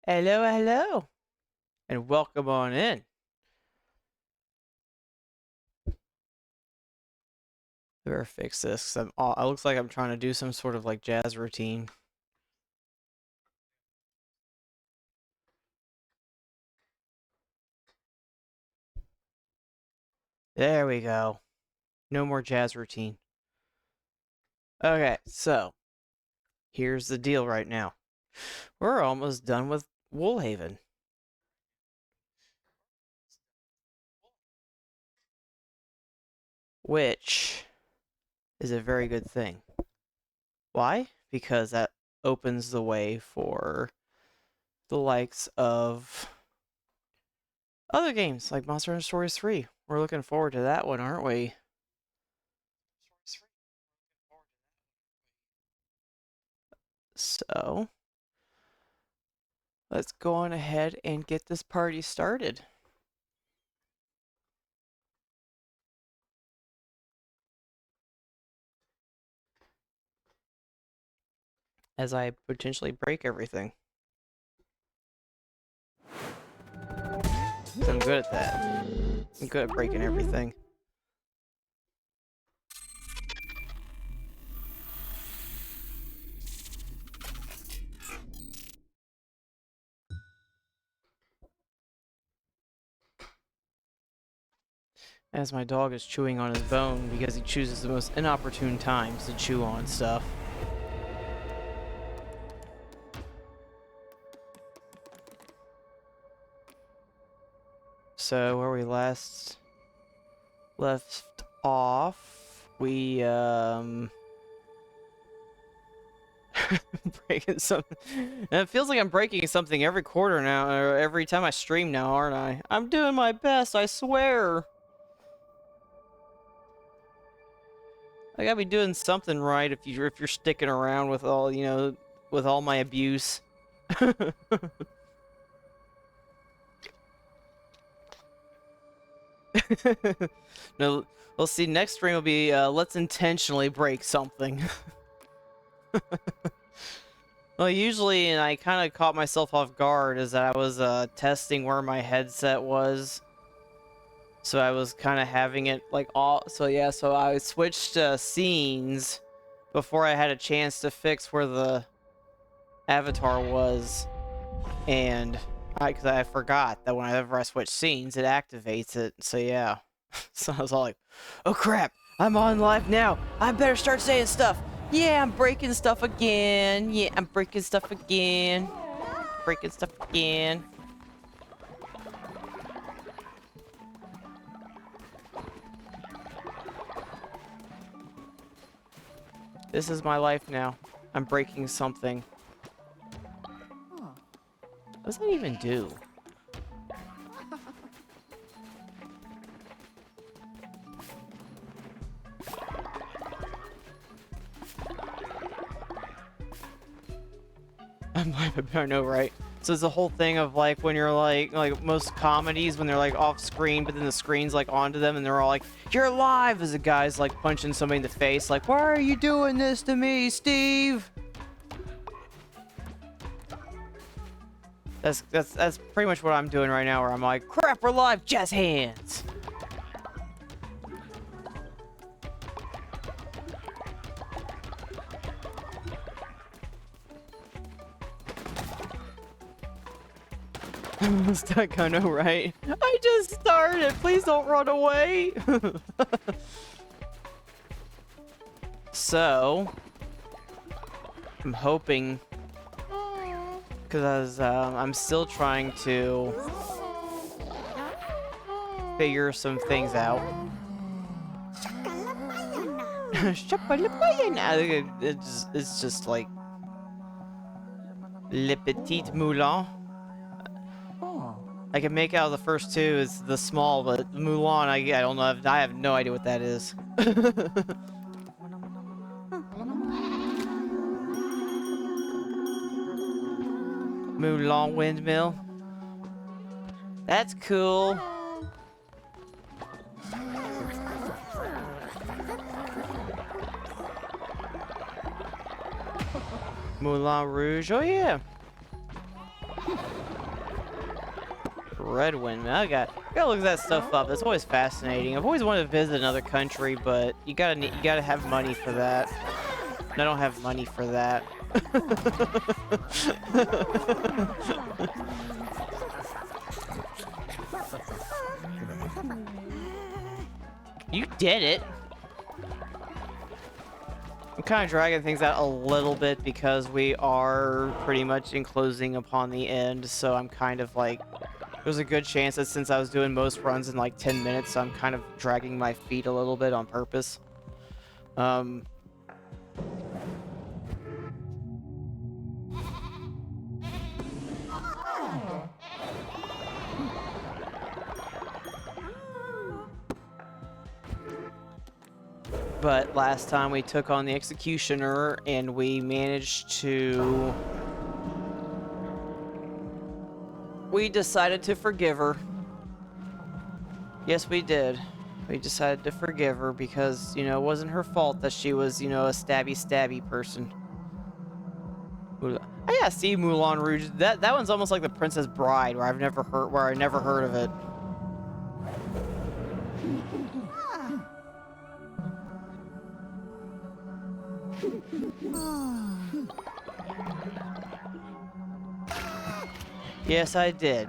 Hello, hello, and welcome on in. Better fix this 'cause it looks like I'm trying to do some sort of like jazz routine. There we go. No more jazz routine. Okay, so here's the deal right now. We're almost done with Woolhaven, which is a very good thing. Why? Because that opens the way for the likes of other games like Monster Hunter Stories 3. We're looking forward to that one, aren't we? So, let's go on ahead and get this party started. As I potentially break everything. 'Cause I'm good at that. I'm good at breaking everything. As my dog is chewing on his bone because he chooses the most inopportune times to chew on stuff. So where we last left off, we breaking something. And it feels like I'm breaking something every quarter now, or every time I stream now, aren't I? I'm doing my best, I swear. I gotta be doing something right if you're sticking around with all, with all my abuse. No, we'll see. Next stream will be let's intentionally break something. Well, usually, and I kind of caught myself off guard, is that I was testing where my headset was. So I was kind of having it like all. So yeah, so I switched scenes before I had a chance to fix where the avatar was, and because I forgot that whenever I switch scenes, it activates it. So yeah, so I was all like, "Oh crap, I'm on live now. I better start saying stuff." Yeah, I'm breaking stuff again. Yeah, I'm breaking stuff again. Breaking stuff again. This is my life now. I'm breaking something. What does that even do? I know, right? So it's the whole thing of like when you're like most comedies when they're like off screen, but then the screen's like onto them, and they're all like, "You're alive!" as a guy's like punching somebody in the face, like, "Why are you doing this to me, Steve?" That's pretty much what I'm doing right now, where I'm like, "Crap, we're live, jazz hands." I'm stuck, I know, right? I just started. Please don't run away. So, I'm hoping, because I'm still trying to figure some things out. It's just like Le Petit Moulin. I can make out the first two is the small, but Mulan, I don't know. I have no idea what that is. Mulan windmill. That's cool. Moulin Rouge. Oh yeah. red windmill. Gotta look that stuff up. It's always fascinating. I've always wanted to visit another country, but you gotta have money for that. And I don't have money for that. You did it. I'm kind of dragging things out a little bit because we are pretty much enclosing upon the end, so I'm kind of like, there's a good chance that since I was doing most runs in like 10 minutes, so I'm kind of dragging my feet a little bit on purpose. But last time we took on the Executioner and we managed to... We decided to forgive her. Yes, we did. We decided to forgive her because, you know, it wasn't her fault that she was, you know, a stabby person. Oh yeah, see Moulin Rouge. That one's almost like The Princess Bride, where I never heard of it. Yes, I did.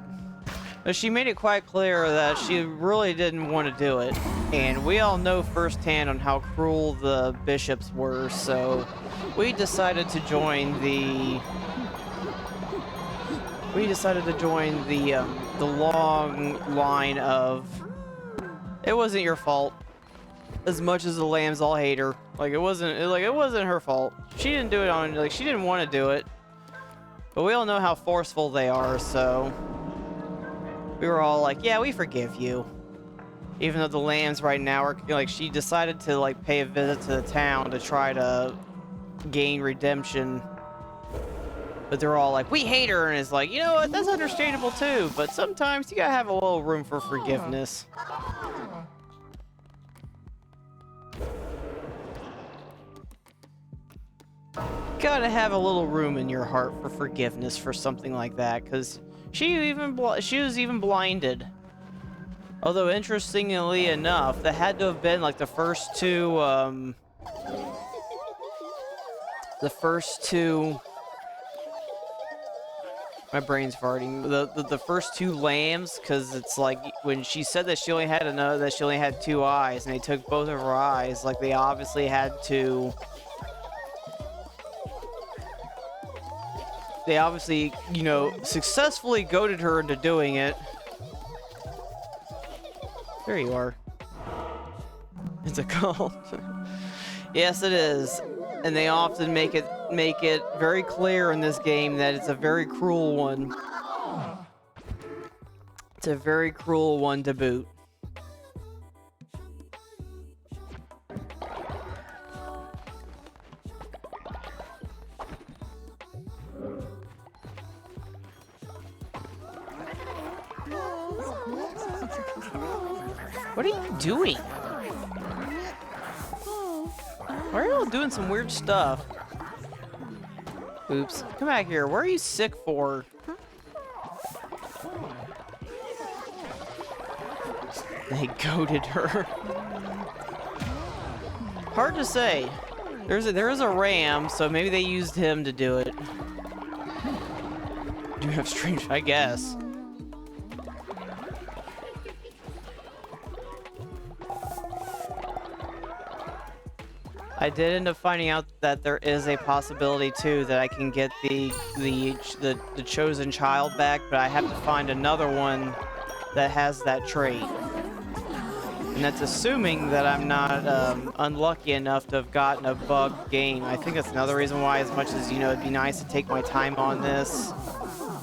But she made it quite clear that she really didn't want to do it. And we all know firsthand on how cruel the bishops were, so we decided to join the... the long line of... It wasn't your fault. As much as the lambs all hate her. Like, it wasn't her fault. She didn't do it on... Like, she didn't want to do it. But we all know how forceful they are, so... We were all like, yeah, we forgive you. Even though the lambs right now are... Like, she decided to, like, pay a visit to the town to try to gain redemption. But they're all like, we hate her, and it's like, you know what, that's understandable too. But sometimes you gotta have a little room for forgiveness. Gotta have a little room in your heart for forgiveness for something like that, because she was even blinded. Although, interestingly enough, that had to have been like the first two, my brain's farting. The first two lambs, because it's like when she said that she only had 2 eyes, and they took both of her eyes, like they obviously had to. They obviously, you know, successfully goaded her into doing it. There you are. It's a cult. Yes, it is. And they often make it very clear in this game that it's a very cruel one. It's a very cruel one to boot. What are you doing? Why are you all doing some weird stuff? Oops. Come back here. What are you sick for? They goaded her. Hard to say. There is a ram, so maybe they used him to do it. Do you have strange? I guess. I did end up finding out that there is a possibility too that I can get the chosen child back, but I have to find another one that has that trait. And that's assuming that I'm not unlucky enough to have gotten a bug game. I think that's another reason why, as much as, you know, it'd be nice to take my time on this,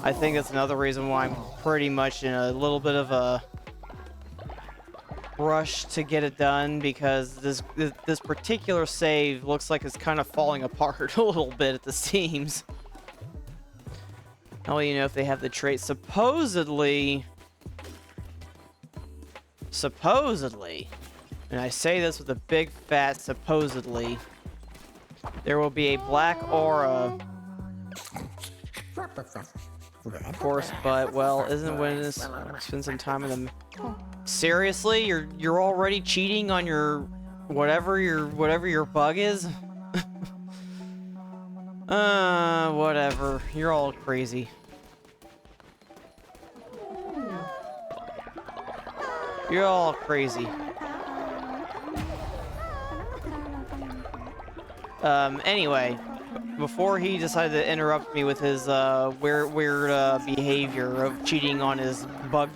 I think that's another reason why I'm pretty much in a little bit of a rush to get it done, because this particular save looks like it's kind of falling apart a little bit at the seams. I'll let you know if they have the trait. Supposedly, and I say this with a big fat supposedly, there will be a black aura of course, but well, isn't when this spend some time with them. Seriously, you're already cheating on your whatever your bug is. Whatever. You're all crazy. You're all crazy. Anyway, before he decided to interrupt me with his weird behavior of cheating on his bug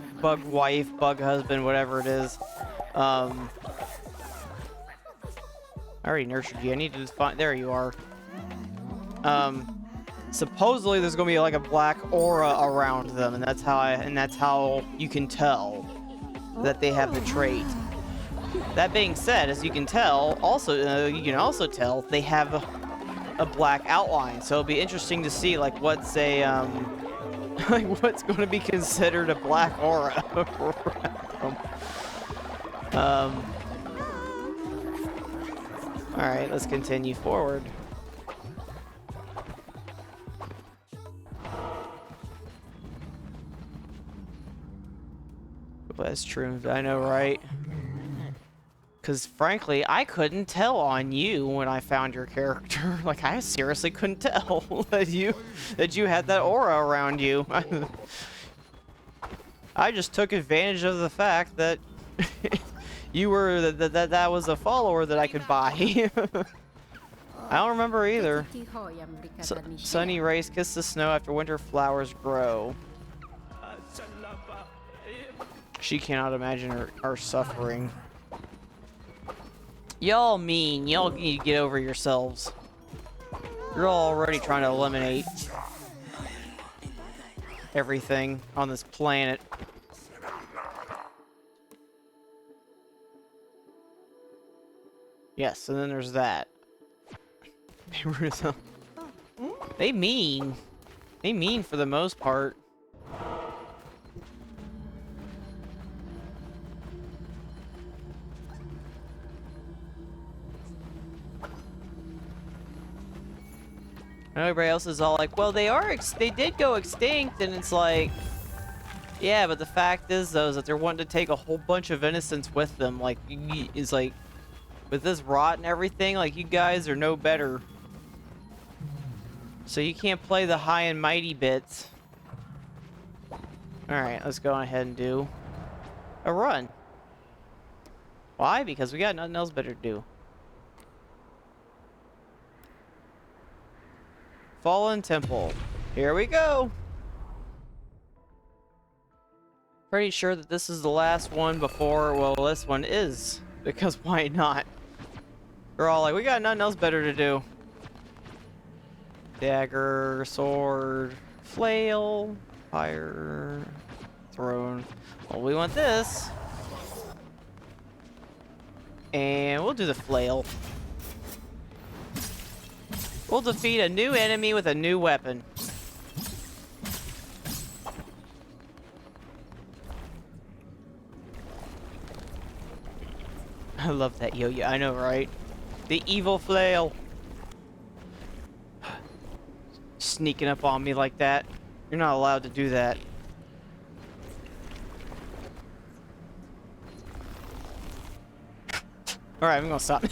wife, bug husband, whatever it is, I already nurtured you. I need to find. There you are. Supposedly there's gonna be like a black aura around them, and that's how you can tell that they have the trait. That being said, as you can tell, also you can also tell they have a black outline. So it'll be interesting to see like what's a like what's going to be considered a black aura. All right, let's continue forward. That's true. I know, right? Because frankly, I couldn't tell on you when I found your character. Like, I seriously couldn't tell that you had that aura around you. I just took advantage of the fact that you were that was a follower that I could buy. I don't remember either. Sunny rays kiss the snow after winter flowers grow. She cannot imagine our suffering. Y'all mean. Y'all need to get over yourselves. You're all already trying to eliminate everything on this planet. Yes, and then there's that. They mean. They mean for the most part. Everybody else is all like, well, they did go extinct, and it's like, yeah, but the fact is, though, is that they're wanting to take a whole bunch of innocents with them. Like, it's like, with this rot and everything, like, you guys are no better. So you can't play the high and mighty bits. Alright, let's go ahead and do a run. Why? Because we got nothing else better to do. Fallen Temple. Here we go. Pretty sure that this is the last one before, well, this one is. Because why not? We're all like, we got nothing else better to do. Dagger, sword, flail, fire, throne. Well, we want this. And we'll do the flail. We'll defeat a new enemy with a new weapon. I love that yo-yo. I know, right? The evil flail. Sneaking up on me like that. You're not allowed to do that. Alright, I'm gonna stop.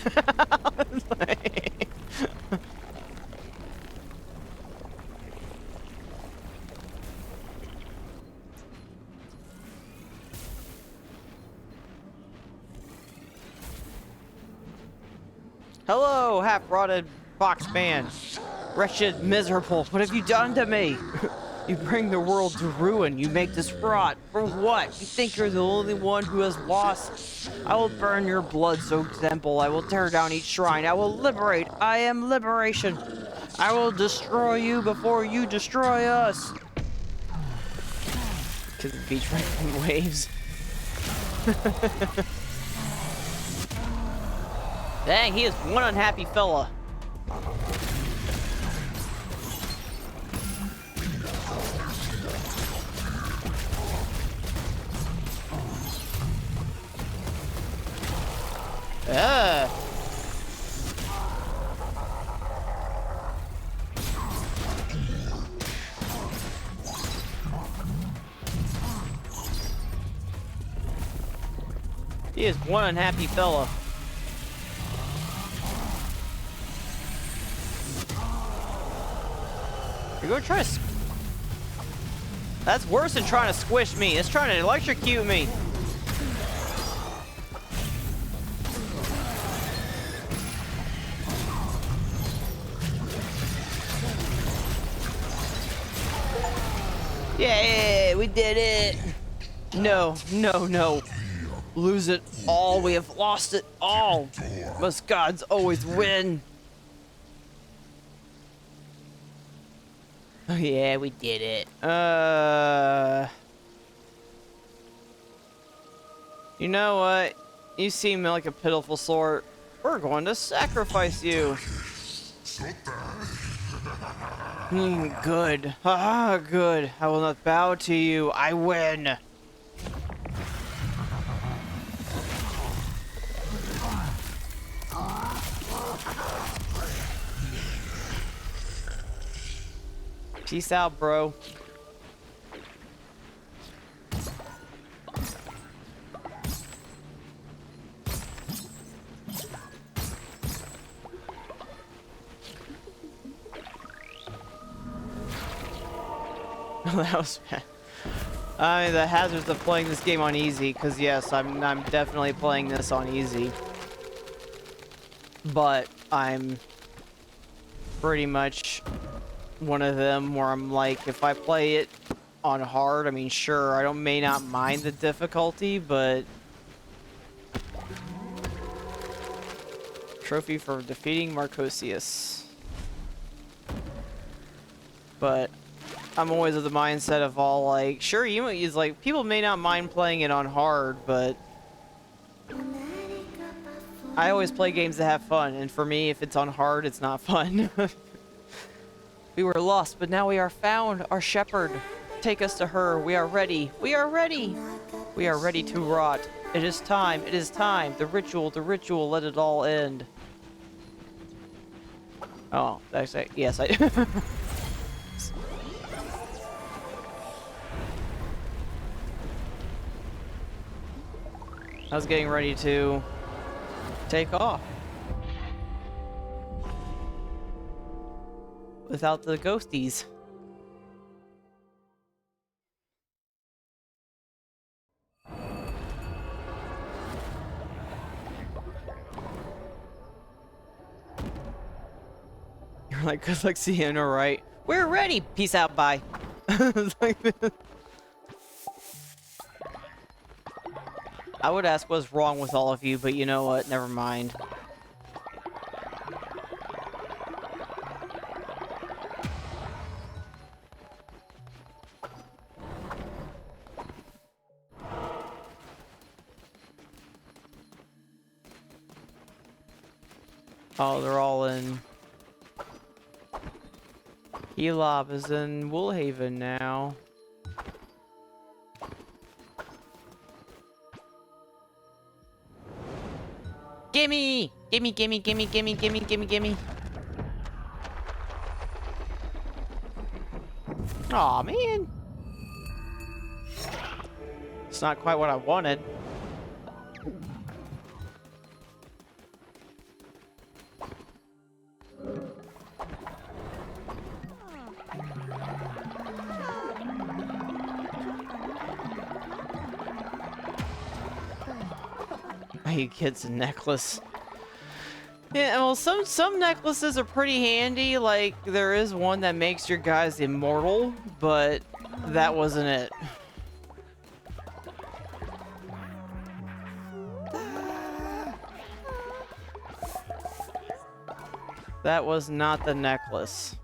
Hello, half-rotted fox man. Wretched, miserable, what have you done to me? You bring the world to ruin. You make this rot. For what? You think you're the only one who has lost? I will burn your blood-soaked temple. I will tear down each shrine. I will liberate. I am liberation. I will destroy you before you destroy us. Because the beach right in waves. Dang, he is one unhappy fella. He is one unhappy fella. You're gonna try to... That's worse than trying to squish me. It's trying to electrocute me. Yeah, we did it. No, no, no. Lose it all. We have lost it all. Must gods always win. Oh yeah, we did it. You know what? You seem like a pitiful sort. We're going to sacrifice you. Good. Ah, good. I will not bow to you. I win. Peace out, bro. That was bad. I mean, the hazards of playing this game on easy, because yes, I'm definitely playing this on easy. But I'm pretty much one of them where I'm like, if I play it on hard, I mean, sure, I may not mind the difficulty, but trophy for defeating Marcosius. But I'm always of the mindset of all like, sure, it's like people may not mind playing it on hard, but I always play games that have fun, and for me, if it's on hard, it's not fun. We were lost, but now we are found. Our shepherd, take us to her. We are ready. We are ready. We are ready to rot. It is time. It is time. The ritual. Let it all end. Oh, that's it. Yes, I. I was getting ready to take off without the ghosties. You're like, good luck seeing, alright. We're ready! Peace out, bye. I would ask what's wrong with all of you, but you know what? Never mind. Oh, they're all in... Elob is in Woolhaven now. Gimme! Gimme, gimme, gimme, gimme, gimme, gimme, gimme. Aw, man. It's not quite what I wanted. He gets a necklace. Yeah, well, some necklaces are pretty handy. Like, there is one that makes your guys immortal, but that wasn't it. That was not the necklace.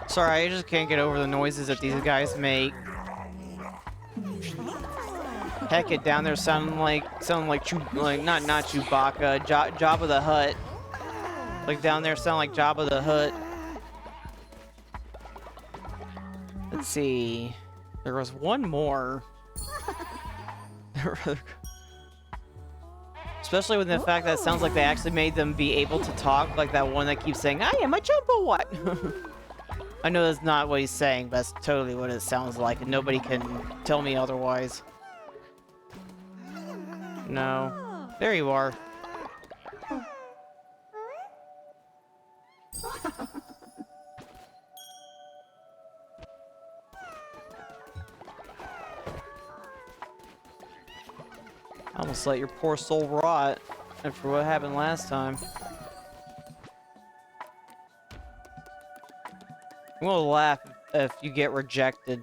Sorry, I just can't get over the noises that these guys make. Heck, it down there sounding like not Chewbacca, Jabba the Hutt. Like down there sound like Jabba the Hutt. see. There was one more. Especially with the fact that it sounds like they actually made them be able to talk, like that one that keeps saying, I am a jumbo what? I know that's not what he's saying, but that's totally what it sounds like, and nobody can tell me otherwise. No. There you are. I almost let your poor soul rot after what happened last time. I'm gonna laugh if you get rejected.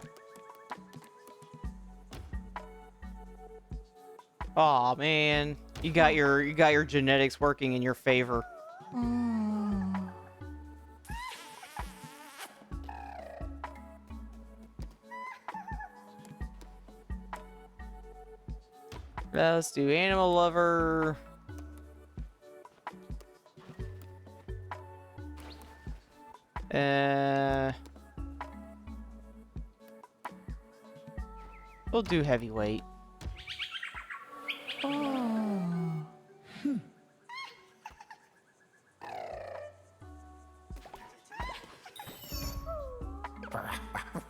Aw, man. You got your genetics working in your favor. Let's do animal lover. We'll do heavyweight.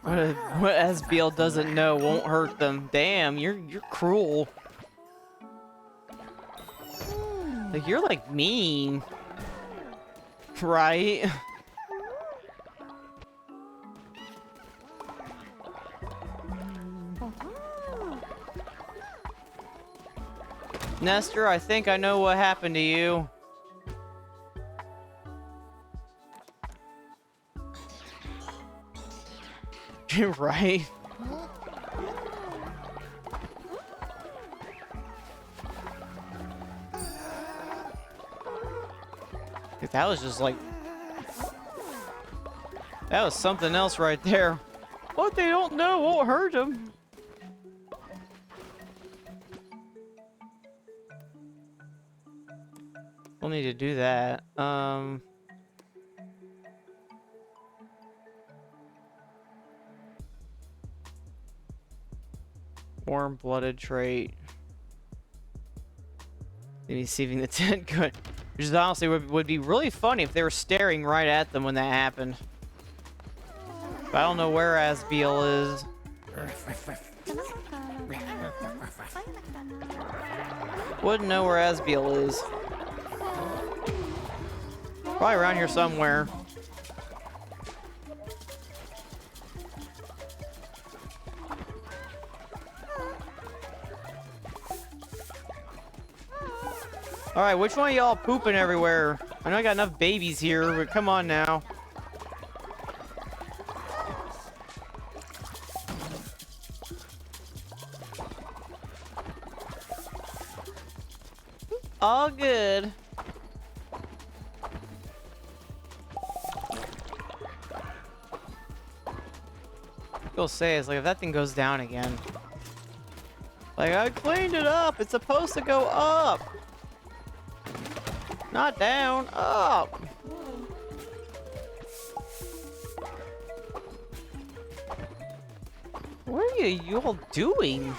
What SBL doesn't know won't hurt them. Damn, you're cruel. Like, you're like mean. Right? Nestor, I think I know what happened to you. Right? That was just like... That was something else right there. What they don't know won't hurt them. We'll need to do that. Warm-blooded trait. Deceiving the tent good. Which is honestly would be really funny if they were staring right at them when that happened. But I don't know where Asbeal is. Wouldn't know where Asbeal is. Probably around here somewhere. Alright, which one of y'all pooping everywhere? I know I got enough babies here, but come on now. All good. You'll say it's like if that thing goes down again. Like, I cleaned it up. It's supposed to go up. Not down, up. What are you all doing?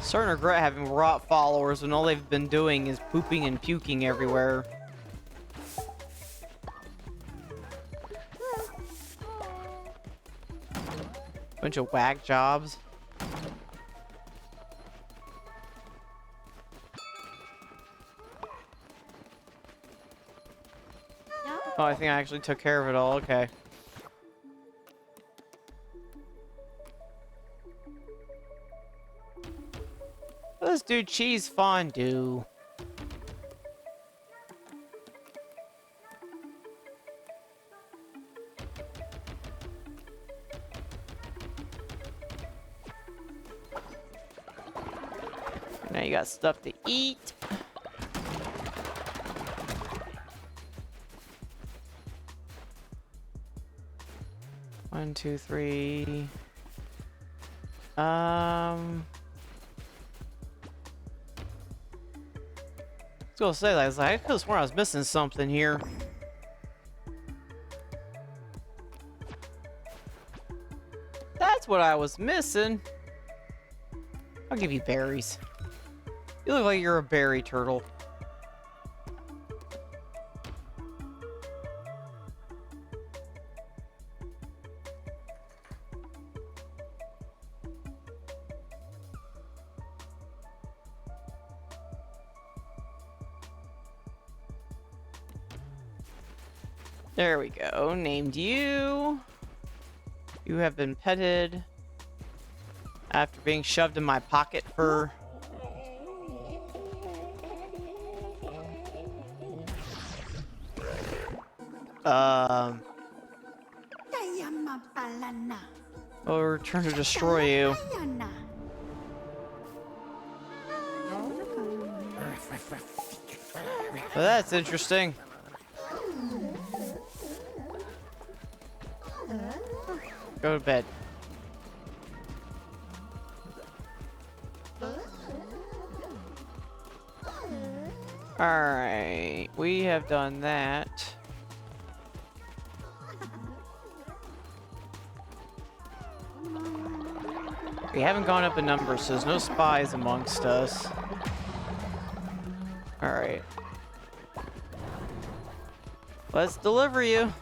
Starting to regret having rot followers when all they've been doing is pooping and puking everywhere. Bunch of whack jobs. Oh, I think I actually took care of it all. Okay. Let's do cheese fondue. Now you got stuff to eat. One, two, three. Let's gonna say that. I was like, I could have sworn I was missing something here. That's what I was missing. I'll give you berries. You look like you're a berry turtle. There we go. Named you. You have been petted after being shoved in my pocket for... I'll return to destroy you. Well, that's interesting. Go to bed. Alright, we have done that. We haven't gone up in numbers, so there's no spies amongst us. Alright. Let's deliver you.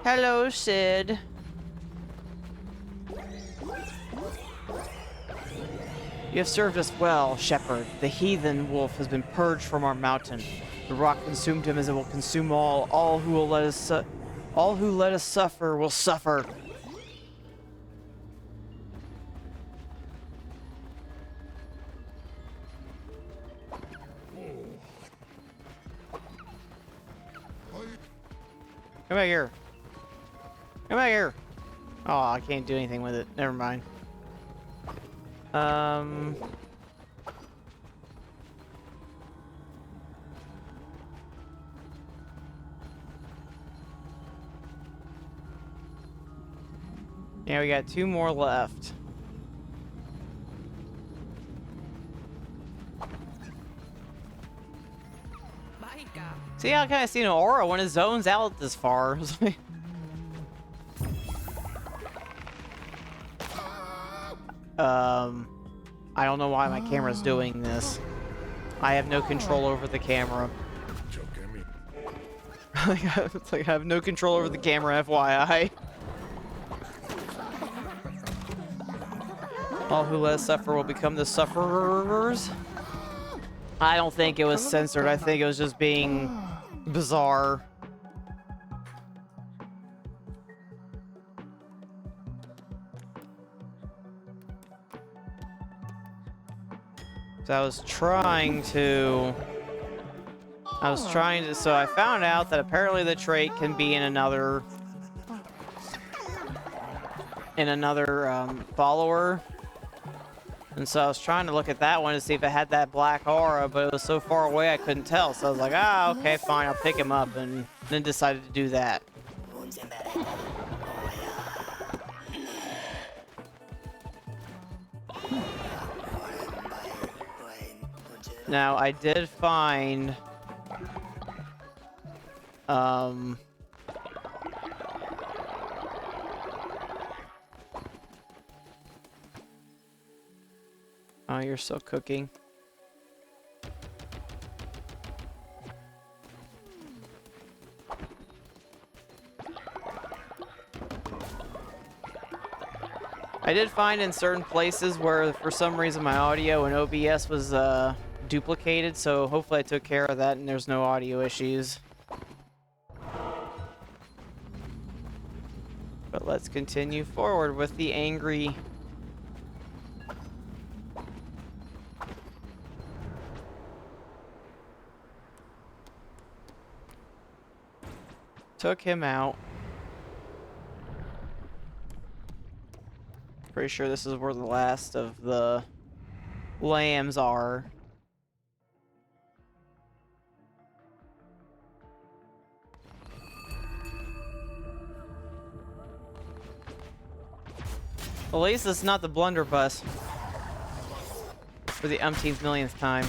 Hello, Sid. You have served us well, Shepherd. The heathen wolf has been purged from our mountain. The rock consumed him as it will consume all. All who let us suffer will suffer. Come back here. Come back here. Oh, I can't do anything with it. Never mind. Yeah, we got 2 more left. See how I kind of see an aura when it zones out this far. I don't know why my camera's doing this. I have no control over the camera. It's like I have no control over the camera, FYI. All who let us suffer will become the sufferers. I don't think it was censored. I think it was just being bizarre. So I was trying to, so I found out that apparently the trait can be in another follower. And so I was trying to look at that one to see if it had that black aura, but it was so far away I couldn't tell. So I was like, ah, okay, fine, I'll pick him up, and then decided to do that. Now, I did find... Oh, you're still cooking. I did find in certain places where for some reason my audio and OBS was duplicated, so hopefully I took care of that and there's no audio issues. But let's continue forward with the angry... Took him out. Pretty sure this is where the last of the lambs are. At least it's not the blunderbuss for the umpteenth millionth time.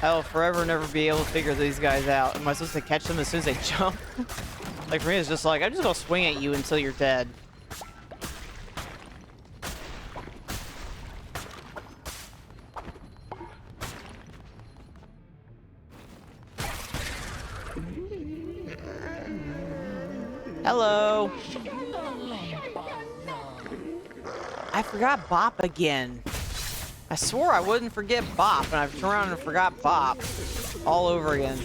I'll forever never be able to figure these guys out. Am I supposed to catch them as soon as they jump? Like, for me, it's just like, I'm just gonna swing at you until you're dead. Hello. I forgot Bop again. I swore I wouldn't forget Bop, and I've turned around and forgot Bop all over again.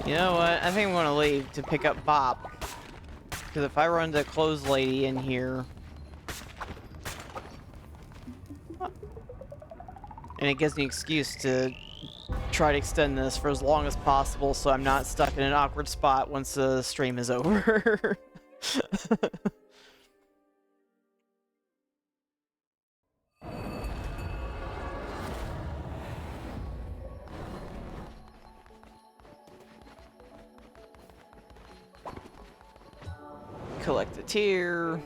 You know what? I think I'm gonna leave to pick up Bop. Because if I run the clothes lady in here... And it gives me an excuse to try to extend this for as long as possible so I'm not stuck in an awkward spot once the stream is over. Collect the tier.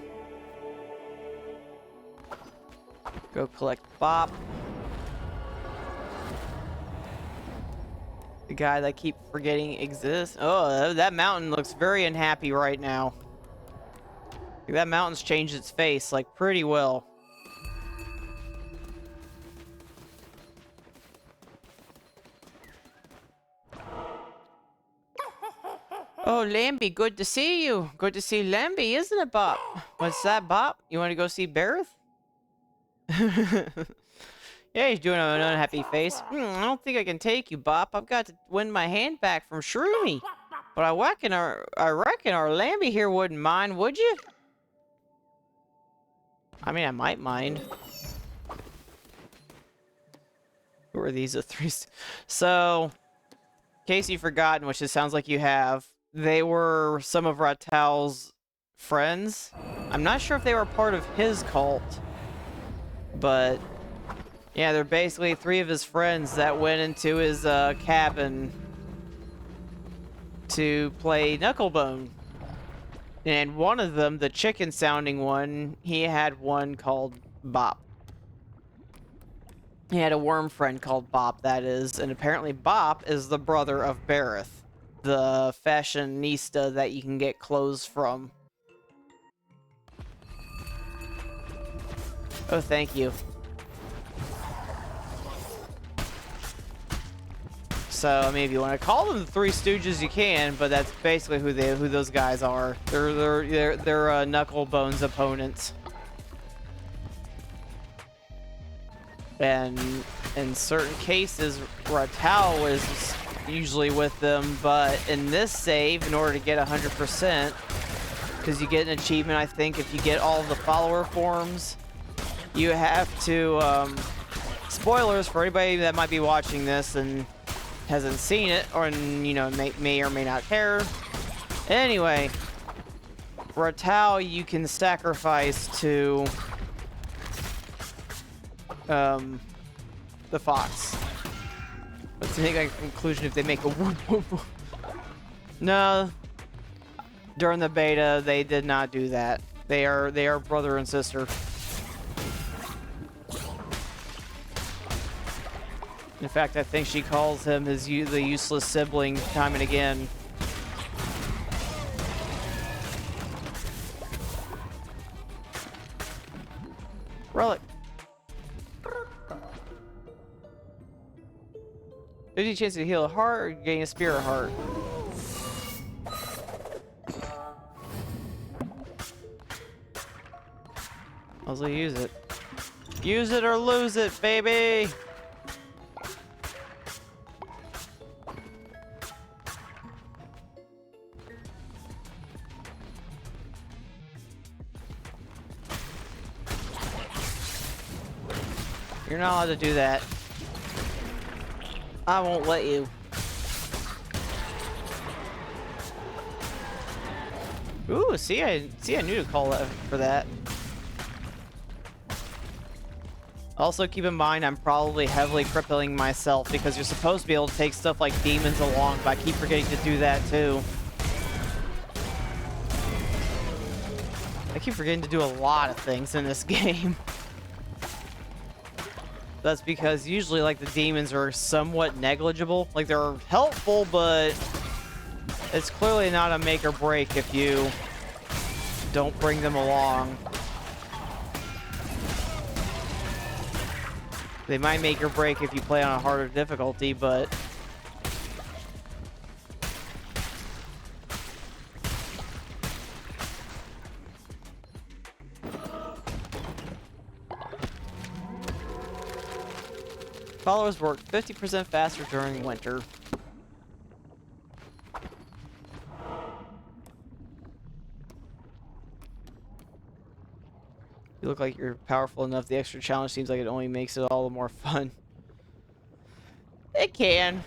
Go collect Bop. The guy that I keep forgetting exists. Oh, that mountain looks very unhappy right now. That mountain's changed its face, like, pretty well. Oh, Lambie, good to see you. Good to see Lambie, isn't it, Bop? What's that, Bop? You want to go see Bareth? Yeah, he's doing an unhappy face. I don't think I can take you, Bop. I've got to win my hand back from Shroomy. But I reckon our Lambie here wouldn't mind, would you? I mean, I might mind. Who are these? Three. So, in case you've forgotten, which it sounds like you have, they were some of Ratal's friends. I'm not sure if they were part of his cult, but yeah, they're basically three of his friends that went into his cabin to play Knucklebone. And one of them, the chicken-sounding one, he had one called Bop. He had a worm friend called Bop, that is, and apparently Bop is the brother of Bareth, the fashionista that you can get clothes from. Oh, thank you. So, I mean, if you want to call them the Three Stooges, you can, but that's basically who those guys are. They're Knucklebone's opponents. And in certain cases, Ratal was usually with them, but in this save, in order to get 100%, because you get an achievement, I think, if you get all of the follower forms, you have to, spoilers for anybody that might be watching this and hasn't seen it, or, you know, may or may not care. Anyway, Ratal you can sacrifice to the fox. But to make a conclusion, if they make a whoop whoop whoop. No, during the beta they did not do that. They are brother and sister. In fact, I think she calls him the useless sibling time and again. Relic. 50 chance to heal a heart or gain a spirit heart. I'll use it. Use it or lose it, baby! You're not allowed to do that. I won't let you. Ooh, see, I knew to call for that. Also, keep in mind, I'm probably heavily crippling myself because you're supposed to be able to take stuff like demons along, but I keep forgetting to do that too. I keep forgetting to do a lot of things in this game. That's because usually, like, the demons are somewhat negligible. Like, they're helpful, but it's clearly not a make or break if you don't bring them along. They might make or break if you play on a harder difficulty, but... Followers work 50% faster during winter. You look like you're powerful enough. The extra challenge seems like it only makes it all the more fun. It can.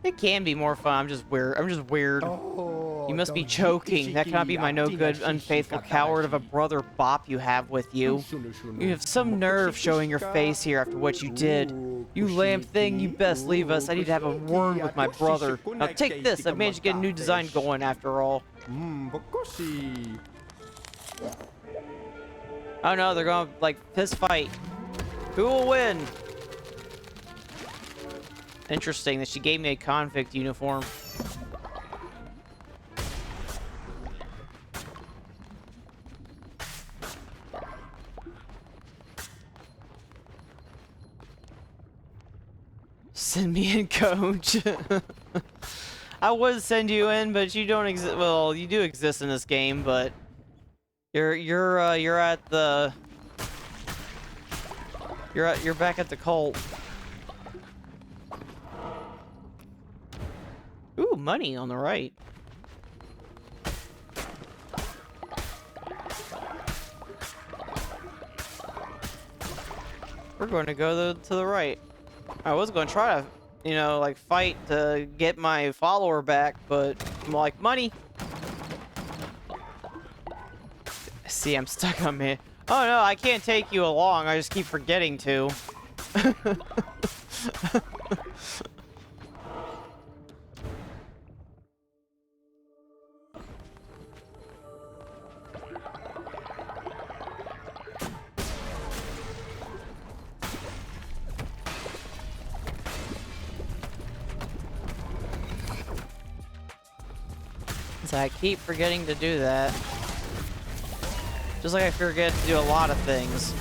It can be more fun. I'm just weird. I'm just weird. You must be joking. That cannot be my no-good, unfaithful coward of a brother Bop you have with you. You have some nerve showing your face here after what you did. You lamb thing, you best leave us. I need to have a word with my brother. Now take this. I've managed to get a new design going after all. Oh no, they're gonna, like, fist fight. Who will win? Interesting that she gave me a convict uniform. Send me in, coach. I would send you in, but you don't exist. Well, you do exist in this game, but you're at the you're back at the cult. Ooh, money on the right. We're going to go to the right. I was going to try to, you know, like, fight to get my follower back, but I'm like, money. See, I'm stuck on me. Oh no, I can't take you along. I just keep forgetting to. So I keep forgetting to do that. Just like I forget to do a lot of things.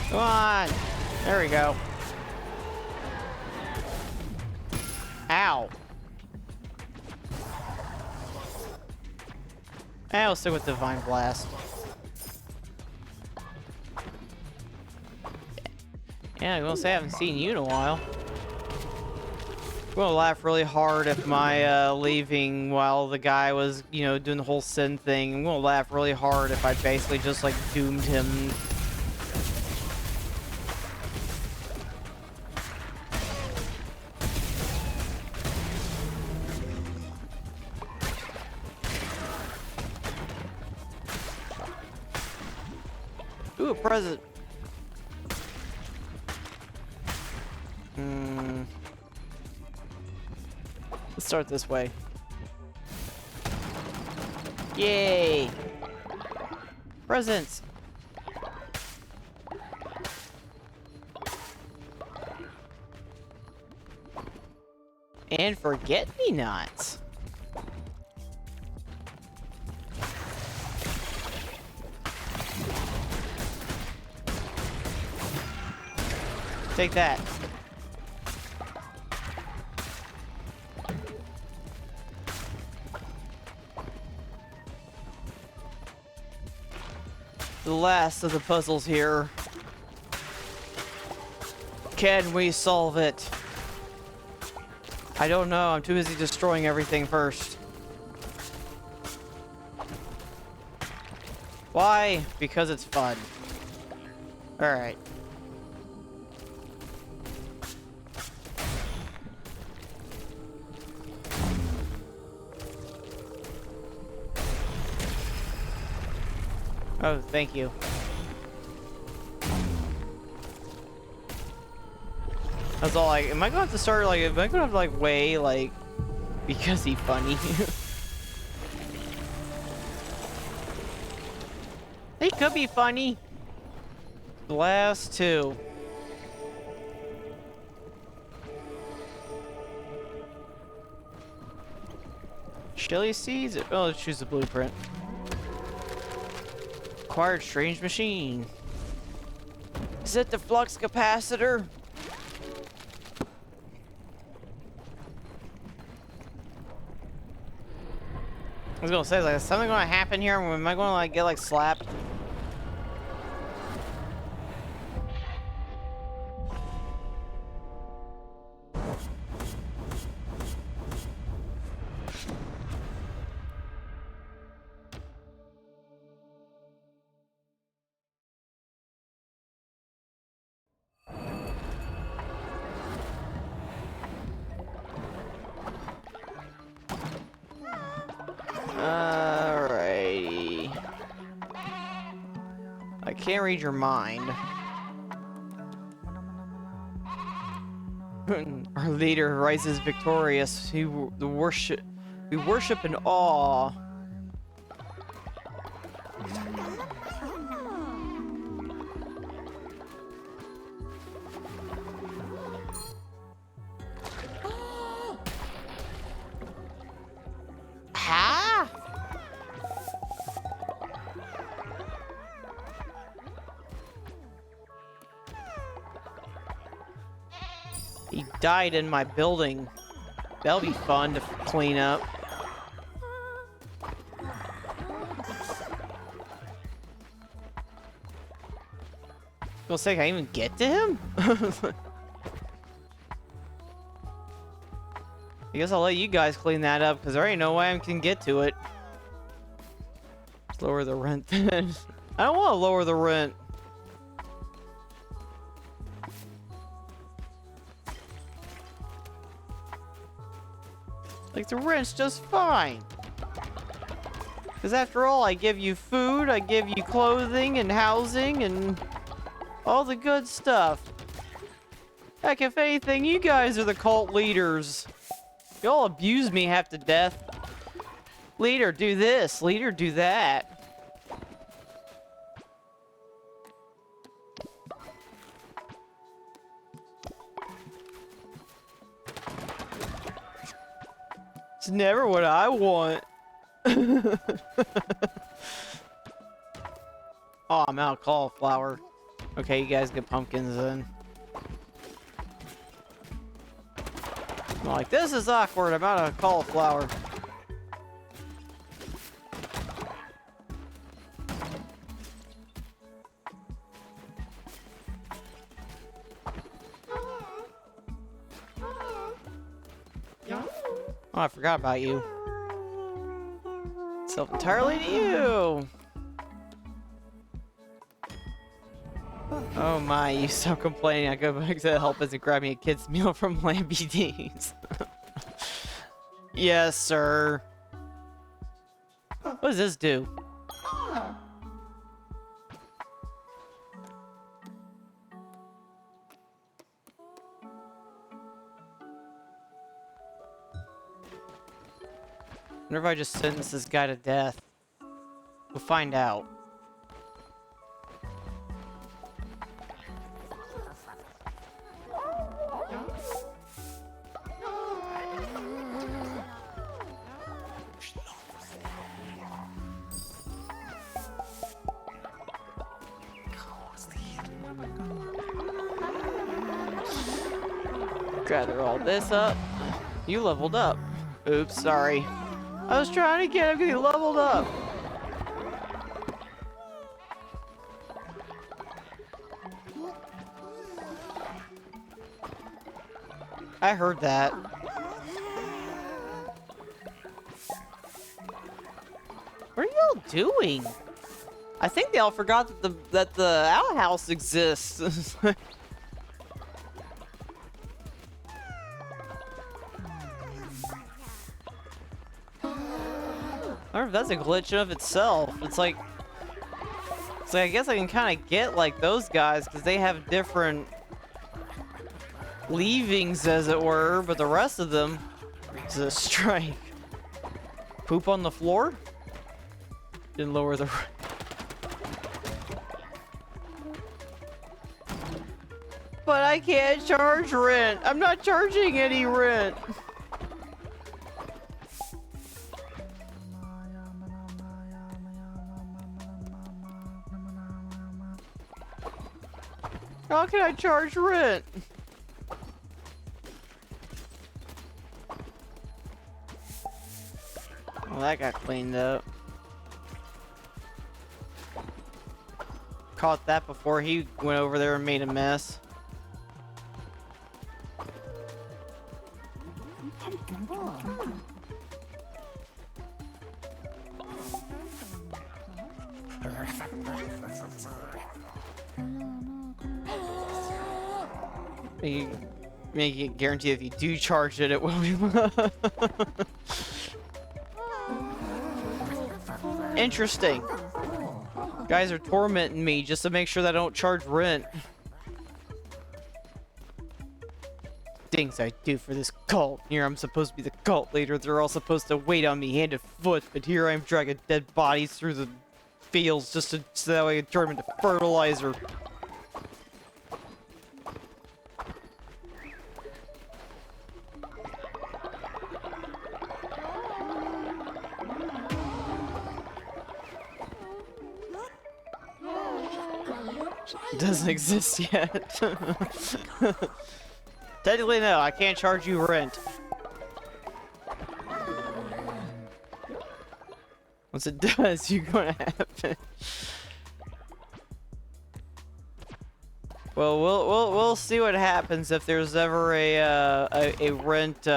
Come on! There we go. Ow! I'll stick with Divine Blast. Yeah, I was gonna say I haven't seen you in a while. I'm gonna laugh really hard if my leaving while the guy was, you know, doing the whole sin thing. I'm gonna laugh really hard if I basically just, like, doomed him. Ooh, a present. Let's start this way. Yay! Presents! And forget-me-nots. Take that. The last of the puzzles here. Can we solve it? I don't know. I'm too busy destroying everything first. Why? Because it's fun. Alright. Oh, thank you. That's all. Like, am I gonna have to start like? Am I gonna have to like weigh like because he's funny? He could be funny. The last two. Chili seeds? Oh, let's choose the blueprint. Acquired strange machine. Is it the flux capacitor? I was gonna say, like, is something gonna happen here? Am I gonna like get like slapped? Alrighty. I can't read your mind. Our leader rises victorious. We worship in awe. Ha! He died in my building. That'll be fun to clean up. Gonna say, can I even get to him? I guess I'll let you guys clean that up, because there ain't no way I can get to it. Let's lower the rent then. I don't want to lower the rent. Like, the rent's just fine. Because after all, I give you food, I give you clothing and housing and all the good stuff. Heck, if anything, you guys are the cult leaders. Y'all abuse me half to death. Leader, do this. Leader, do that. It's never what I want. Oh, I'm out of cauliflower. Okay, you guys get pumpkins then. I'm like, this is awkward. I'm out of cauliflower. Oh, I forgot about you. It's up entirely to you. Oh my, you stop complaining. I go back to help us and grab me a kid's meal from Lambie D's. Yes, sir. What does this do? Wonder if I just sentence this guy to death. We'll find out. Gather all this up. You leveled up. Oops, sorry. I was trying to get him because he leveled up. I heard that. What are y'all doing? I think they all forgot that the outhouse exists. I wonder if that's a glitch of itself. It's like So I guess I can kind of get like those guys because they have different leavings, as it were, but the rest of them is a strike. Poop on the floor? Didn't lower the... But I can't charge rent. I'm not charging any rent. How can I charge rent? Well, that got cleaned up. Caught that before he went over there and made a mess. Make it guarantee if you do charge it, it will be. Interesting. Guys are tormenting me just to make sure that I don't charge rent. Things I do for this cult. Here I'm supposed to be the cult leader. They're all supposed to wait on me hand and foot, but here I'm dragging dead bodies through the fields just so that way I can turn them into fertilizer. Doesn't exist yet. Technically, no, I can't charge you rent. Once it does, you're gonna happen. Well, we'll see what happens if there's ever a rent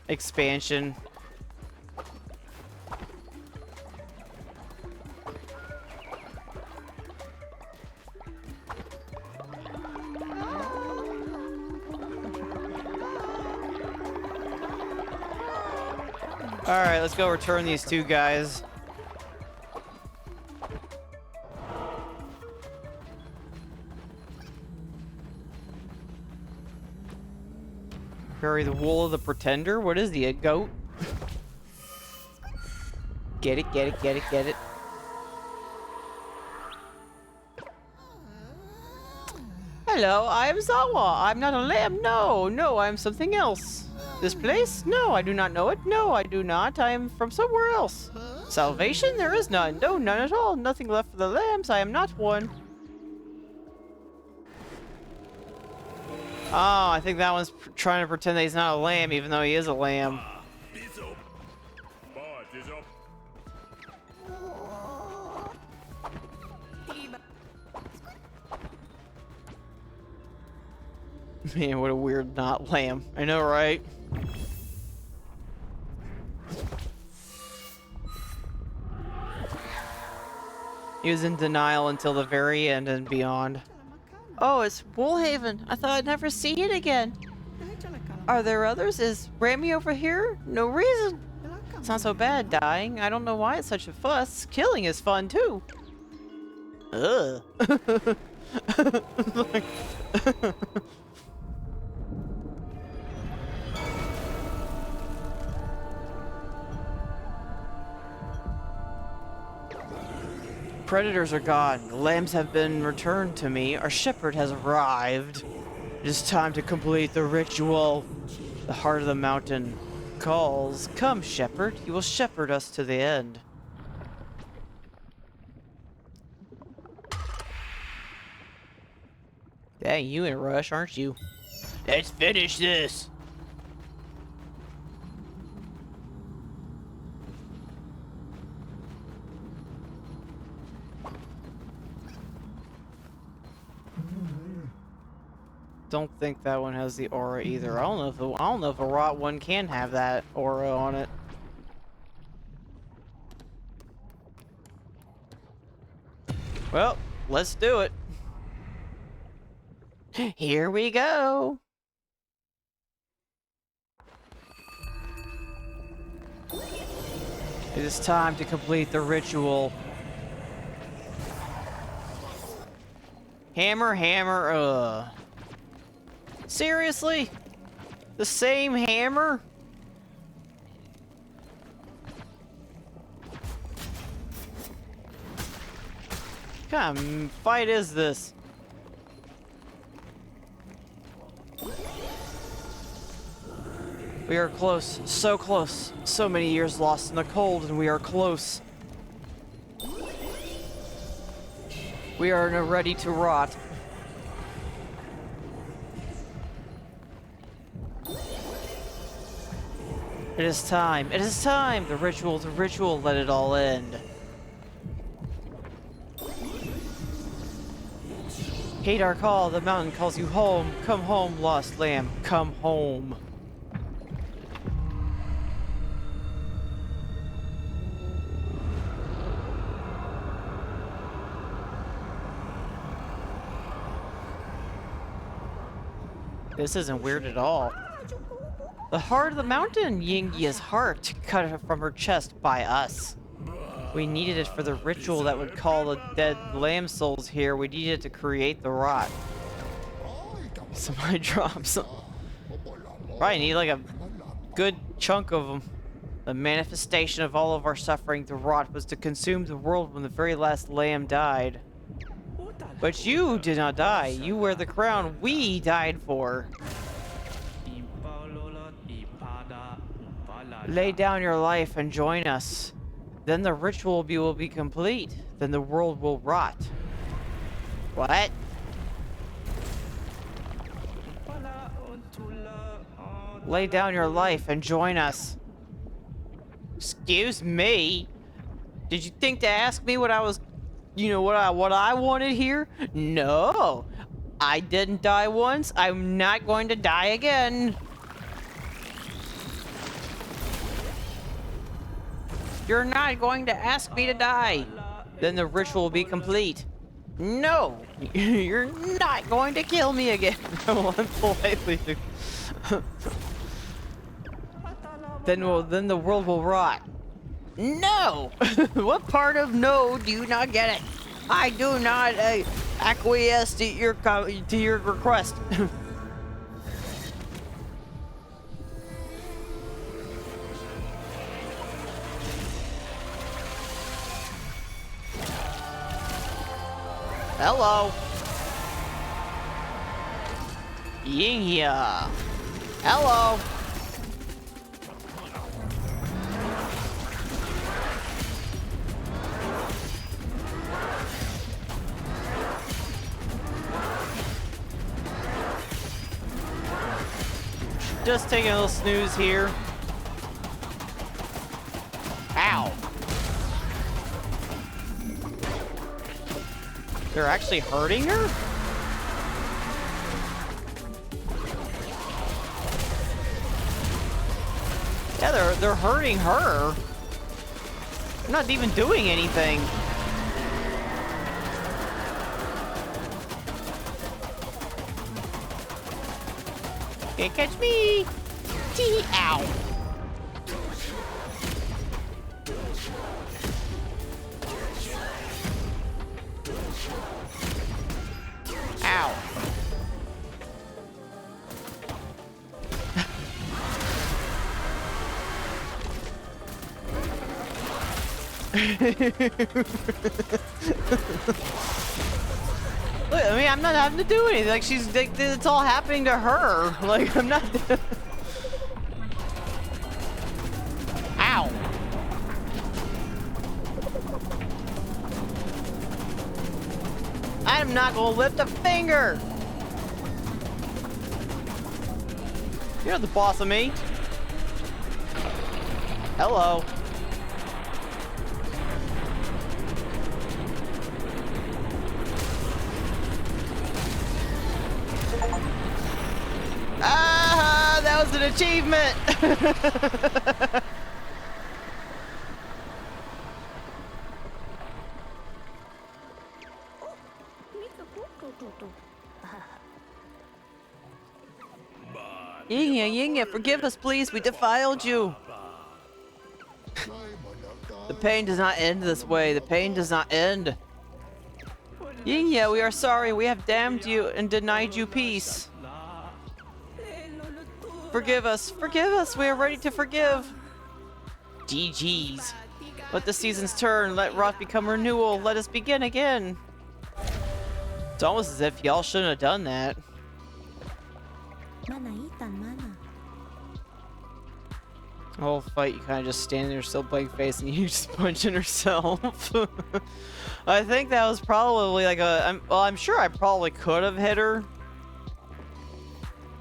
expansion. Alright, let's go return these two guys. Bury the wool of the pretender? What is he, a goat? Get it, get it, get it, get it. Hello, I am Zawa. I'm not a lamb. No, no, I am something else. This place? No, I do not know it. No, I do not. I am from somewhere else. Salvation? There is none. No, none at all. Nothing left for the lambs. I am not one. Oh, I think that one's trying to pretend that he's not a lamb, even though he is a lamb. Man, what a weird not lamb. I know, right? He was in denial until the very end and beyond. Oh, it's Woolhaven. I thought I'd never see it again. Are there others? Is Rami over here? No reason. It's not so bad dying. I don't know why it's such a fuss. Killing is fun too. Ugh. Predators are gone. The lambs have been returned to me. Our shepherd has arrived. It is time to complete the ritual. The heart of the mountain calls. Come, shepherd. You will shepherd us to the end. Dang, you in a rush, aren't you? Let's finish this. Don't think that one has the aura either. I don't know if a rot one can have that aura on it. Well, let's do it. Here we go. It is time to complete the ritual. Hammer, hammer, Seriously? The same hammer? What kind of fight is this? We are close, so close. So many years lost in the cold, and we are close. We are ready to rot. It is time. It is time. The ritual, let it all end. Hate our call. The mountain calls you home. Come home, lost lamb. Come home. This isn't weird at all. The heart of the mountain, Yingya's heart, cut from her chest by us. We needed it for the ritual that would call the dead lamb souls here. We needed it to create the rot. Somebody drops. Probably need like a good chunk of them. The manifestation of all of our suffering, the rot, was to consume the world when the very last lamb died. But you did not die. You wear the crown we died for. Lay down your life and join us. Then the ritual will be complete. Then the world will rot. What? Lay down your life and join us. Excuse me? Did you think to ask me what I was, what I wanted here? No. I didn't die once. I'm not going to die again. You're not going to ask me to die. Then the ritual will be complete. No, you're not going to kill me again. Well, I'm politely. Then the world will rot. No. What part of no do you not get it? I do not acquiesce to your request. Hello. Yingya. Hello. Just taking a little snooze here. Ow. They're actually hurting her? Yeah, they're hurting her. They're not even doing anything. Can't catch me. Tee, ow. Ow. Look, I mean, I'm not having to do anything. Like, she's like, it's all happening to her. Like, I'm not. Ow. I'm not gonna lift a finger. You're the boss of me. Hello. Ah, that was an achievement. Yingya, forgive us, please. We defiled you. The pain does not end this way. The pain does not end. Yinya, we are sorry. We have damned you and denied you peace. Forgive us. Forgive us. We are ready to forgive. GG's. Let the seasons turn. Let wrath become renewal. Let us begin again. It's almost as if y'all shouldn't have done that. The whole fight, you kind of just standing there, still blank face, and you just punching herself. I think that was probably like a. I'm sure I probably could have hit her,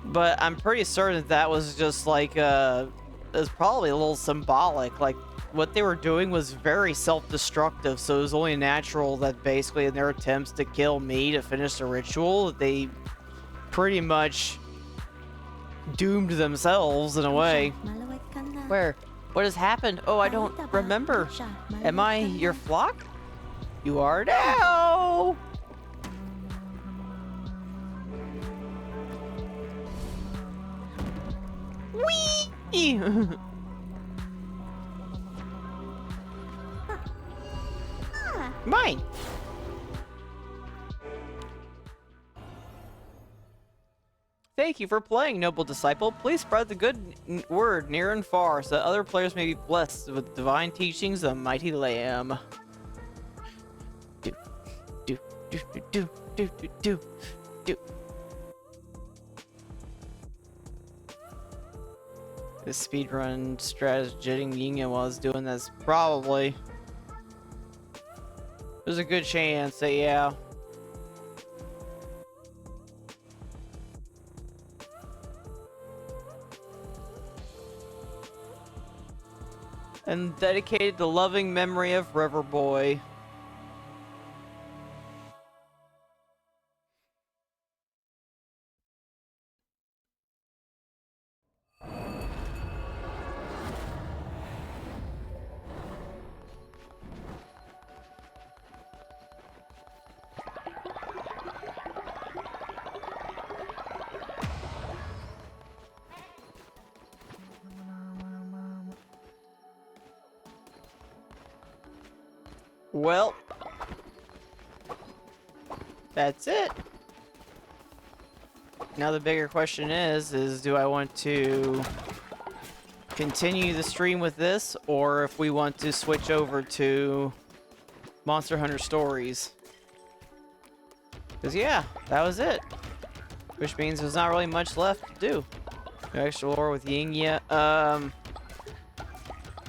but I'm pretty certain that was just like it was probably a little symbolic. Like what they were doing was very self-destructive, so it was only natural that basically in their attempts to kill me to finish the ritual, they pretty much doomed themselves in a way. Where? What has happened? Oh, I don't remember. Am I your flock? You are now! Whee! Mine! Thank you for playing, noble disciple. Please spread the good word near and far so that other players may be blessed with divine teachings of mighty Lamb. Do, do, do, do, do, do, do, do. This speedrun strategizing Yinya while I was doing this. Probably. There's a good chance that, yeah. And dedicated the loving memory of River Boy. Well, that's it. Now the bigger question is do I want to continue the stream with this, or if we want to switch over to Monster Hunter Stories? Because yeah, that was it. Which means there's not really much left to do. No extra lore with Yinya.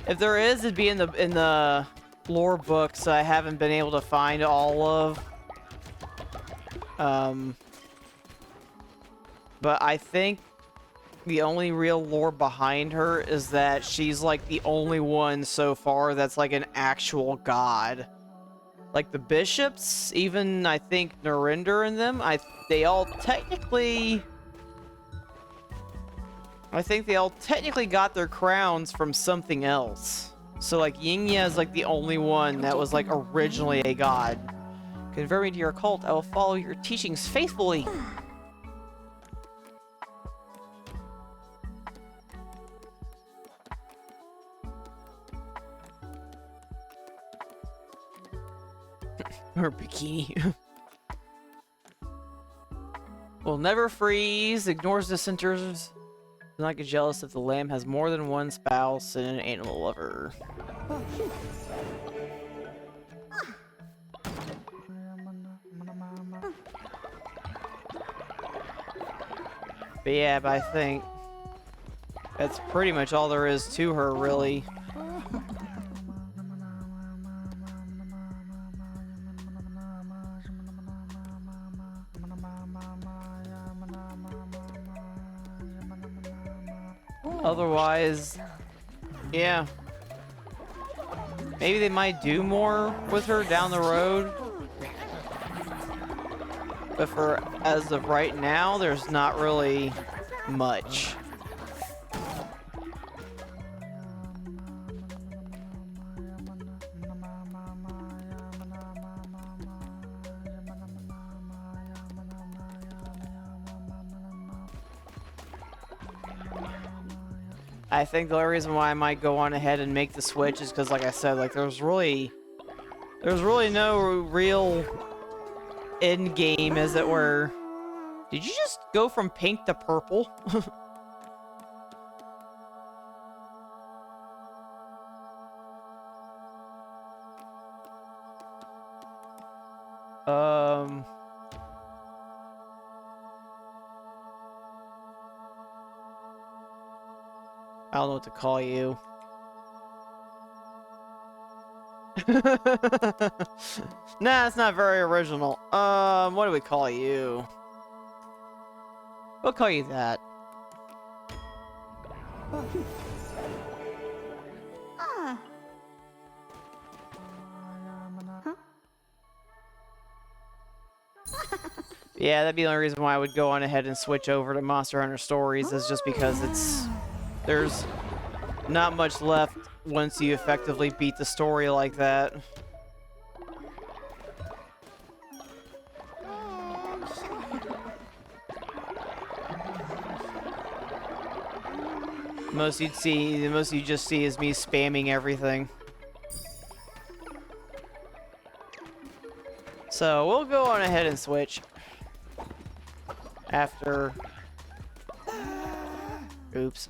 If there is, it'd be in the lore books I haven't been able to find all of. But I think the only real lore behind her is that she's like the only one so far that's like an actual god. Like the bishops, even I think Narinder and them, they all technically got their crowns from something else. So like Yinya is like the only one that was like originally a god. Convert me to your cult, I will follow your teachings faithfully. Her bikini. Will never freeze, ignores dissenters. Do not get jealous if the lamb has more than one spouse and an animal lover. But yeah, I think that's pretty much all there is to her, really. Otherwise, yeah. Maybe they might do more with her down the road. But for as of right now, there's not really much. I think the only reason why I might go on ahead and make the switch is because, like I said, like there's really no real end game, as it were. Did you just go from pink to purple? I don't know what to call you. Nah, it's not very original. What do we call you? We'll call you that. Yeah, that'd be the only reason why I would go on ahead and switch over to Monster Hunter Stories, is just because there's not much left once you effectively beat the story like that. The most you just see is me spamming everything. So we'll go on ahead and switch after. Oops.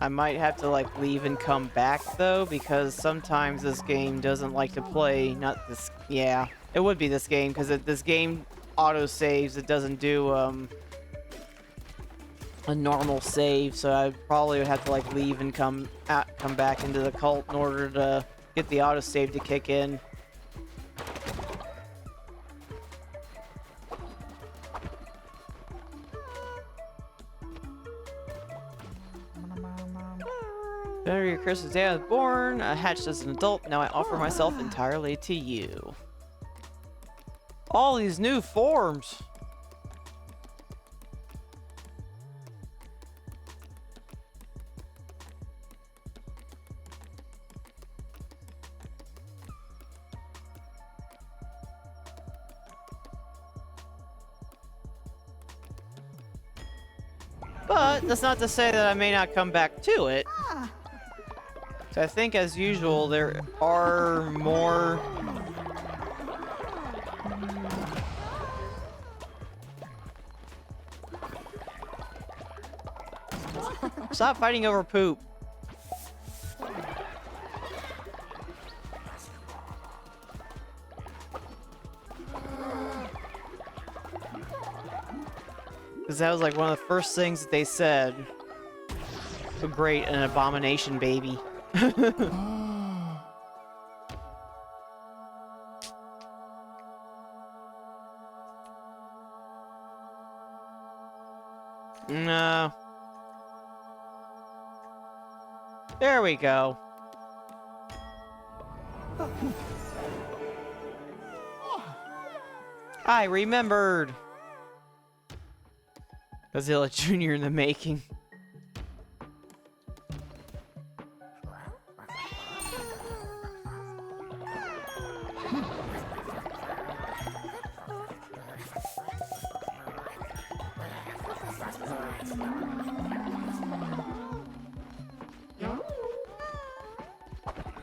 I might have to like leave and come back though, because sometimes this game doesn't like to play. Not this. Yeah, it would be this game, because this game auto saves. It doesn't do a normal save, so I probably would have to like leave and come back into the cult in order to get the autosave to kick in. Better your Christmas day I was born, I hatched as an adult, now I offer myself entirely to you. All these new forms! But that's not to say that I may not come back to it. So I think, as usual, there are more. Stop fighting over poop. Because that was like one of the first things that they said. So great, an abomination baby. No. There we go. I remembered. Godzilla Jr. in the making.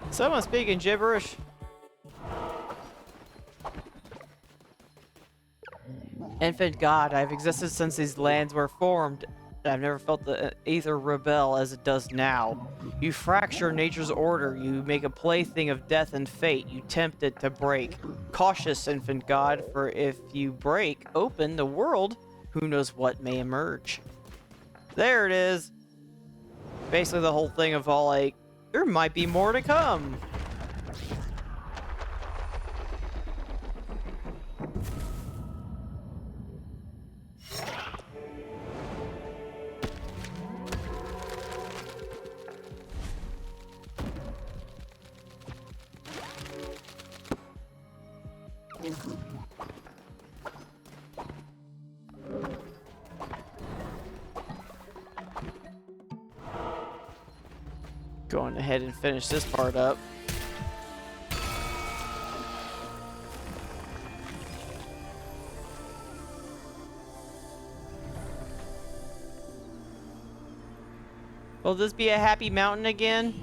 Someone speaking gibberish. Infant God, I've existed since these lands were formed. I've never felt the aether rebel as it does now. You fracture nature's order. You make a plaything of death and fate. You tempt it to break. Cautious, infant God, for if you break open the world, who knows what may emerge. There it is. Basically the whole thing of all like, there might be more to come. Going ahead and finish this part up. Will this be a happy mountain again?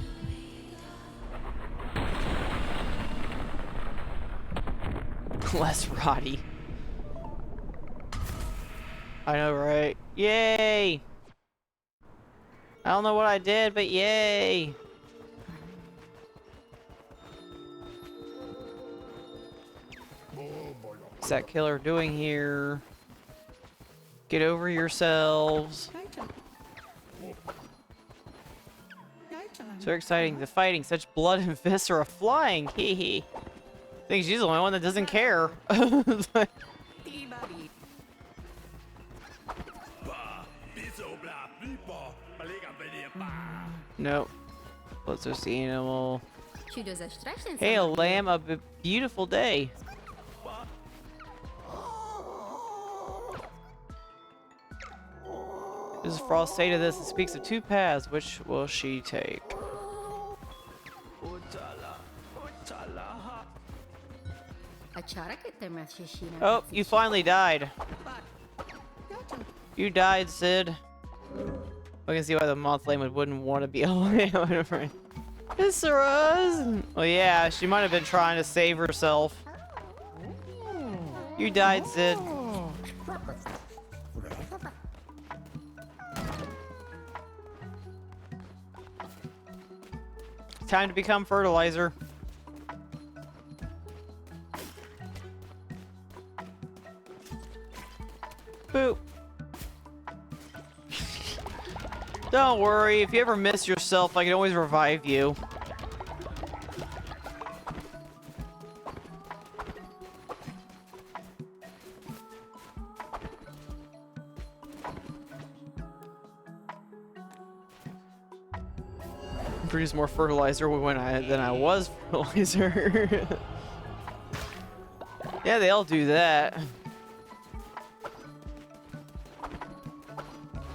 Less rotty. I know, right? Yay! I don't know what I did, but yay! What's that killer doing here? Get over yourselves. So exciting, the fighting, such blood and viscera flying, hee hee. I think she's the only one that doesn't care. Nope. Let's just the animal. Hey, a lamb, a beautiful day. This is Frost say to this. It speaks of two paths. Which will she take? Oh, you finally died. You died, Sid. I can see why the moth lame wouldn't want to be a lamb. Visceras! Well, yeah, she might have been trying to save herself. You died, Sid. Time to become fertilizer. Boop. Don't worry, if you ever miss yourself, I can always revive you. Produce more fertilizer than I was fertilizer. Yeah, they all do that.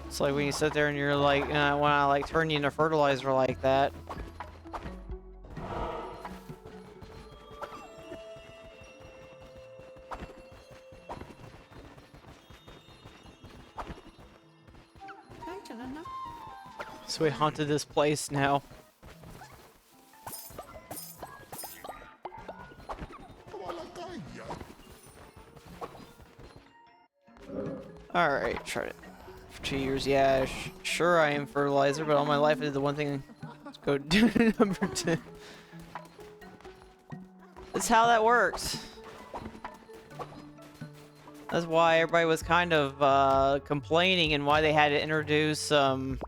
It's like when you sit there and you're like, when I like turn you into fertilizer like that. So we haunted this place now. Alright, try it. For 2 years, yeah, sure I am fertilizer, but all my life I did the one thing. Let's go do number 2. That's how that works. That's why everybody was kind of complaining and why they had to introduce some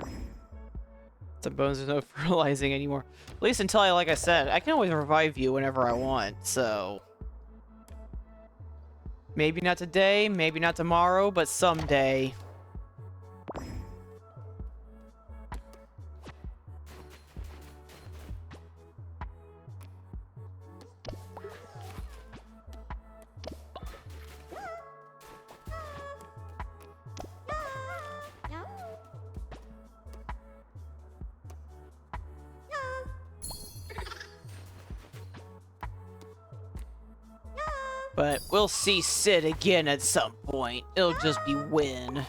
bones. There's no fertilizing anymore. At least until like I said, I can always revive you whenever I want, so. Maybe not today, maybe not tomorrow, but someday. But we'll see Sid again at some point. It'll just be when.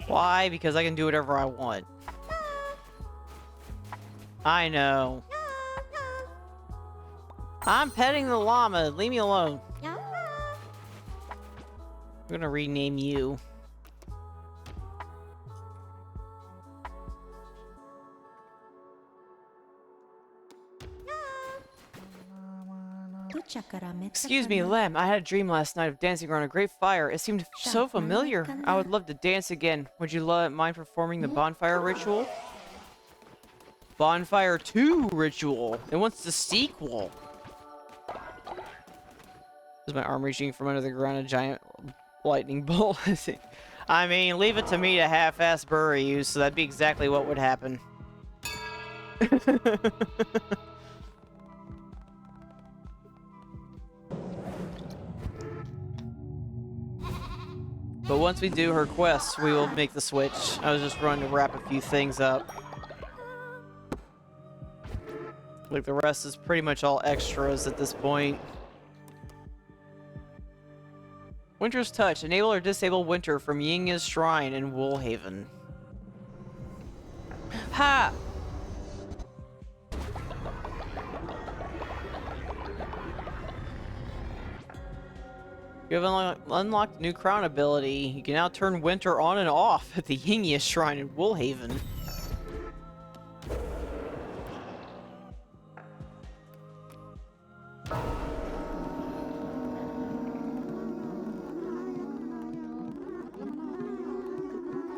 Why? Because I can do whatever I want. I know. I'm petting the llama. Leave me alone. I'm gonna rename you. Excuse me, Lem. I had a dream last night of dancing around a great fire. It seemed so familiar. I would love to dance again. Would you mind performing the bonfire ritual? Bonfire 2 ritual. It wants the sequel. Is my arm reaching from under the ground a giant lightning bolt? I mean, leave it to me to half-ass bury you, so that'd be exactly what would happen. But once we do her quests, we will make the switch. I was just running to wrap a few things up. Like, the rest is pretty much all extras at this point. Winter's Touch. Enable or disable Winter from Yinga's Shrine in Woolhaven. Ha! You have unlocked a new crown ability. You can now turn winter on and off at the Yingyas Shrine in Woolhaven.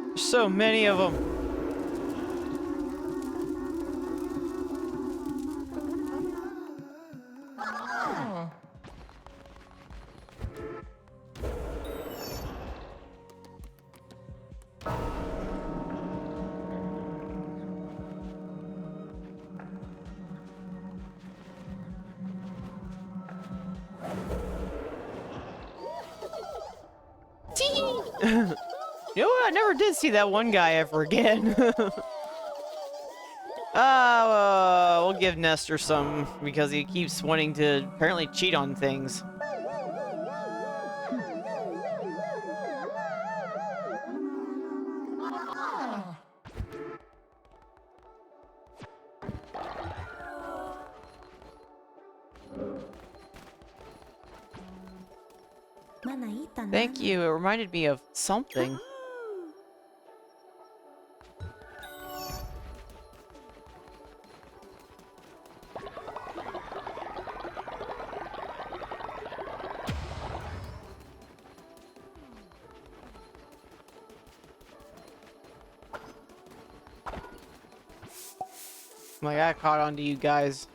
There's so many of them. You know what? I never did see that one guy ever again. We'll give Nestor some because he keeps wanting to apparently cheat on things. Thank you. It reminded me of something. I got caught onto you guys.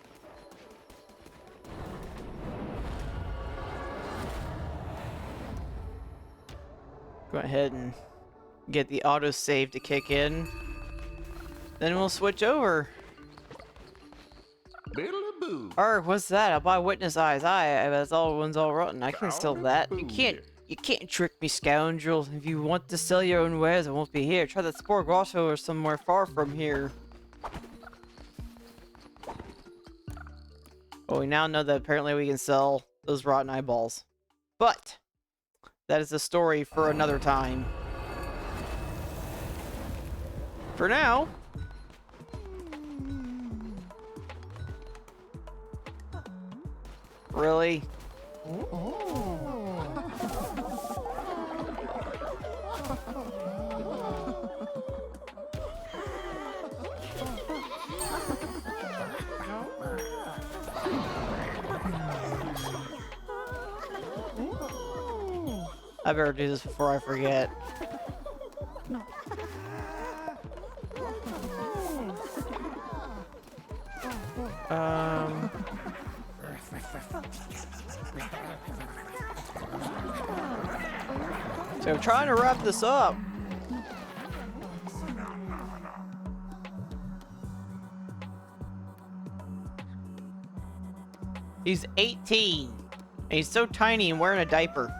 Go ahead and get the autosave to kick in. Then we'll switch over. Arg, what's that? I'll buy witness eyes. That's all one's all rotten. I can sell that. You can't trick me, scoundrel. If you want to sell your own wares, I won't be here. Try that Spore Grotto or somewhere far from here. Well, we now know that apparently we can sell those rotten eyeballs. But that is a story for another time. For now, really? I better do this before I forget. So I'm trying to wrap this up. He's 18. And he's so tiny and wearing a diaper.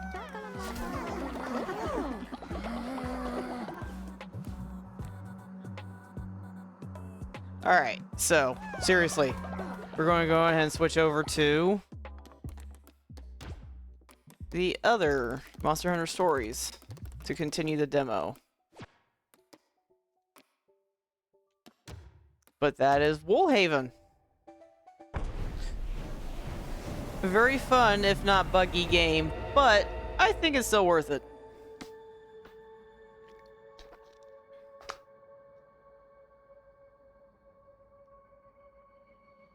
Alright, so, seriously. We're going to go ahead and switch over to the other Monster Hunter stories to continue the demo. But that is Woolhaven. A very fun, if not buggy game, but I think it's still worth it.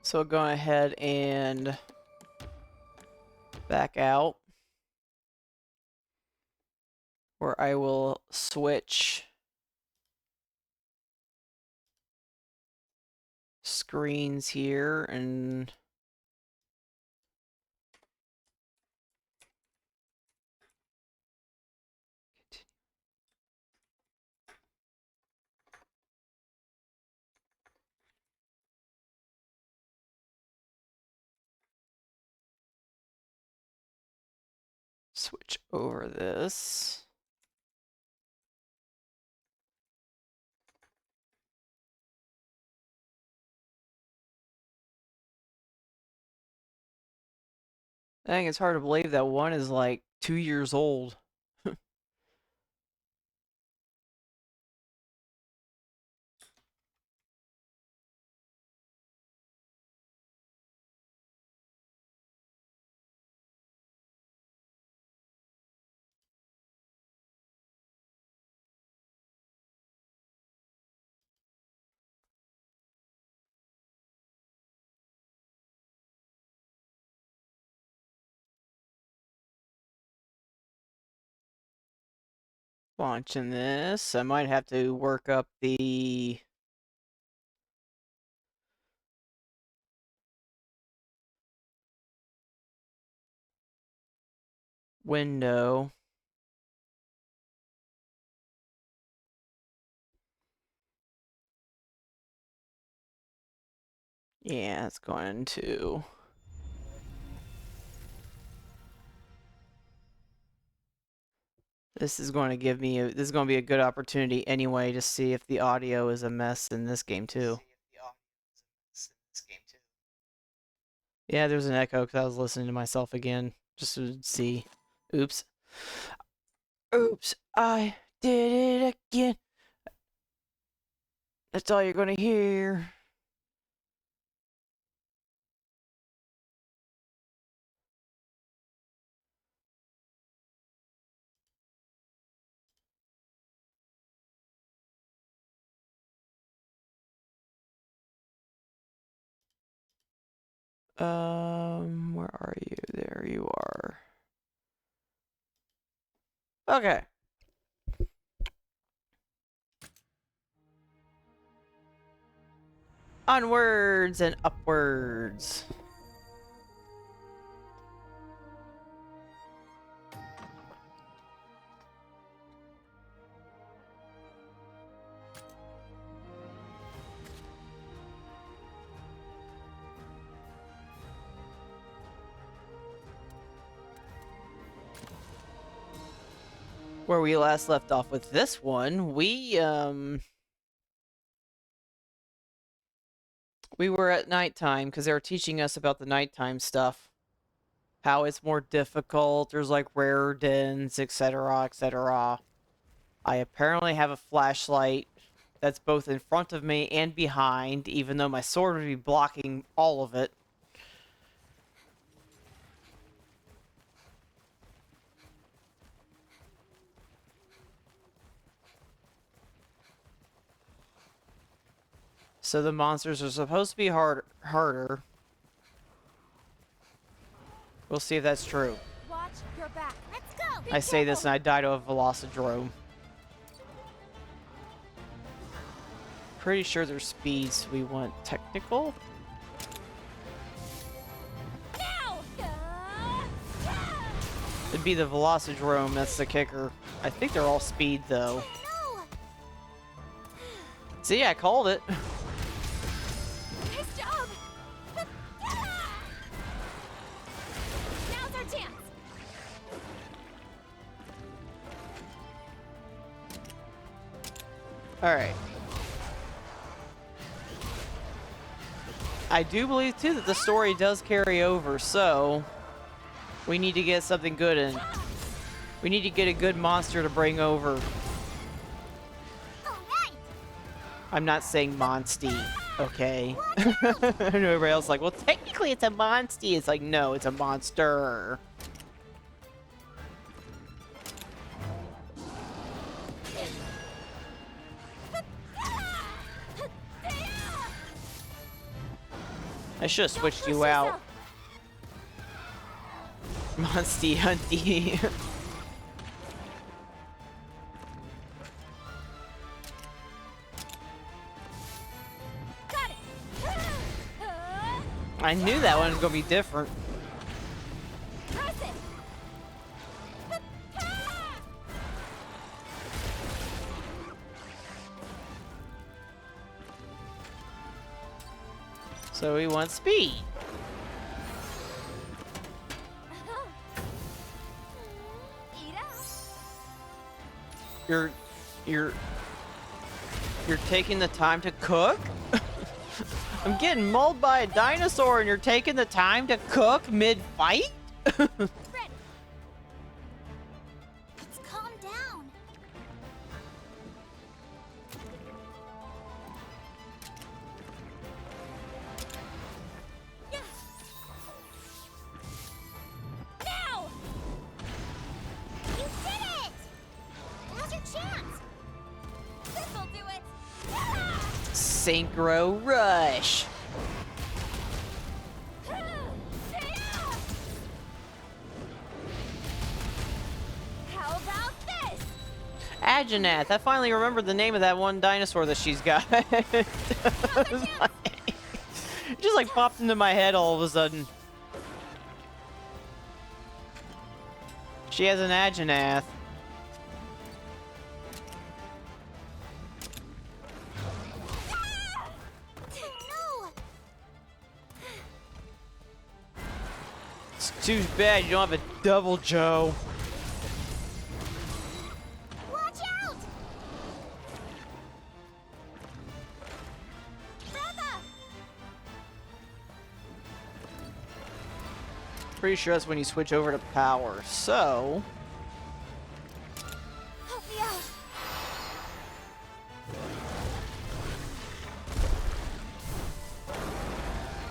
So go ahead and back out, where I will switch screens here and switch over this. I think it's hard to believe that one is like 2 years old. Launching this. I might have to work up the window. Yeah, it's going to. This is going to give me this is going to be a good opportunity anyway to see if the audio is a mess in this game too. Yeah, there's an echo because I was listening to myself again just to see. Oops. Oops, I did it again. That's all you're going to hear. Where are you? There you are. Okay. Onwards and upwards. Where we last left off with this one, we were at nighttime because they were teaching us about the nighttime stuff. How it's more difficult, there's like rarer dens, etc., etc. I apparently have a flashlight that's both in front of me and behind, even though my sword would be blocking all of it. So the monsters are supposed to be harder. We'll see if that's true. Watch your back. Let's go. I say this and I die to a Velocidrome. Pretty sure their speeds we want technical. Now! It'd be the Velocidrome, that's the kicker. I think they're all speed though. No! See, I called it. Nice job! Now's our chance! Alright. I do believe too that the story does carry over, so we need to get something good in. We need to get a good monster to bring over. All right. I'm not saying monsty, okay? And everybody else is like, well, technically it's a monsty. It's like, no, it's a monster. I should have switched you out. Monsty Hunty. Got it. I knew that one was gonna be different. Press it. So we want speed. Eat up. You're taking the time to cook? I'm getting mauled by a dinosaur and you're taking the time to cook mid-fight? Ready. Let's calm down. Yeah. Now! You did it! Now's your chance. This'll do it. Ah! Synchro rush. How about this? Agenath. I finally remembered the name of that one dinosaur that she's got. It just like popped into my head all of a sudden. She has an Agenath. No! It's too bad you don't have a double Joe. Watch out! Brother! Pretty sure that's when you switch over to power. So, Help me out!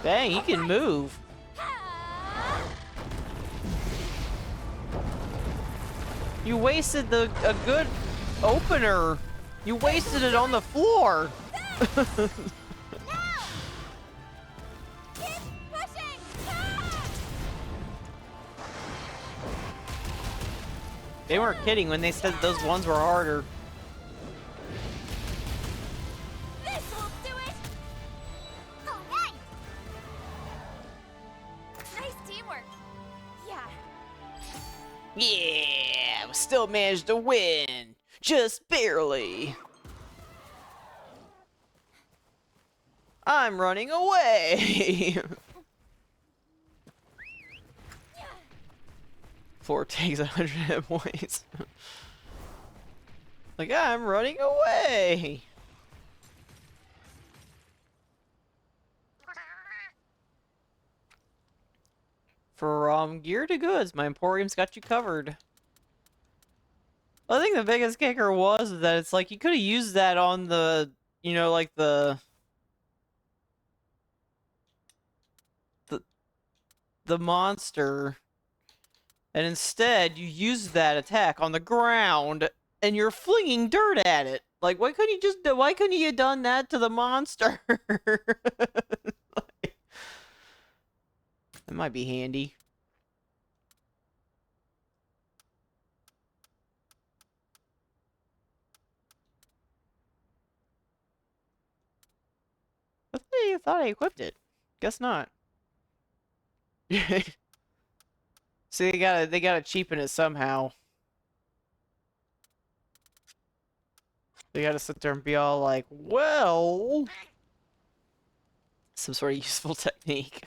dang, he can move. You wasted a good opener. You wasted it on the floor. Now! Keep pushing! They weren't kidding when they said those ones were harder. This will do it! All right! Nice teamwork. Yeah. Yeah, we still managed to win. Just barely. I'm running away. Floor takes 100 hit points. Like, I'm running away. From gear to goods, my Emporium's got you covered. I think the biggest kicker was that it's like you could have used that on the, you know, like the monster, and instead you use that attack on the ground and you're flinging dirt at it. Like, why couldn't you have done that to the monster? Like, that might be handy. I thought I equipped it. Guess not. See, they gotta cheapen it somehow. They gotta sit there and be all like, well, some sort of useful technique.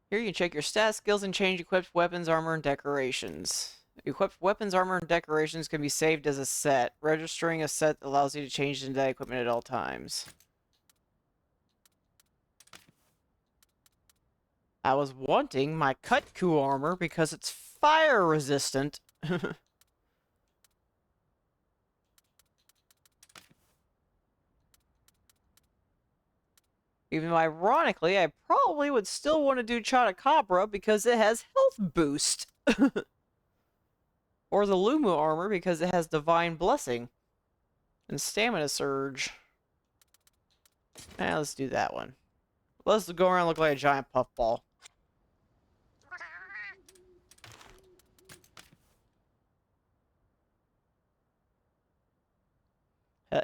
Here you can check your stats, skills, and change equipped weapons, armor, and decorations. Equipped weapons, armor, and decorations can be saved as a set. Registering a set allows you to change into that equipment at all times. I was wanting my Cutku armor because it's fire resistant. Even though, ironically, I probably would still want to do Chotacabra because it has health boost. Or the Lumu armor because it has Divine Blessing. And Stamina Surge. Let's do that one. Let's go around and look like a giant puffball.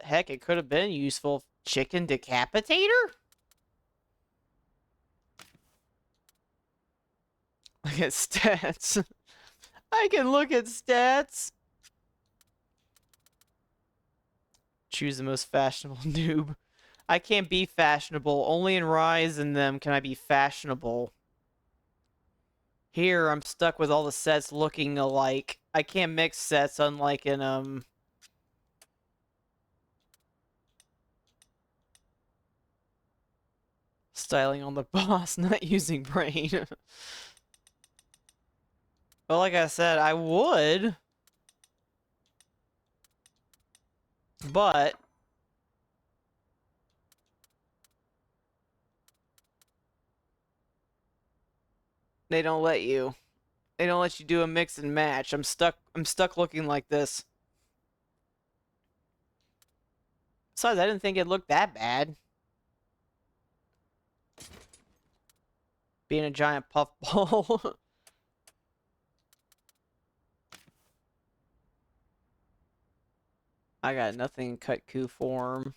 Heck, it could have been useful. Chicken Decapitator? Look at stats. I can look at stats. Choose the most fashionable noob. I can't be fashionable. Only in Rise and them can I be fashionable. Here, I'm stuck with all the sets looking alike. I can't mix sets unlike in, styling on the boss, not using brain. But like I said, I would. But they don't let you. They don't let you do a mix and match. I'm stuck looking like this. Besides, I didn't think it looked that bad. Being a giant puffball. I got nothing in Kutku form.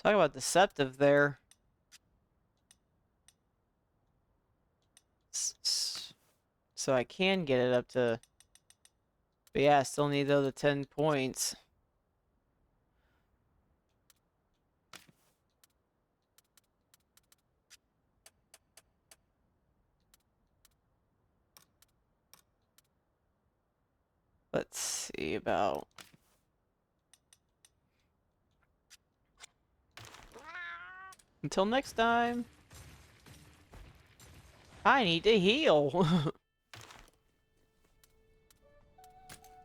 Talk about deceptive there. So I can get it up to... But yeah, I still need the other 10 points. Let's see about... Until next time. I need to heal.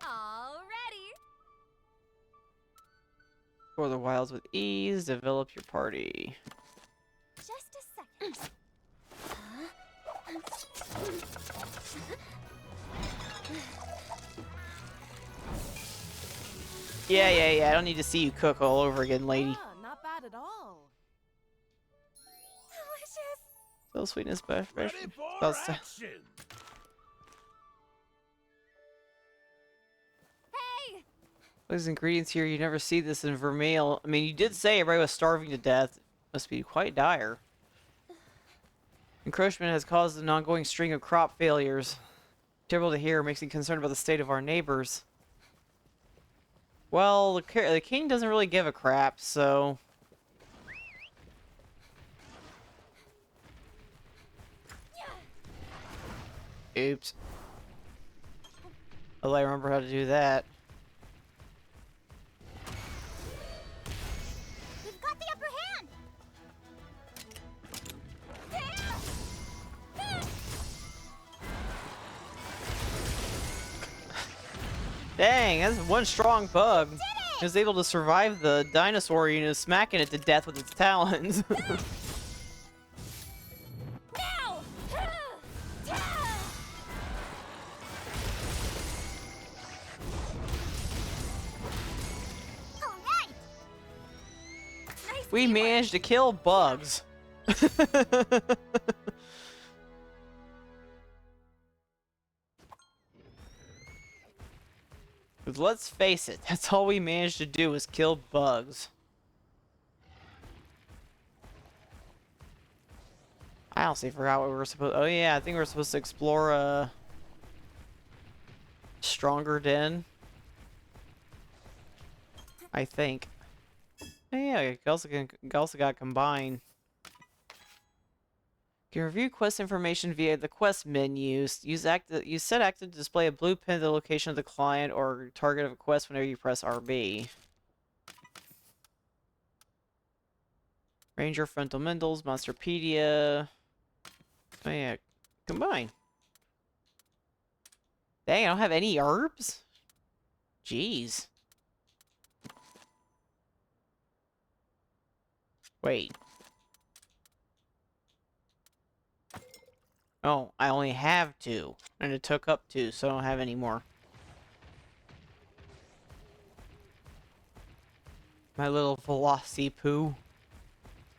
Already. Explore the wilds with ease. Develop your party. Just a second. Yeah. I don't need to see you cook all over again, lady. Ah, not bad at all. Delicious. So sweetness, but Ready for action! Hey. Those ingredients here, you never see this in Vermeil. I mean, you did say everybody was starving to death. Must be quite dire. Encroachment has caused an ongoing string of crop failures. Terrible to hear, makes me concerned about the state of our neighbors. Well, the king doesn't really give a crap, so... Oops. Well, I remember how to do that. We've got the upper hand. Dang, that's one strong bug. It was able to survive the dinosaur unit smacking it to death with its talons. Now. All right. Nice We teamwork. managed to kill bugs. But let's face it, that's all we managed to do was kill bugs. I honestly forgot what we were supposed... Oh yeah, I think we were supposed to explore a stronger den. I think. Oh, yeah, you also got combined. You can review quest information via the quest menu. Use set active to display a blue pin to the location of the client or target of a quest whenever you press RB. Ranger Frontal Mendels, Monsterpedia. Oh yeah, combine. Dang, I don't have any herbs? Jeez. Wait. Oh, I only have 2. And it took up 2, so I don't have any more. My little Velocipoo.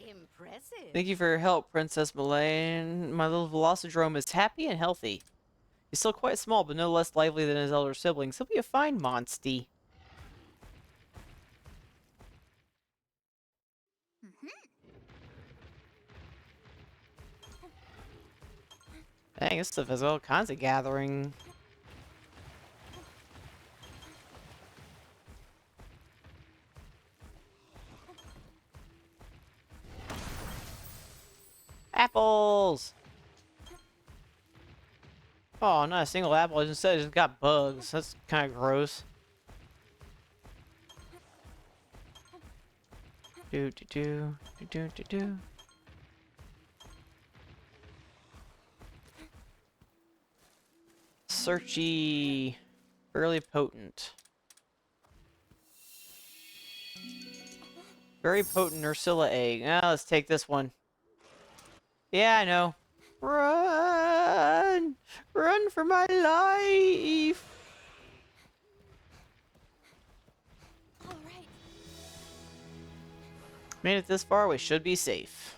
Impressive. Thank you for your help, Princess Malaine. My little Velocidrome is happy and healthy. He's still quite small, but no less lively than his elder siblings. He'll be a fine monstie. Dang, this stuff has all kinds of gathering. Apples! Oh, not a single apple. Instead, it just got bugs. That's kind of gross. Do. Searchy. Fairly potent. Very potent Ursula egg. Now let's take this one. Yeah, I know. Run! Run for my life! Made it this far, we should be safe.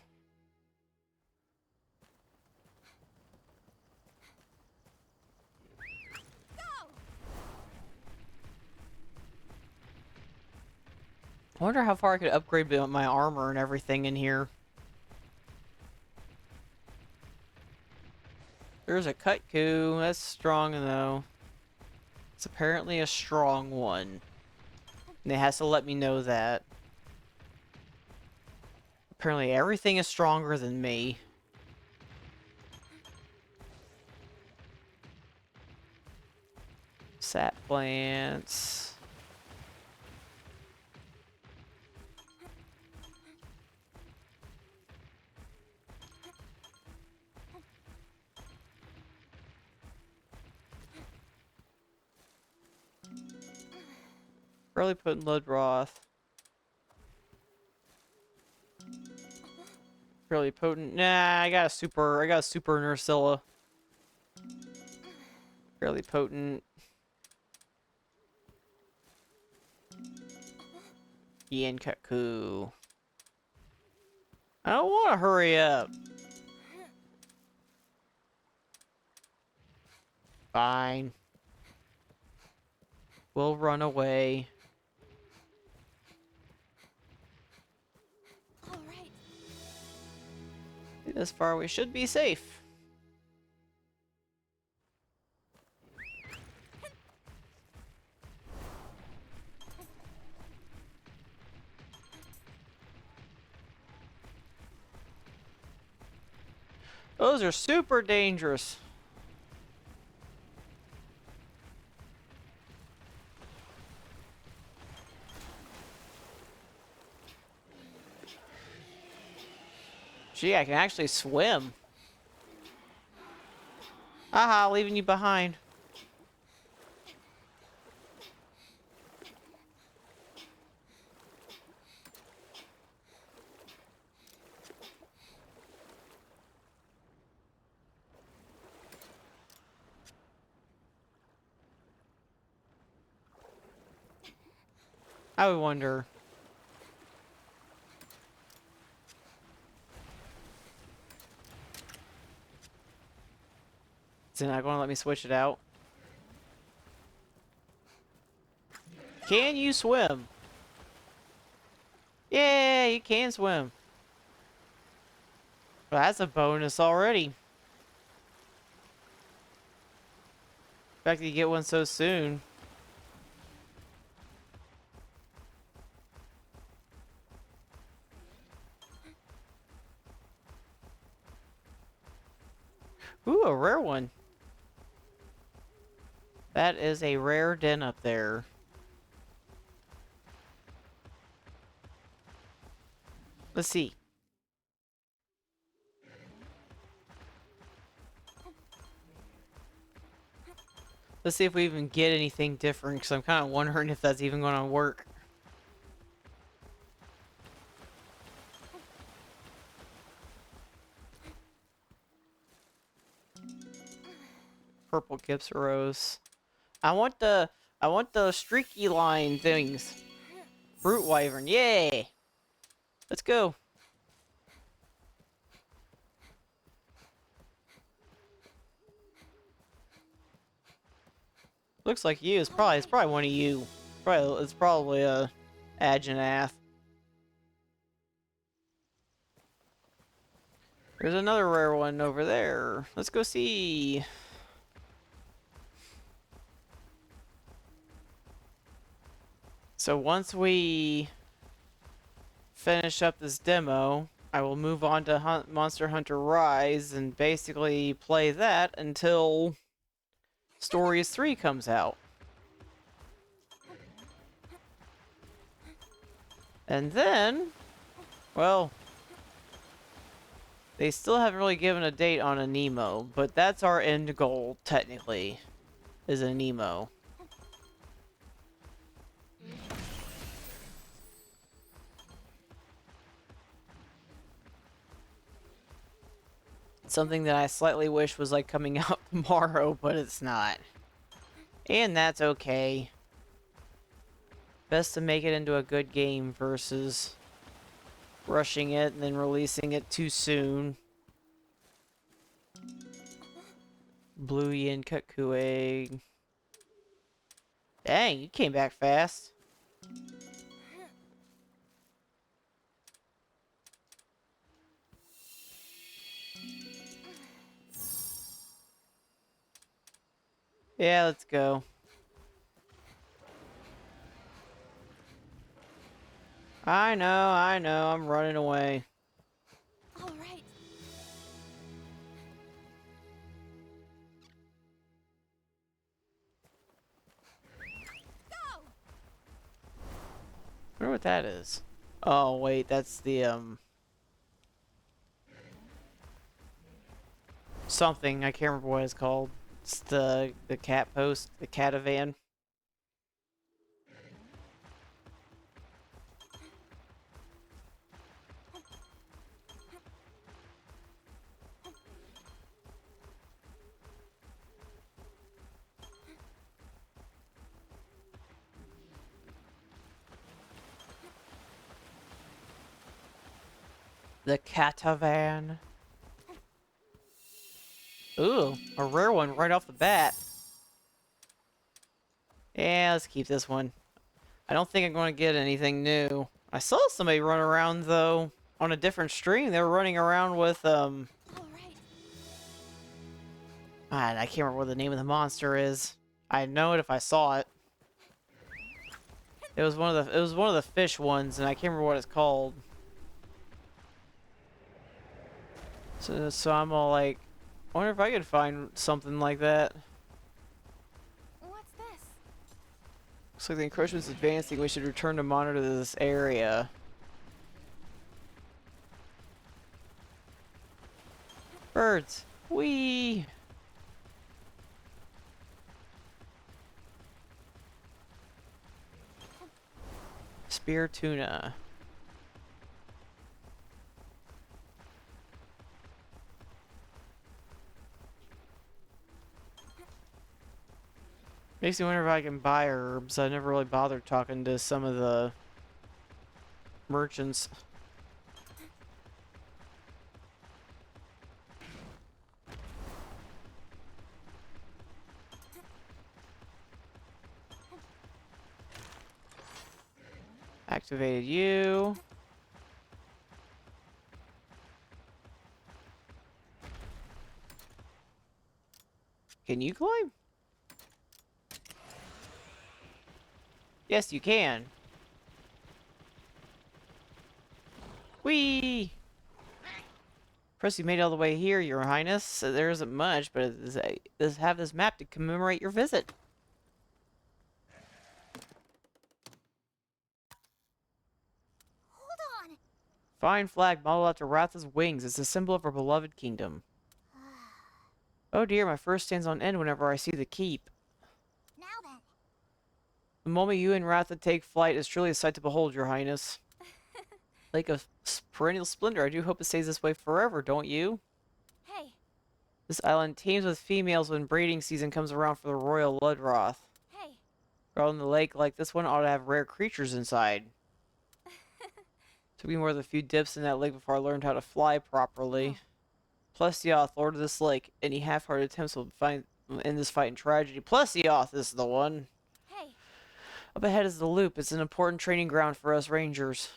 I wonder how far I could upgrade my armor and everything in here. There's a Kutku. That's strong, though. It's apparently a strong one. And it has to let me know that. Apparently everything is stronger than me. Sap plants. Really putting Blood Broth. Really potent. Nah, I got a super Nursilla. Fairly potent. Ian Kaku. I don't want to hurry up. Fine. We'll run away. All right. This far, we should be safe. Those are super dangerous. Gee, I can actually swim. Aha, leaving you behind. I would wonder. Is it not going to let me switch it out? Can you swim? Yeah, you can swim. Well, that's a bonus already. The fact that you get one so soon. Ooh, a rare one. That is a rare den up there. Let's see. Let's see if we even get anything different, because I'm kind of wondering if that's even going to work. Purple Gypsyros. I want the streaky line things. Brute Wyvern, yay! Let's go. Looks like you. It's probably one of you. It's probably a Aginath. There's another rare one over there. Let's go see. So once we finish up this demo, I will move on to Monster Hunter Rise and basically play that until Stories 3 comes out. And then, well, they still haven't really given a date on a Nemo, but that's our end goal, technically, is a Nemo. Something that I slightly wish was like coming out tomorrow, but it's not. And that's okay. Best to make it into a good game versus rushing it and then releasing it too soon. Blue yin cuckoo egg. Dang, you came back fast. Yeah, let's go. I know, I'm running away. All right. Go! I wonder what that is. Oh, wait, that's the, something. I can't remember what it's called. It's the cat post, the catavan. The catavan. Ooh, a rare one right off the bat. Yeah, let's keep this one. I don't think I'm going to get anything new. I saw somebody run around, though, on a different stream. They were running around with, All right. I can't remember what the name of the monster is. I'd know it if I saw it. It was one of the fish ones, and I can't remember what it's called. So I'm all like, I wonder if I could find something like that. What's this? Looks like the encroachment's advancing. We should return to monitor this area. Birds. Whee! Spear tuna. Makes me wonder if I can buy herbs. I never really bothered talking to some of the merchants. Activated you. Can you climb? Yes, you can. Whee! First, you made it all the way here, Your Highness. So there isn't much, but does have this map to commemorate your visit. Hold on. Fine flag modeled after Ratha's wings. It's a symbol of our beloved kingdom. Oh dear, my fur stands on end whenever I see the keep. Now then. The moment you and Ratha take flight is truly a sight to behold, Your Highness. Lake of perennial splendor. I do hope it stays this way forever, don't you? Hey. This island teems with females when breeding season comes around for the royal Ludroth. Hey. Growing the lake like this one ought to have rare creatures inside. Took me more than a few dips in that lake before I learned how to fly properly. Plesioth, Lord of this lake. Any half-hearted attempts will find in this fight and tragedy. Plesioth is the one. Hey. Up ahead is the loop. It's an important training ground for us rangers.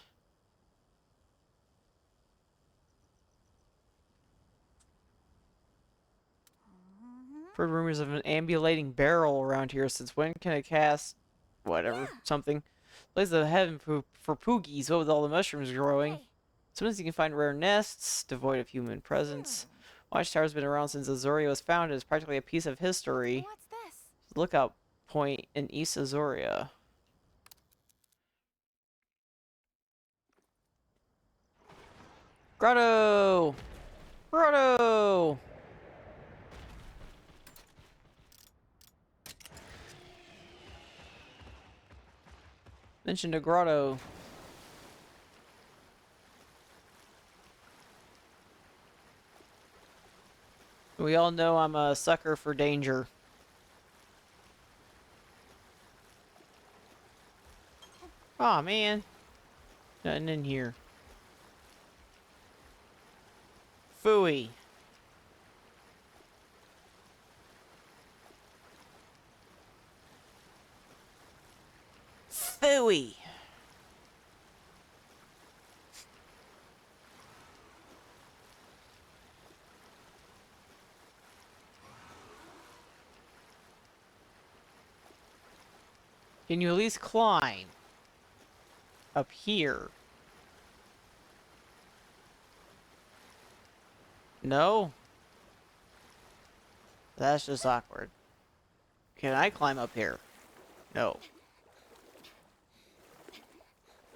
Heard rumors of an ambulating barrel around here. Since when can I cast whatever something? Blaze of heaven for poogies. What with all the mushrooms growing? Hey. Sometimes you can find rare nests devoid of human presence. Watchtower's been around since Azuria was founded. It's practically a piece of history. What's this? Lookout point in East Azuria. Grotto! Grotto! Mentioned a grotto. We all know I'm a sucker for danger. Aw, man. Nothing in here. Phooey. Phooey. Can you at least climb up here? No? That's just awkward. Can I climb up here? No.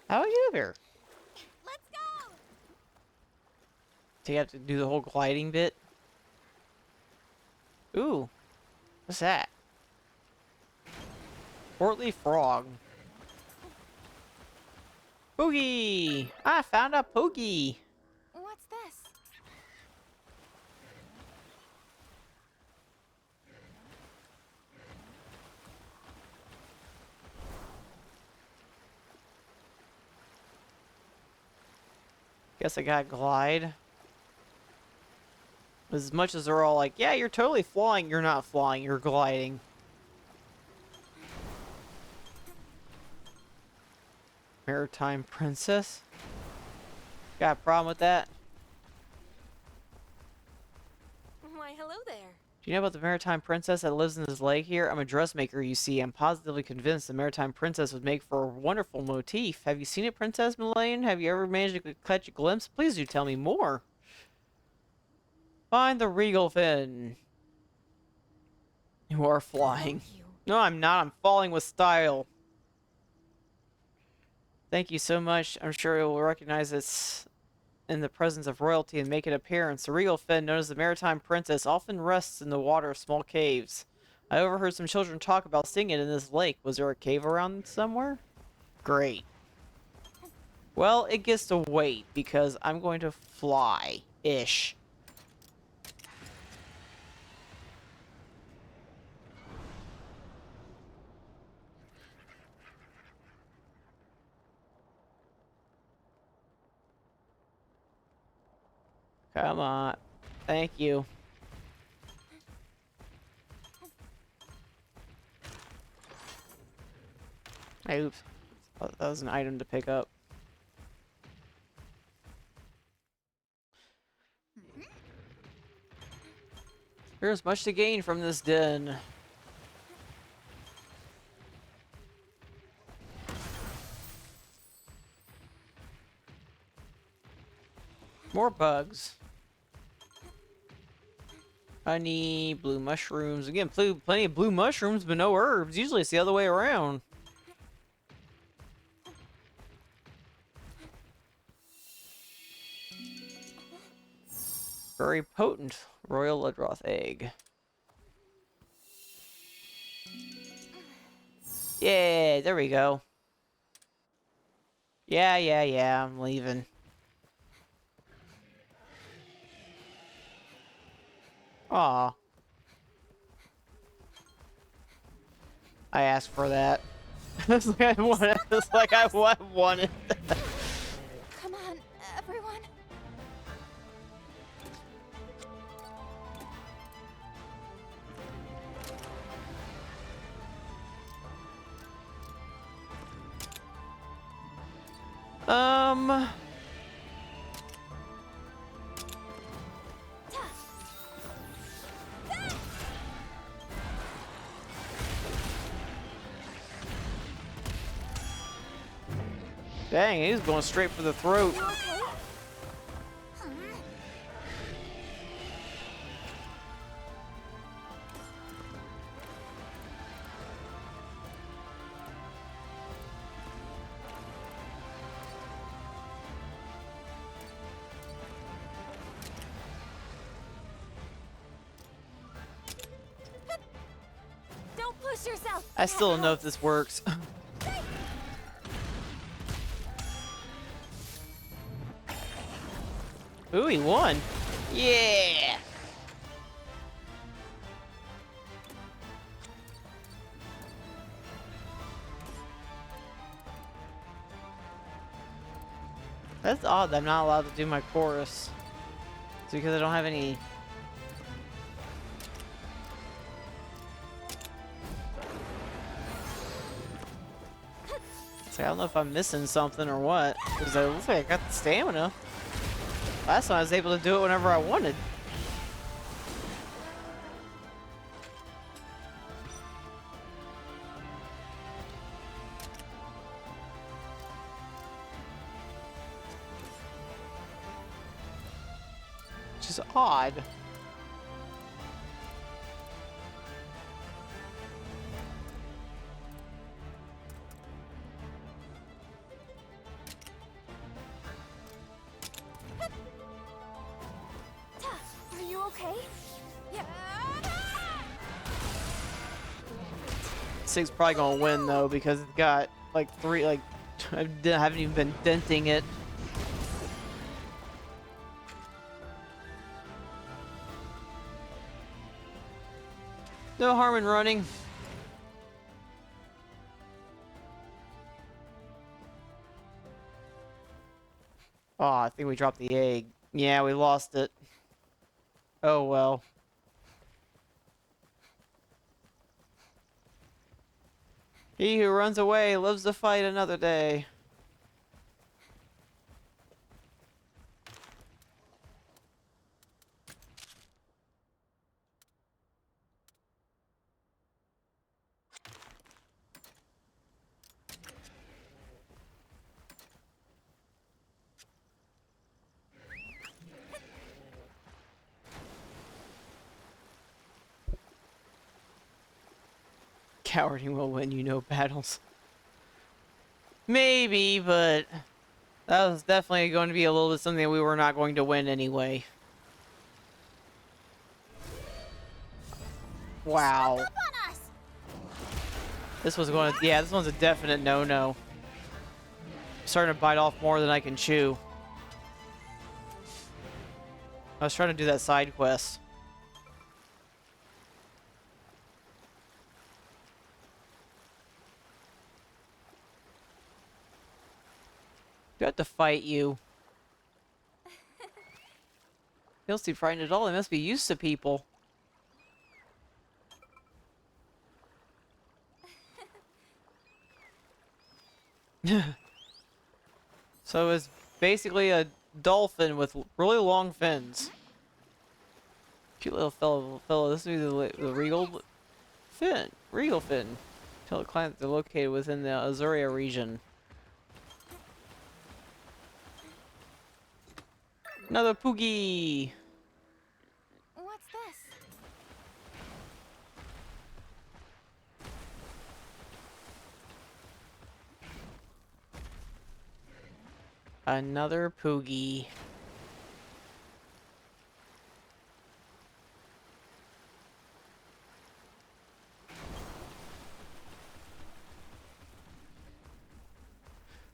How do I get up here? Let's go! Do you have to do the whole gliding bit? Ooh. What's that? Portly frog. Poogie! I found a Poogie! What's this? Guess I got glide. As much as they're all like, yeah, you're totally flying, you're not flying, you're gliding. Maritime princess? Got a problem with that? Why, hello there. Do you know about the maritime princess that lives in this lake here? I'm a dressmaker, you see. I'm positively convinced the maritime princess would make for a wonderful motif. Have you seen it, Princess Mullane? Have you ever managed to catch a glimpse? Please do tell me more. Find the regal fin. You are flying. Thank you. No, I'm not. I'm falling with style. Thank you so much. I'm sure you'll recognize it's in the presence of royalty and make an appearance. The regal fin, known as the maritime princess, often rests in the water of small caves. I overheard some children talk about seeing it in this lake. Was there a cave around somewhere? Great. Well, it gets to wait because I'm going to fly-ish. Come on. Thank you. Oops. That was an item to pick up. There's much to gain from this den. More bugs. Honey, blue mushrooms. Again, plenty of blue mushrooms, but no herbs. Usually it's the other way around. Very potent royal Ludroth egg. Yeah, there we go. Yeah, I'm leaving. Aw. I asked for that. It's like I wanted. It's like I wanted. Come on, everyone. Dang, he's going straight for the throat. You okay? Don't push yourself. I still don't know if this works. Ooh, he won. Yeah. That's odd that I'm not allowed to do my chorus. It's because I don't have any... It's like, I don't know if I'm missing something or what. Because it looks like I got the stamina. Last time I was able to do it whenever I wanted. Which is odd. Are you okay? Yeah. Sig's probably gonna win though because it's got like three, like I haven't even been denting it. No harm in running. Oh, I think we dropped the egg. Yeah, we lost it. Oh well. He who runs away lives to fight another day. Cowarding will win you no battles. Maybe, but that was definitely going to be a little bit something we were not going to win anyway. Wow. Snuck up on us. This was going to, yeah, this one's a definite no-no. Starting to bite off more than I can chew. I was trying to do that side quest. Do I have to fight you? They don't seem frightened at all. They must be used to people. So it's basically a dolphin with really long fins. Cute little fellow. This is the regal fin. Regal fin. Tell the client that they're located within the Azuria region. Another Poogie! What's this? Another Poogie.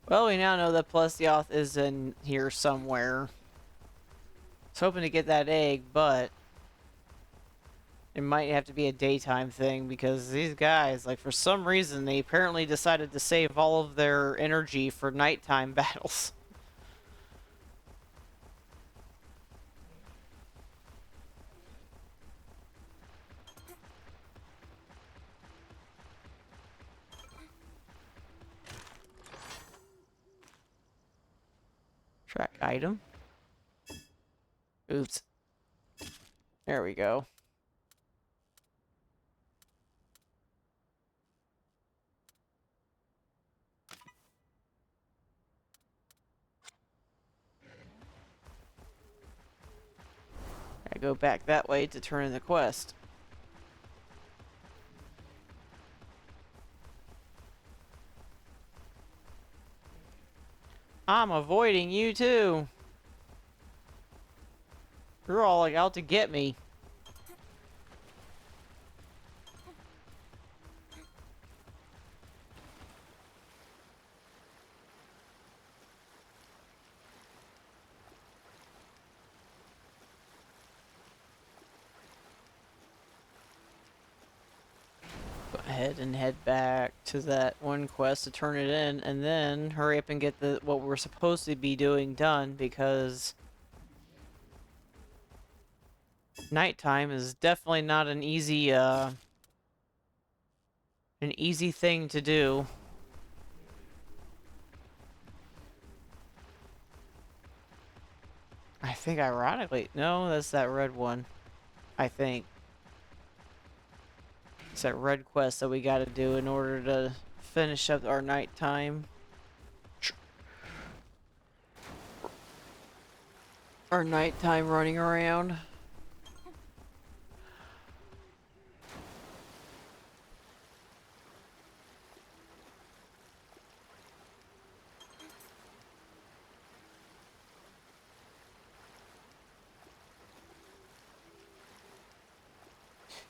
Well, we now know that Plessioth is in here somewhere. I was hoping to get that egg, but it might have to be a daytime thing because these guys, like, for some reason, they apparently decided to save all of their energy for nighttime battles. Track item. Oops. There we go. I go back that way to turn in the quest. I'm avoiding you too. You're all like out to get me. Go ahead and head back to that one quest to turn it in, and then hurry up and get the what we're supposed to be doing done because Nighttime is definitely not an easy thing to do. I think ironically, no, that's that red one. I think. It's that red quest that we gotta do in order to finish up our nighttime. Our nighttime running around.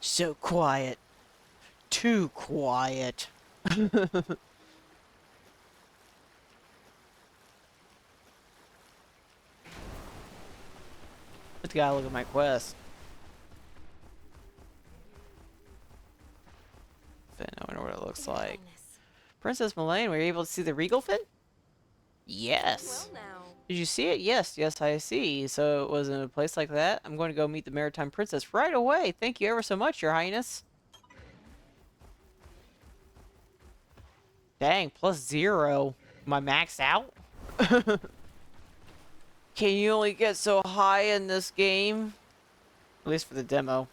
So quiet. Too quiet. Let's gotta look at my quest. Fin, I wonder what it looks Your like. Highness. Princess Melaine, were you able to see the regal fin? Yes. Well now. Did you see it? Yes, yes, I see. So it was in a place like that. I'm going to go meet the Maritime Princess right away. Thank you ever so much, Your Highness. Dang, +0. Am I maxed out? Can you only get so high in this game? At least for the demo.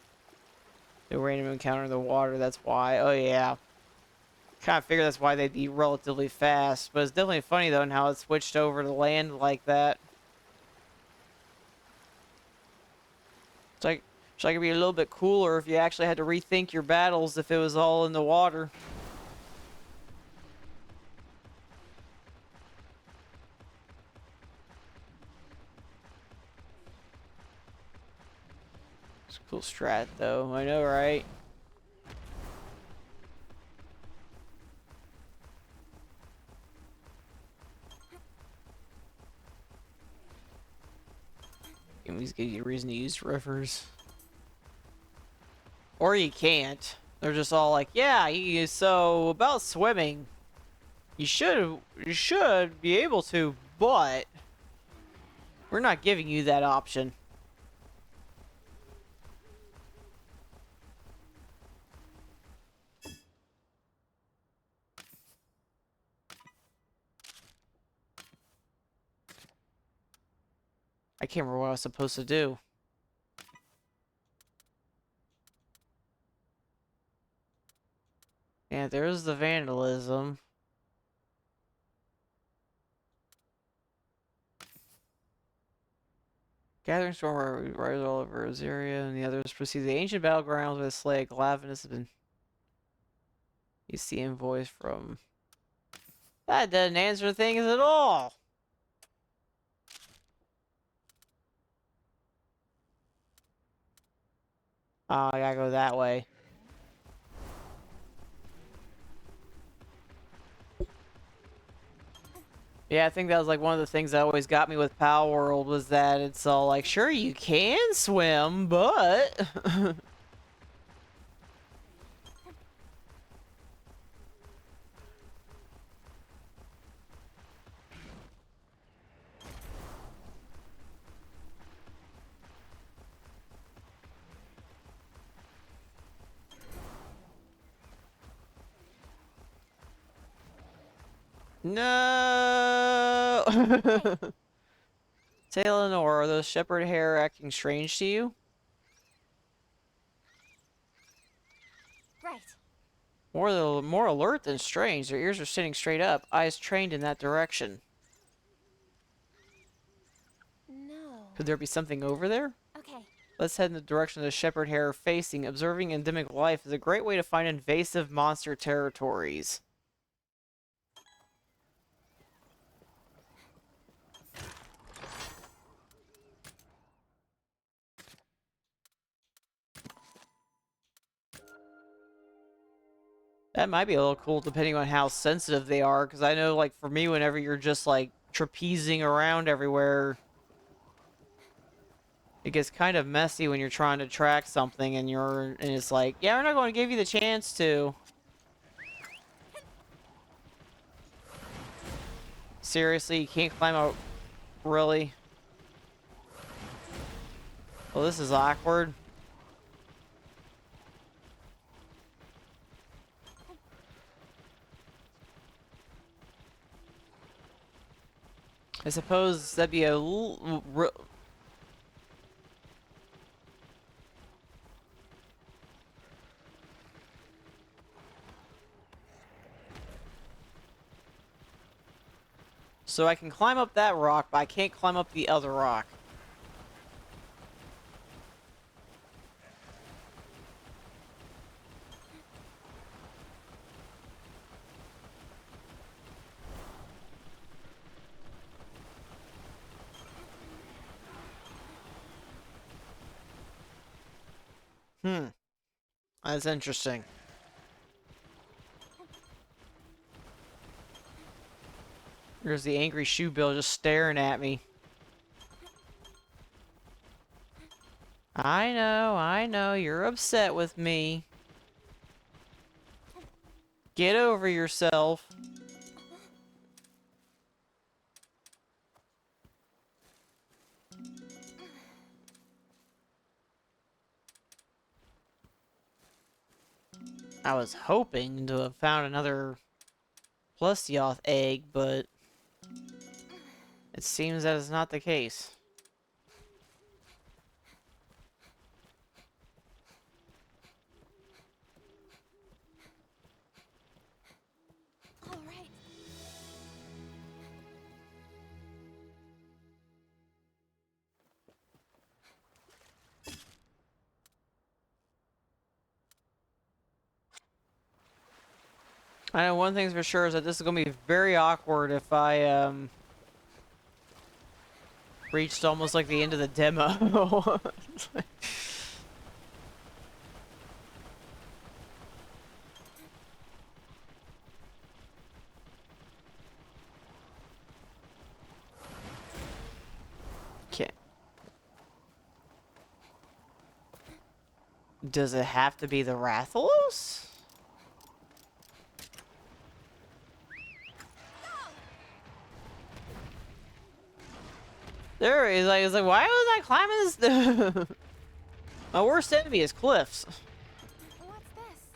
The random encounter in the water, that's why. Oh, yeah. Kind of figure that's why they'd be relatively fast. But it's definitely funny, though, in how it switched over to land like that. It's like it'd be a little bit cooler if you actually had to rethink your battles if it was all in the water. It's a cool strat, though. I know, right? At least give you a reason to use rivers. Or you can't. They're just all like, yeah, so about swimming. You should be able to, but we're not giving you that option. I can't remember what I was supposed to do. Yeah, there's the vandalism. Gathering storm rise all over Rosaria and the others proceed to the ancient battlegrounds with Slay. Glavinus has been. You see invoice from. That doesn't answer things at all. Oh, I gotta go that way. Yeah, I think that was like one of the things that always got me with Power World was that it's all like, sure, you can swim, but no. Say, Eleanor, are those shepherd hair acting strange to you? Right. More alert than strange. Their ears are sitting straight up, eyes trained in that direction. No. Could there be something over there? Okay. Let's head in the direction of the shepherd hair are facing. Observing endemic life is a great way to find invasive monster territories. That might be a little cool depending on how sensitive they are, because I know, like, for me, whenever you're just, like, trapezing around everywhere, it gets kind of messy when you're trying to track something and it's like, yeah, we're not going to give you the chance to. Seriously, you can't climb out, really? Well, this is awkward. I suppose that'd be a so I can climb up that rock, but I can't climb up the other rock. Hmm, that's interesting. There's the angry shoe bill just staring at me. I know, you're upset with me. Get over yourself. I was hoping to have found another Plustyoth egg, but it seems that is not the case. All right. I know one thing's for sure is that this is gonna be very awkward if I reached almost like the end of the demo. Okay. Does it have to be the Rathalos? There he is. Like, why was I climbing this? My worst enemy is cliffs. What's this?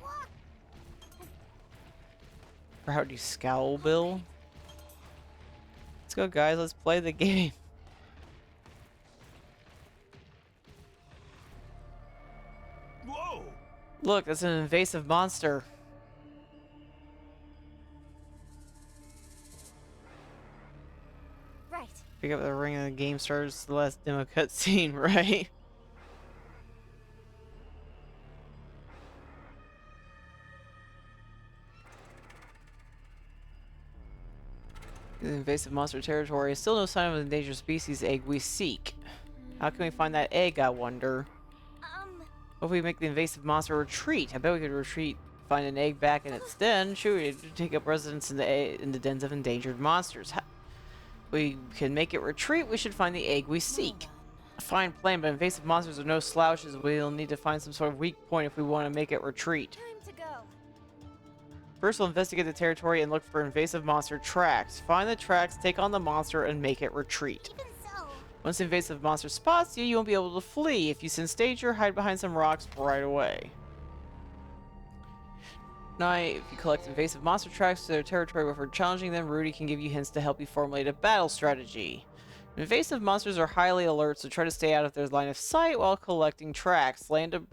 What? Rowdy Scowl Bill. Let's go, guys. Let's play the game. Whoa! Look, that's an invasive monster. Right. Pick up the ring and the game starts the last demo cutscene, right? In invasive monster territory. Still no sign of an endangered species egg we seek. How can we find that egg, I wonder? What if we make the invasive monster retreat? I bet we could retreat, find an egg back in its den. Should we take up residence in the dens of endangered monsters? We can make it retreat. We should find the egg we seek. A fine plan, but invasive monsters are no slouches. We'll need to find some sort of weak point if we want to make it retreat. Time to go. First, we'll investigate the territory and look for invasive monster tracks. Find the tracks, take on the monster, and make it retreat. Even so. Once the invasive monster spots you, you won't be able to flee. If you sense danger, hide behind some rocks right away. Now, if you collect invasive monster tracks to their territory before challenging them, Rudy can give you hints to help you formulate a battle strategy. Invasive monsters are highly alert, so try to stay out of their line of sight while collecting tracks. Land a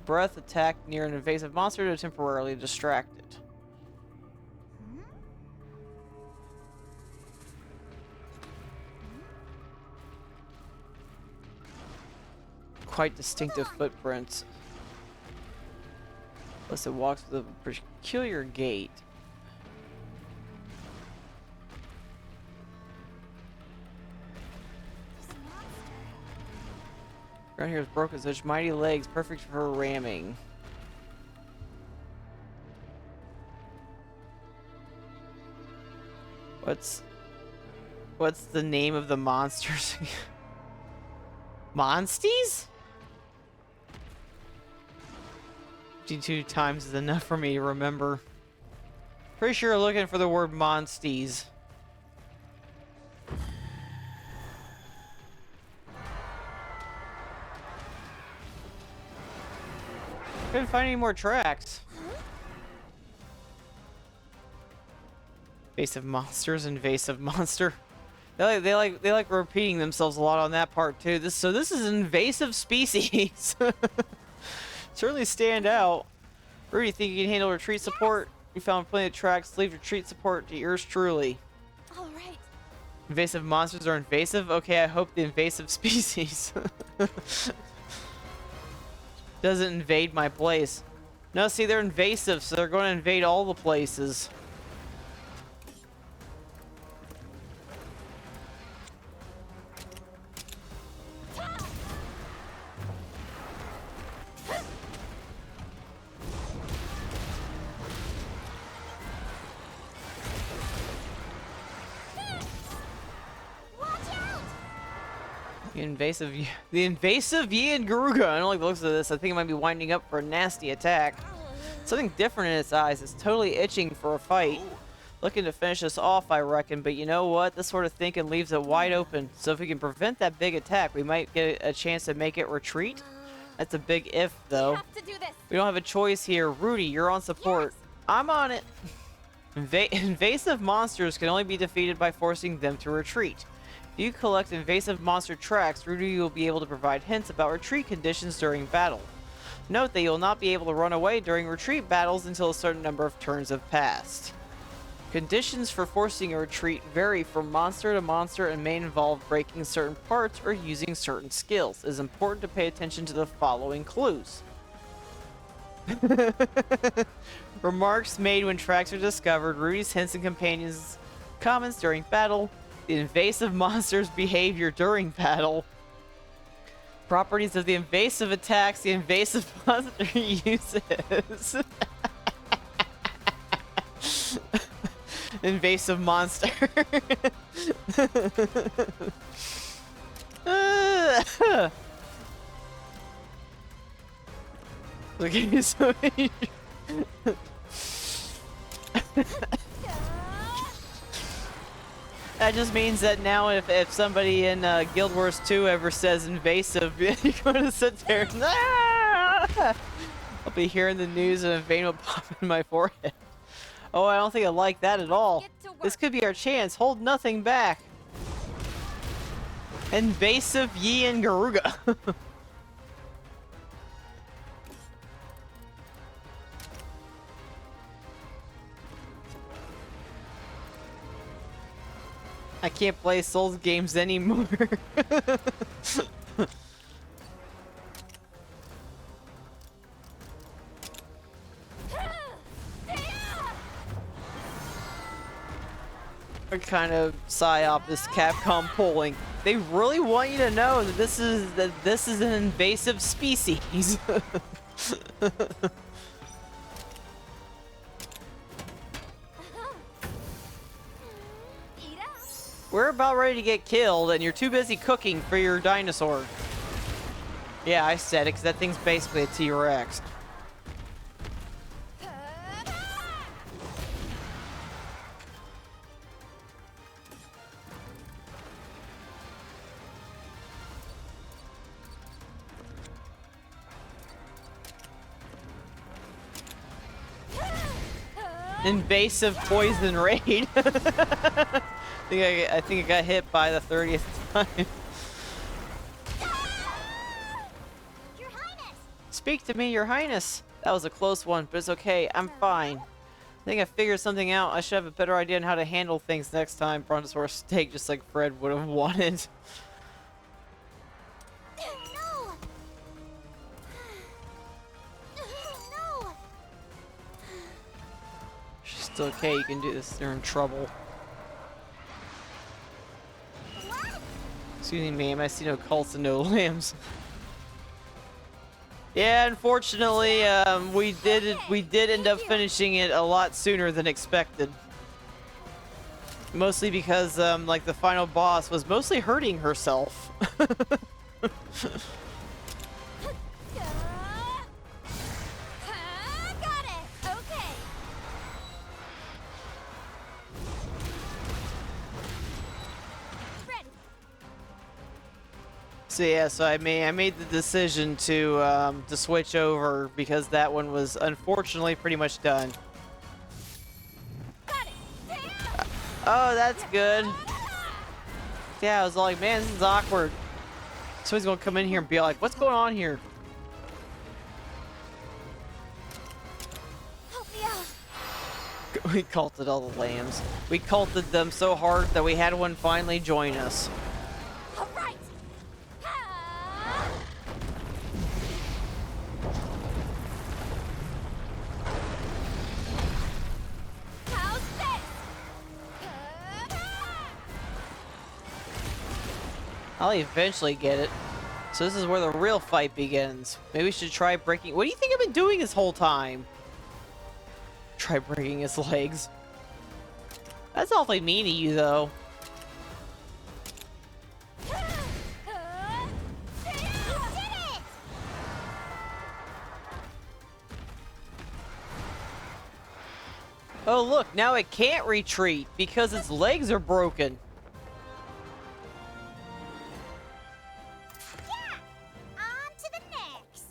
breath attack near an invasive monster to temporarily distract it. Quite distinctive footprints. Plus, it walks with a peculiar gait. This monster. Around here is broken, such mighty legs, perfect for ramming. What's the name of the monsters? Monsties? 52 times is enough for me to remember. Pretty sure looking for the word monsties. Couldn't find any more tracks. Invasive monsters, invasive monster. They like repeating themselves a lot on that part too. This is an invasive species. Certainly stand out. Rudy, think you can handle retreat support? We found plenty of tracks. Leave retreat support to yours truly. All right. Invasive monsters are invasive? Okay, I hope the invasive species doesn't invade my place. No, see, they're invasive, so they're going to invade all the places. The invasive Yin Garuga. I don't like the looks of this. I think it might be winding up for a nasty attack. Something different in its eyes. It's totally itching for a fight. Looking to finish us off, I reckon. But you know what? This sort of thinking leaves it wide open. So if we can prevent that big attack, we might get a chance to make it retreat. That's a big if, though. We have to do this. We don't have a choice here. Rudy, you're on support. Yes. I'm on it. Invasive monsters can only be defeated by forcing them to retreat. If you collect invasive monster tracks, Rudy will be able to provide hints about retreat conditions during battle. Note that you will not be able to run away during retreat battles until a certain number of turns have passed. Conditions for forcing a retreat vary from monster to monster and may involve breaking certain parts or using certain skills. It is important to pay attention to the following clues. Remarks made when tracks are discovered, Rudy's hints and companions' comments during battle, the invasive monster's behavior during battle, properties of the invasive attacks the invasive monster uses. Invasive monster. Okay, so that just means that now if somebody in Guild Wars 2 ever says invasive, you're going to sit there and I'll be hearing the news and a vein will pop in my forehead. Oh, I don't think I like that at all. This could be our chance. Hold nothing back. Invasive Yin Garuga. I can't play Souls games anymore. What kind of psyop is Capcom pulling? They really want you to know that this is an invasive species. We're about ready to get killed, and you're too busy cooking for your dinosaur. Yeah, I said it, because that thing's basically a T-Rex. Invasive poison raid. I think I got hit by the 30th time. Your Highness. Speak to me, Your Highness. That was a close one, but it's okay. I'm fine. I think I figured something out. I should have a better idea on how to handle things next time. Brontosaurus steak, just like Fred would have wanted. No. No. She's still okay. You can do this. They're in trouble. Excuse me, ma'am. I see no cults and no lambs. Yeah, unfortunately, we did end up finishing it a lot sooner than expected. Mostly because, like, the final boss was mostly hurting herself. Got it. Okay. Ready. So yeah, so I made the decision to switch over because that one was unfortunately pretty much done. Got it. Oh, that's good. Yeah, I was like, man, this is awkward. Somebody's gonna come in here and be like, what's going on here? Help me out. We culted all the lambs. We culted them so hard that we had one finally join us. All right. Ah! How's this? I'll eventually get it. So this is where the real fight begins. Maybe we should try breaking... What do you think I've been doing this whole time? Try breaking his legs. That's awfully mean of you, though. You did it! Oh, look, now it can't retreat because its legs are broken. Yeah! On to the next.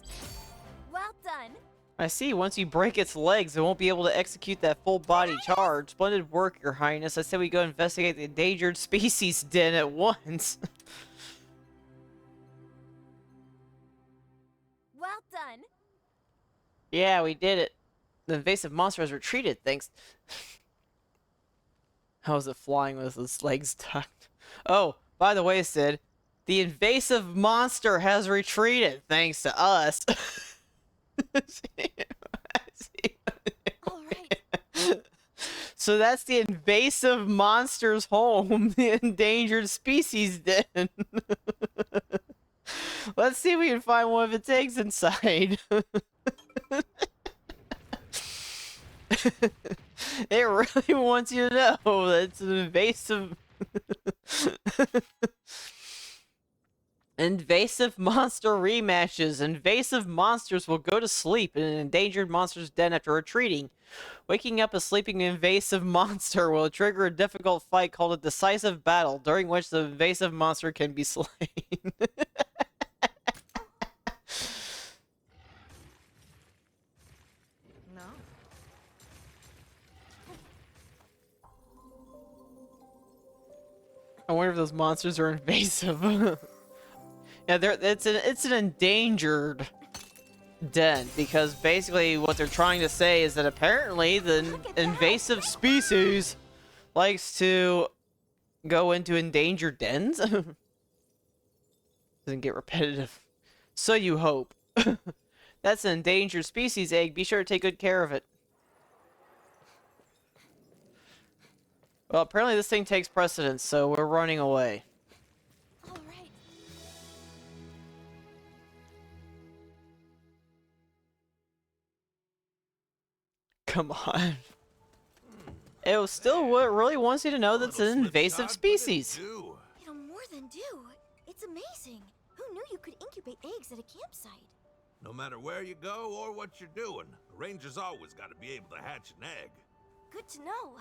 Well done. I see, once you break its legs, it won't be able to execute that full body charge. Splendid work, Your Highness. I said we go investigate the endangered species den at once. Well done. Yeah, we did it. The invasive monster has retreated, thanks. How is it flying with its legs tucked? Oh, by the way, Sid, the invasive monster has retreated, thanks to us. All right. So that's the invasive monster's home, the endangered species den. Let's see if we can find one of its eggs inside. It really wants you to know that it's an invasive... Invasive monster rematches. Invasive monsters will go to sleep in an endangered monster's den after retreating. Waking up a sleeping invasive monster will trigger a difficult fight called a decisive battle, during which the invasive monster can be slain. No. I wonder if those monsters are invasive. Yeah, it's an endangered den, because basically what they're trying to say is that apparently the invasive species likes to go into endangered dens. Doesn't get repetitive. So you hope. That's an endangered species egg. Be sure to take good care of it. Well, apparently this thing takes precedence, so we're running away. All right. Come on. It still really wants you to know that it's an invasive species. It'll more than do. It's amazing. Who knew you could incubate eggs at a campsite? No matter where you go or what you're doing, a ranger's always got to be able to hatch an egg. Good to know.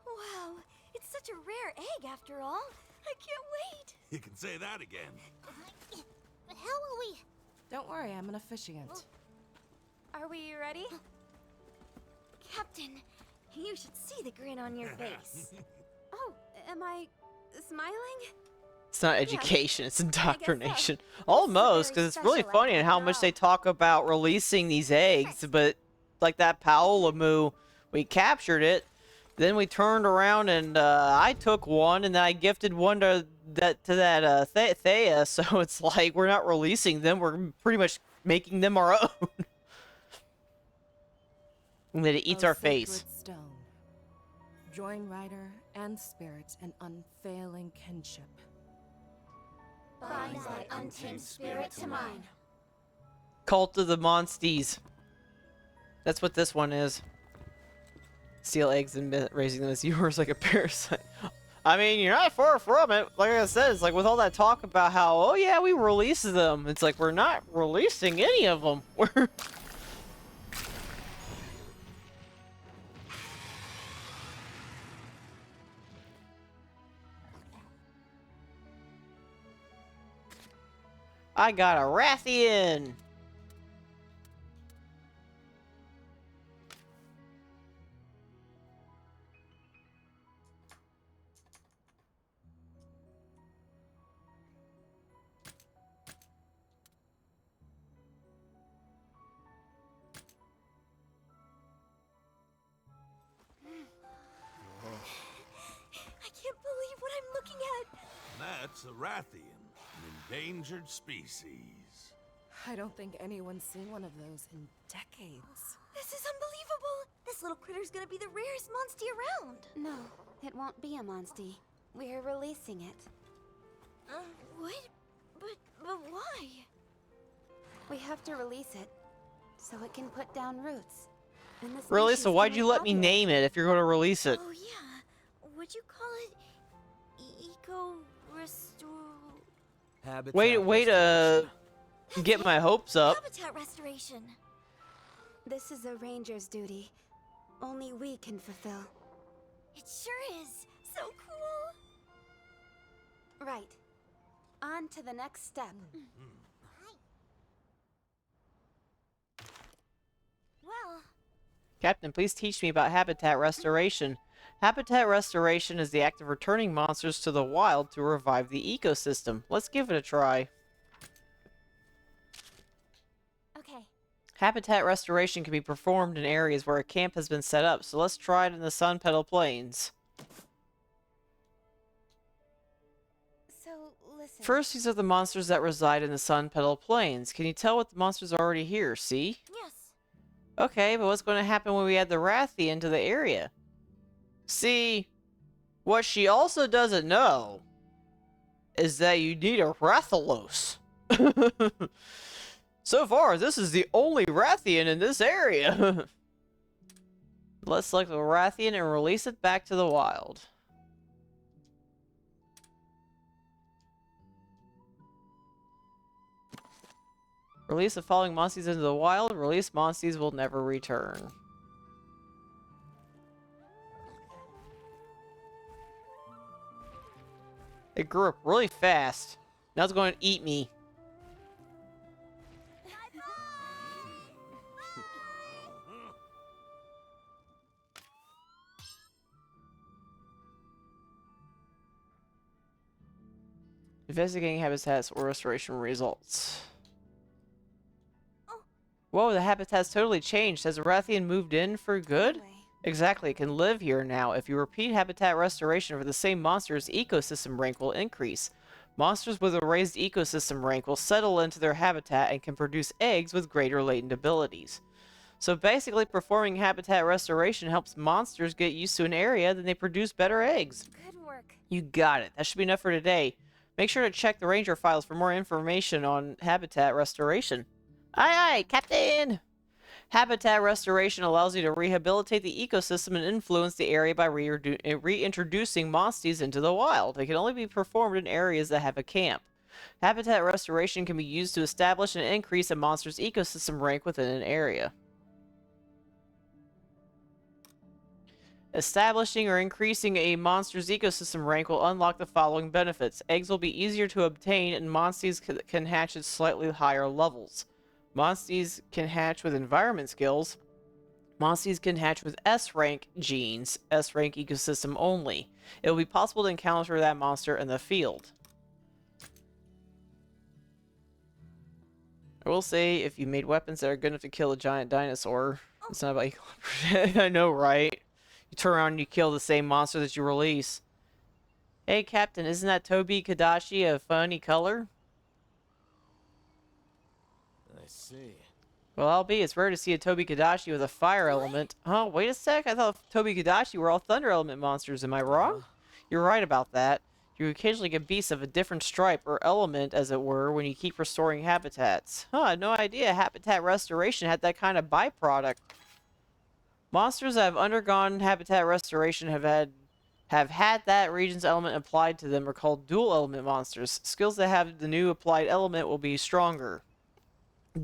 Wow, it's such a rare egg after all. I can't wait. You can say that again. But how will we... Don't worry, I'm an officiant. Are we ready? Captain, you should see the grin on your face. Oh, am I smiling? It's not education, it's indoctrination. This is Almost, very because it's really special funny and how after much they all. talk about releasing these eggs, but like that Paola moo, we captured it, then we turned around and I took one, and then I gifted one to that Thea, so it's like we're not releasing them, we're pretty much making them our own. And then it eats our face. Sacred stone. Join rider and spirit in unfailing kinship. Bind thy untamed spirit to mine. Cult of the Monsties. That's what this one is. Steal eggs and raising them as yours like a parasite. I mean, you're not far from it. Like I said, it's like with all that talk about how, oh yeah, we release them. It's like we're not releasing any of them. We're... I got a Rathian! That's a Rathian, an endangered species. I don't think anyone's seen one of those in decades. This is unbelievable! This little critter's gonna be the rarest monstie around. No, it won't be a monstie. We're releasing it. What? But why? We have to release it so it can put down roots. And this Really? species So why'd can you let me repopulate. name it if you're going to release it? Oh yeah. Would you call it eco restore? Habitat Way to restoration. get my hopes up. Habitat restoration. This is a ranger's duty. Only we can fulfill. It sure is. So cool. Right. On to the next step. Well, Captain, please teach me about habitat restoration. Habitat restoration is the act of returning monsters to the wild to revive the ecosystem. Let's give it a try. Okay. Habitat restoration can be performed in areas where a camp has been set up, so let's try it in the Sun Petal Plains. So, listen. First, these are the monsters that reside in the Sun Petal Plains. Can you tell what the monsters are already here? See? yes. Okay, but what's going to happen when we add the Rathian to the area? See, what she also doesn't know is that you need a Rathalos. So far, this is the only Rathian in this area. Let's select the Rathian and release it back to the wild. Release the following monsties into the wild. Release monsties will never return. It grew up really fast. Now it's going to eat me. Investigating habitats or restoration results. Whoa, the habitat's totally changed. Has the Rathian moved in for good? Anyway, Exactly, it can live here now. If you repeat habitat restoration for the same monster's ecosystem rank will increase. Monsters with a raised ecosystem rank will settle into their habitat and can produce eggs with greater latent abilities. So basically, performing habitat restoration helps monsters get used to an area, then they produce better eggs. good work. You got it. That should be enough for today. Make sure to check the ranger files for more information on habitat restoration. Aye, aye, Captain! Habitat restoration allows you to rehabilitate the ecosystem and influence the area by reintroducing monsties into the wild. It can only be performed in areas that have a camp. Habitat restoration can be used to establish and increase a monster's ecosystem rank within an area. Establishing or increasing a monster's ecosystem rank will unlock the following benefits. Eggs will be easier to obtain and monsties can hatch at slightly higher levels. Monsties can hatch with environment skills. Monsties can hatch with S-rank genes, S-rank ecosystem only. It will be possible to encounter that monster in the field. I will say, if you made weapons that are good enough to kill a giant dinosaur, it's not about I know, right? You turn around and you kill the same monster that you release. Hey, Captain, isn't that Tobi Kadashi a funny color? I see. Well, albeit it's rare to see a Tobi Kadashi with a fire element. Oh, wait a sec. I thought Tobi Kadashi were all thunder element monsters. Am I wrong? You're right about that. You occasionally get beasts of a different stripe or element, as it were, when you keep restoring habitats. Huh, I had no idea habitat restoration had that kind of byproduct. Monsters that have undergone habitat restoration have had that region's element applied to them are called dual element monsters. Skills that have the new applied element will be stronger.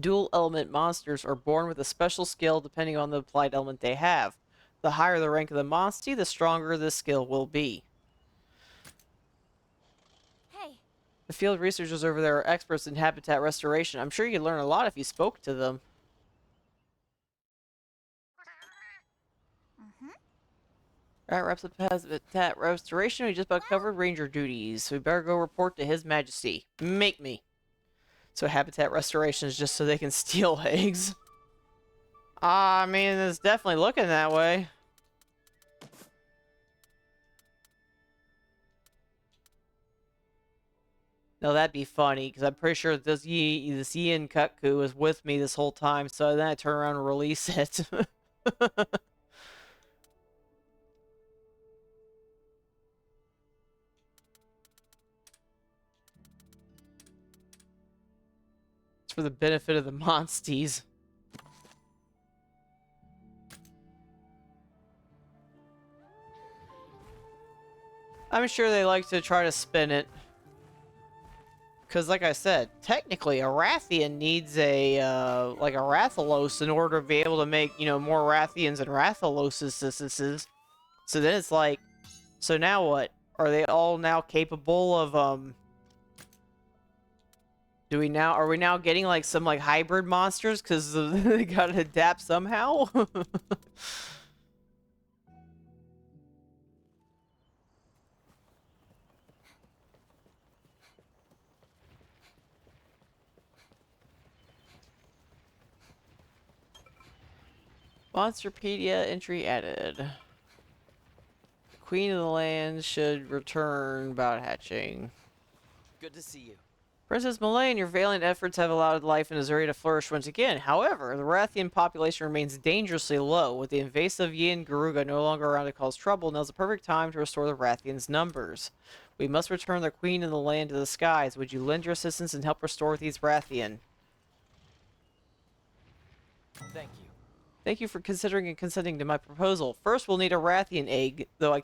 Dual element monsters are born with a special skill depending on the applied element they have. The higher the rank of the monstie, the stronger the skill will be. Hey, The field researchers over there are experts in habitat restoration. I'm sure you could learn a lot if you spoke to them. That wraps up habitat restoration. We just about covered ranger duties, so we better go report to His Majesty. Make me. So habitat restoration is just so they can steal eggs. I mean, it's definitely looking that way. Now that'd be funny, because I'm pretty sure this Yin Kutku was with me this whole time, so then I turn around and release it. It's for the benefit of the monsties. I'm sure they like to try to spin it. Because, like I said, technically, a Rathian needs a, like a Rathalos in order to be able to make, you know, more Rathians and Rathaloses. So then it's like, so now what? Are they all now capable of, are we now getting, like, some, like, hybrid monsters? Because they gotta adapt somehow? Monsterpedia entry added. Queen of the Land should return about hatching. Good to see you. Princess Malayan, your valiant efforts have allowed life in Azuria to flourish once again. However, the Rathian population remains dangerously low. With the invasive Yin Garuga no longer around to cause trouble, now's the perfect time to restore the Rathians' numbers. We must return the Queen of the Land to the skies. Would you lend your assistance and help restore these Rathian? Thank you. Thank you for considering and consenting to my proposal. First, we'll need a Rathian egg, though I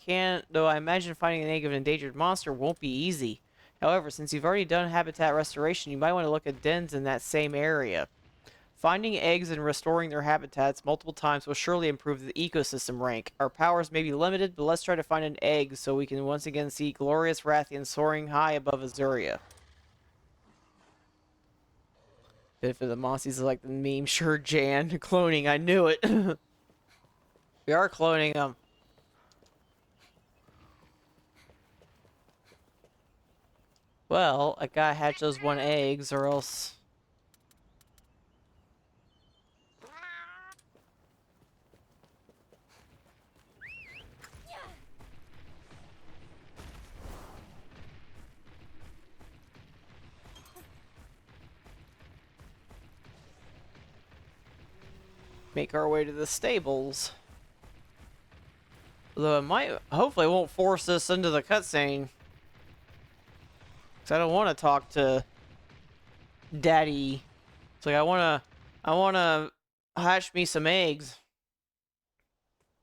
imagine finding an egg of an endangered monster won't be easy. However, since you've already done habitat restoration, you might want to look at dens in that same area. Finding eggs and restoring their habitats multiple times will surely improve the ecosystem rank. Our powers may be limited, but let's try to find an egg so we can once again see glorious Rathian soaring high above Azuria. Benefit of the Monsters is like the meme, sure, Jan. Cloning, I knew it. We are cloning them. Well, I gotta hatch those 1 eggs or else... Make our way to the stables. Although it might, hopefully it won't force us into the cutscene. Cause I don't want to talk to Daddy. It's like I wanna hatch me some eggs.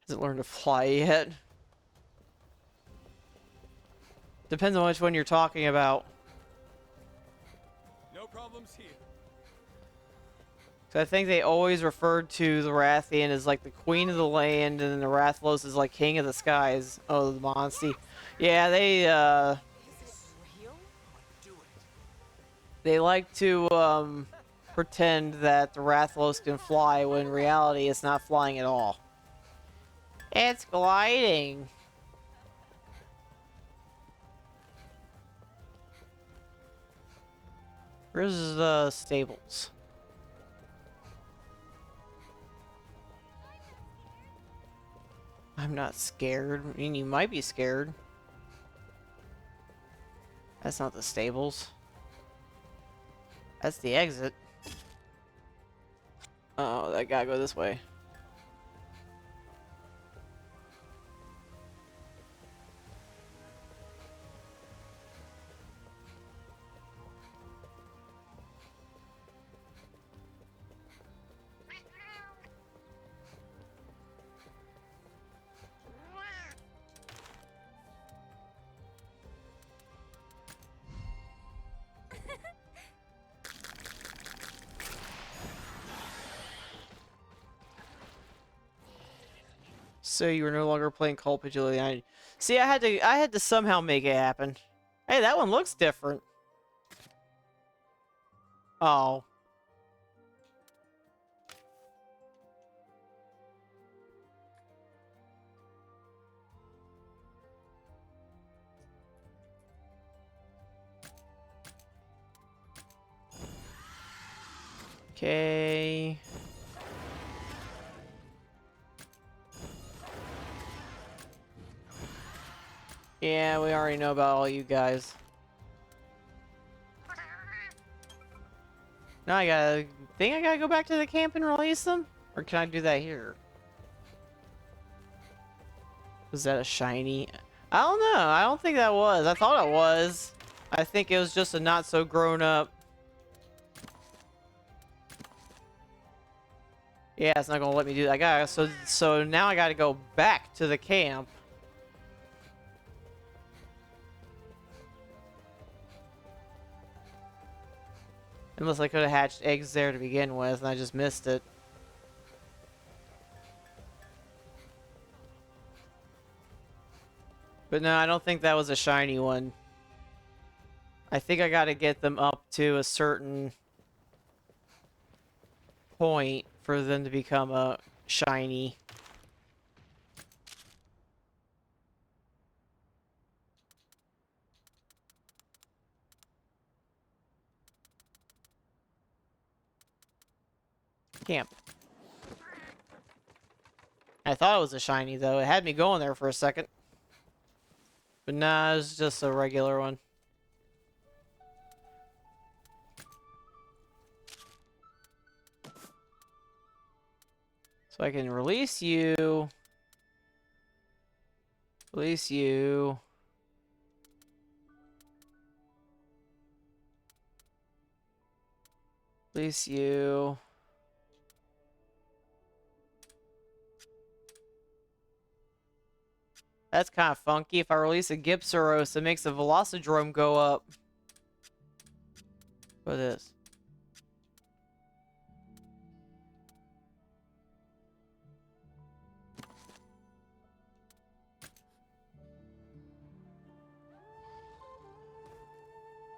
Hasn't learned to fly yet. Depends on which one you're talking about. No problems here. So I think they always referred to the Rathian as like the Queen of the Land, and then the Rathalos is like King of the Skies. Oh, the Monsty. Yeah, they like to pretend that the Rathalos can fly when in reality it's not flying at all. It's gliding. Where's the stables? I'm not scared. I mean, you might be scared. That's not the stables. That's the exit. Oh, I gotta go this way. So you were no longer playing Call of Duty. See, I had to somehow make it happen. Hey, that one looks different. Oh. Okay. Yeah, we already know about all you guys. Now I gotta go back to the camp and release them? Or can I do that here? Was that a shiny? I don't know. I don't think that was. I thought it was. I think it was just a not so grown up. Yeah, it's not gonna let me do that. So now I gotta go back to the camp. Unless I could have hatched eggs there to begin with, and I just missed it. But no, I don't think that was a shiny one. I think I gotta get them up to a certain point for them to become a shiny. Camp. I thought it was a shiny though. It had me going there for a second. But nah, it's just a regular one. So I can release you. Release you. Release you. That's kind of funky. If I release a Gipsaros, it makes the Velocidrome go up. What is this?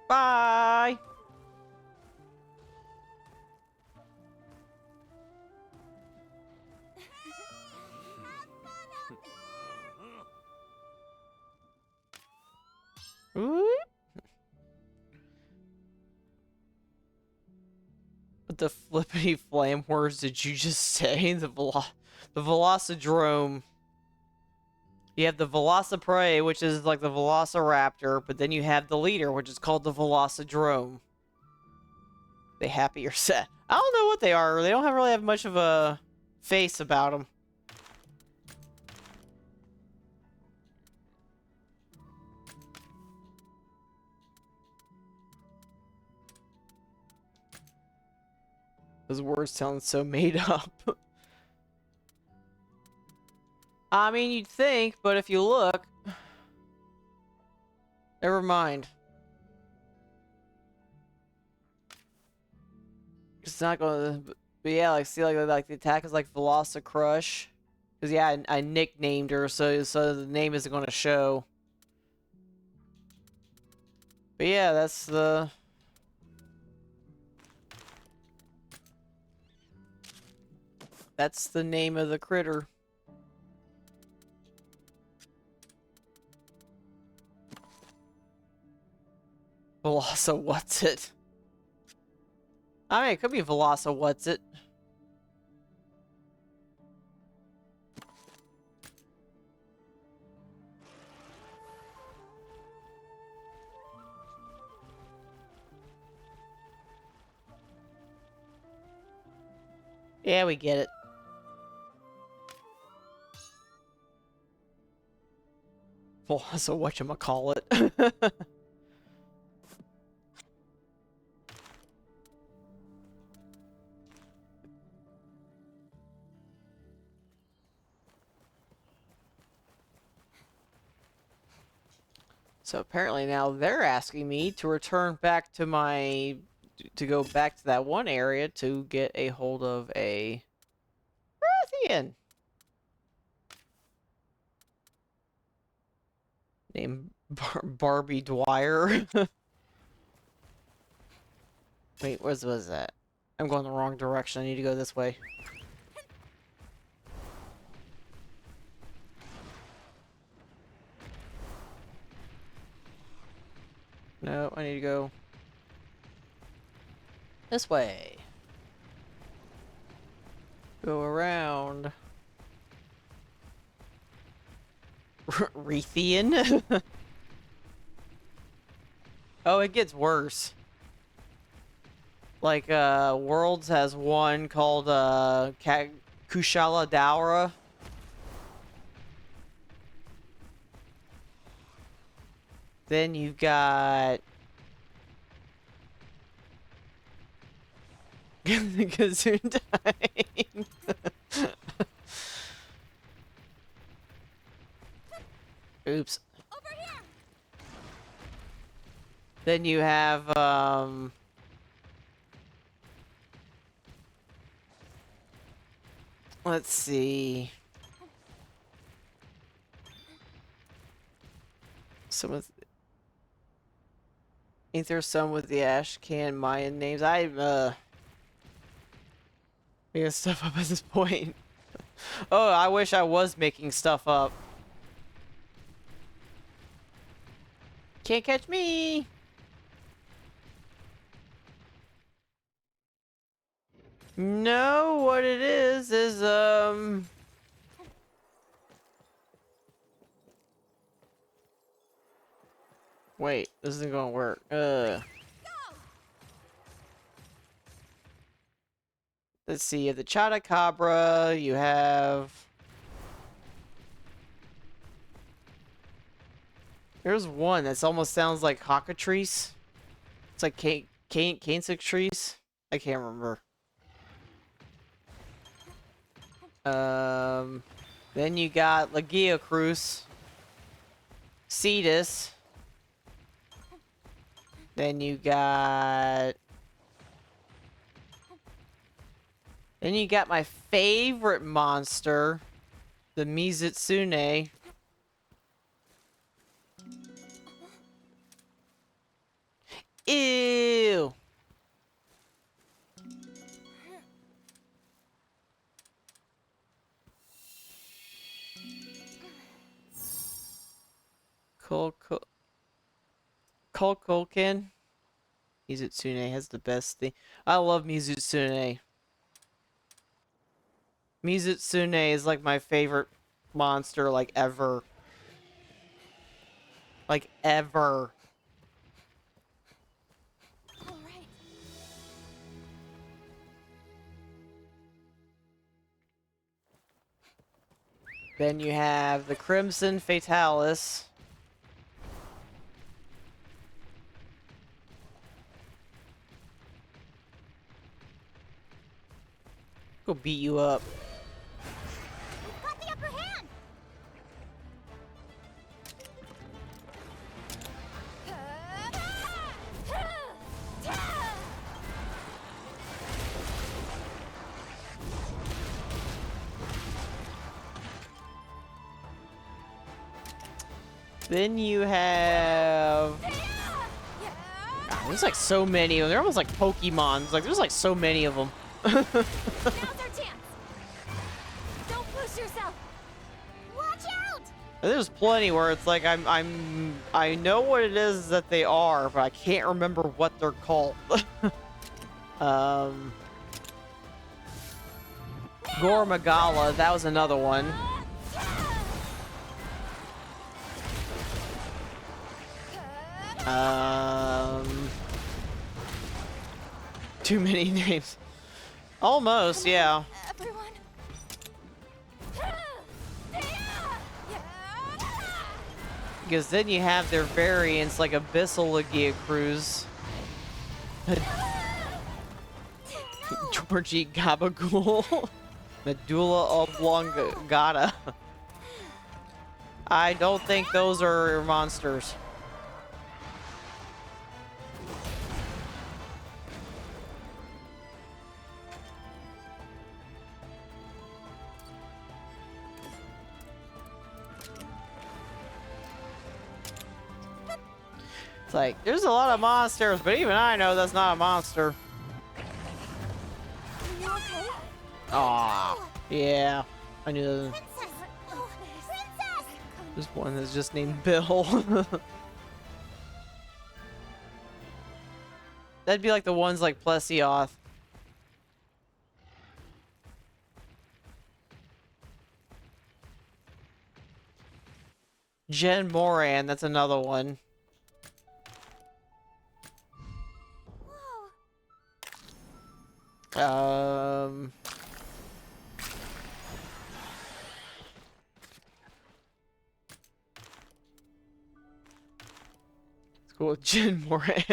Bye! Ooh. What the flippity flame words did you just say? The Velocidrome. You have the Velociprey, which is like the Velociraptor, but then you have the leader, which is called the Velocidrome. They happy or sad? I don't know what they are. They don't really have much of a face about them. Those words sound so made up. I mean, you'd think, but if you look... Never mind. It's not gonna... But yeah, like, see, like the attack is like Velocicrush. Because, yeah, I nicknamed her, so the name isn't gonna show. But yeah, that's the... That's the name of the critter. Velosa what's it? I mean, it could be Velosa what's it. Yeah, we get it. Velosa whatchamacallit. So apparently now they're asking me to return back to my... to go back to that one area to get a hold of a... Rathian! Named Barbie Dwyer. Wait, what was that? I'm going the wrong direction. I need to go this way. No, I need to go this way. Go around. Rathian? Oh, it gets worse. Like, Worlds has one called, Kushala Daura. Then you've got... Gesundheit. Oops. Over here. Then you have, let's see. Some with... Ain't there some with the Ashcan Mayan names? I'm, making stuff up at this point. Oh, I wish I was making stuff up. Can't catch me! No, what it is, wait, this isn't gonna work. Let's see, you have the Chotacabra, you have... There's one that almost sounds like Cockatrice. It's like Canexic I can't remember. Then you got Lagiacruz, Cetus. Then you got... Then you got my favorite monster, the Mizitsune. Ew! Kolkin. Mizitsune has the best thing. I love Mizitsune. Mizitsune is like my favorite monster, like, ever. Like, ever. All right. Then you have the Crimson Fatalis. Go beat you up. We've got the upper hand. Then you have... God, there's like so many of them. They're almost like Pokemons. Like, there's like so many of them. Now's our chance. Don't push yourself. Watch out. There's plenty where it's like I know what it is that they are, but I can't remember what they're called. Gormagala, that was another one. Too many names. Almost, yeah. Everyone. Because then you have their variants like Abyssal Lagiacruz, Georgie Gabagool, Medulla Oblongata. I don't think those are monsters. It's like, there's a lot of monsters, but even I know that's not a monster. Are you okay? Aw, yeah. I knew that. Princess! Oh, Princess! There's one that's just named Bill. That'd be like the ones like Plesioth. Jen Moran, that's another one. Whoa. Um. Let's go with Jen Moran.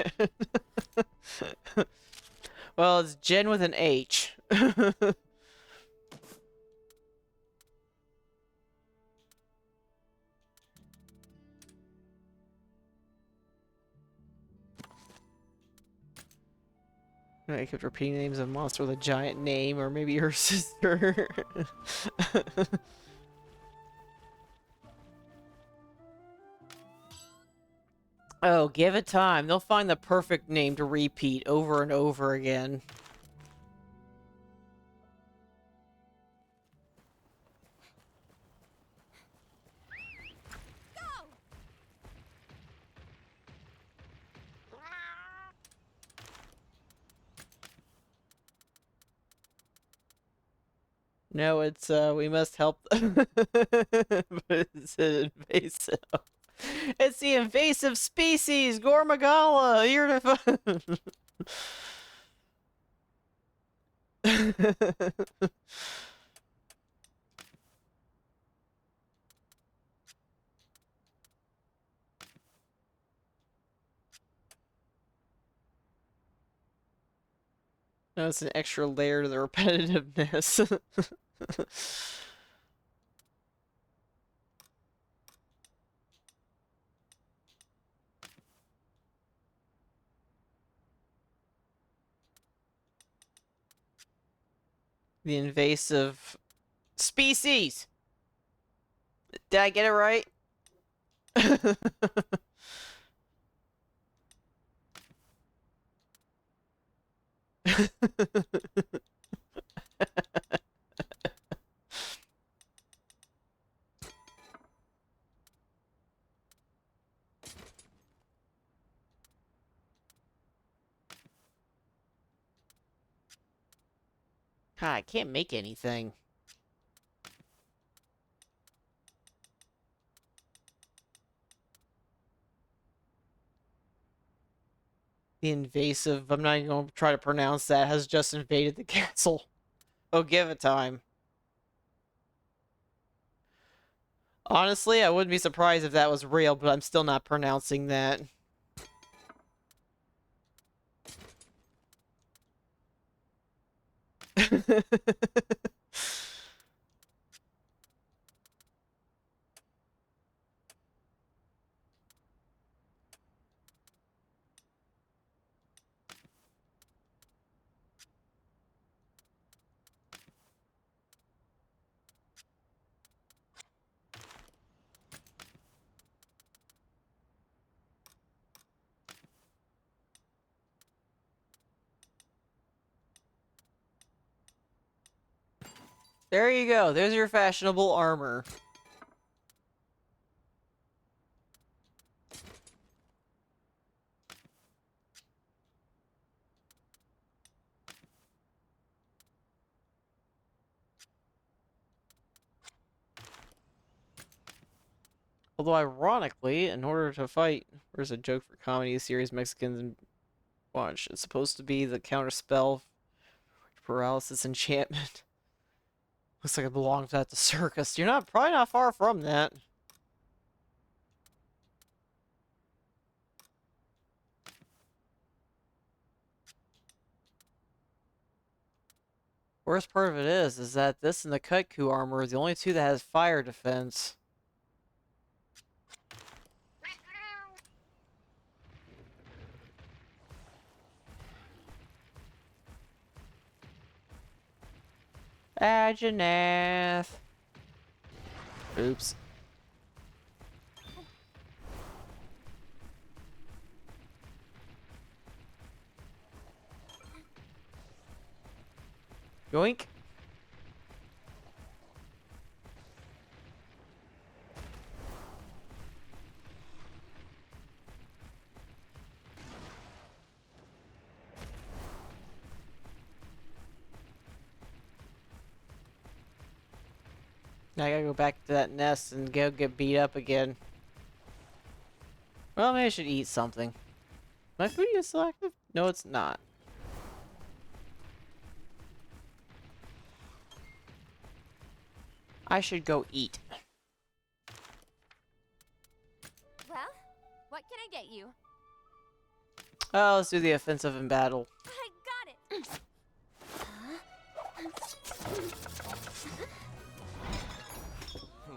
Well, it's Jen with an H. I kept repeating names of a monster with a giant name, or maybe her sister. Oh, give it time. They'll find the perfect name to repeat over and over again. No, it's, we must help. But it's invasive. It's the invasive species, Gormagala, here to No, it's an extra layer to the repetitiveness. The invasive species. Did I get it right? I can't make anything. The invasive, I'm not even going to try to pronounce that, has just invaded the castle. Oh, give it time. Honestly, I wouldn't be surprised if that was real, but I'm still not pronouncing that. There you go. There's your fashionable armor. Although, ironically, in order to fight, there's a joke for comedy series Mexicans and watch. It's supposed to be the counterspell, paralysis, enchantment. Looks like it belongs at the circus. You're probably not far from that. Worst part of it is that this and the Kutku armor are the only two that has fire defense. Agenath. Oops. Yoink. Now I gotta go back to that nest and go get beat up again. Well, maybe I should eat something. My food is still active? No, it's not. I should go eat. Well, what can I get you? Oh, let's do the offensive in battle. I got it.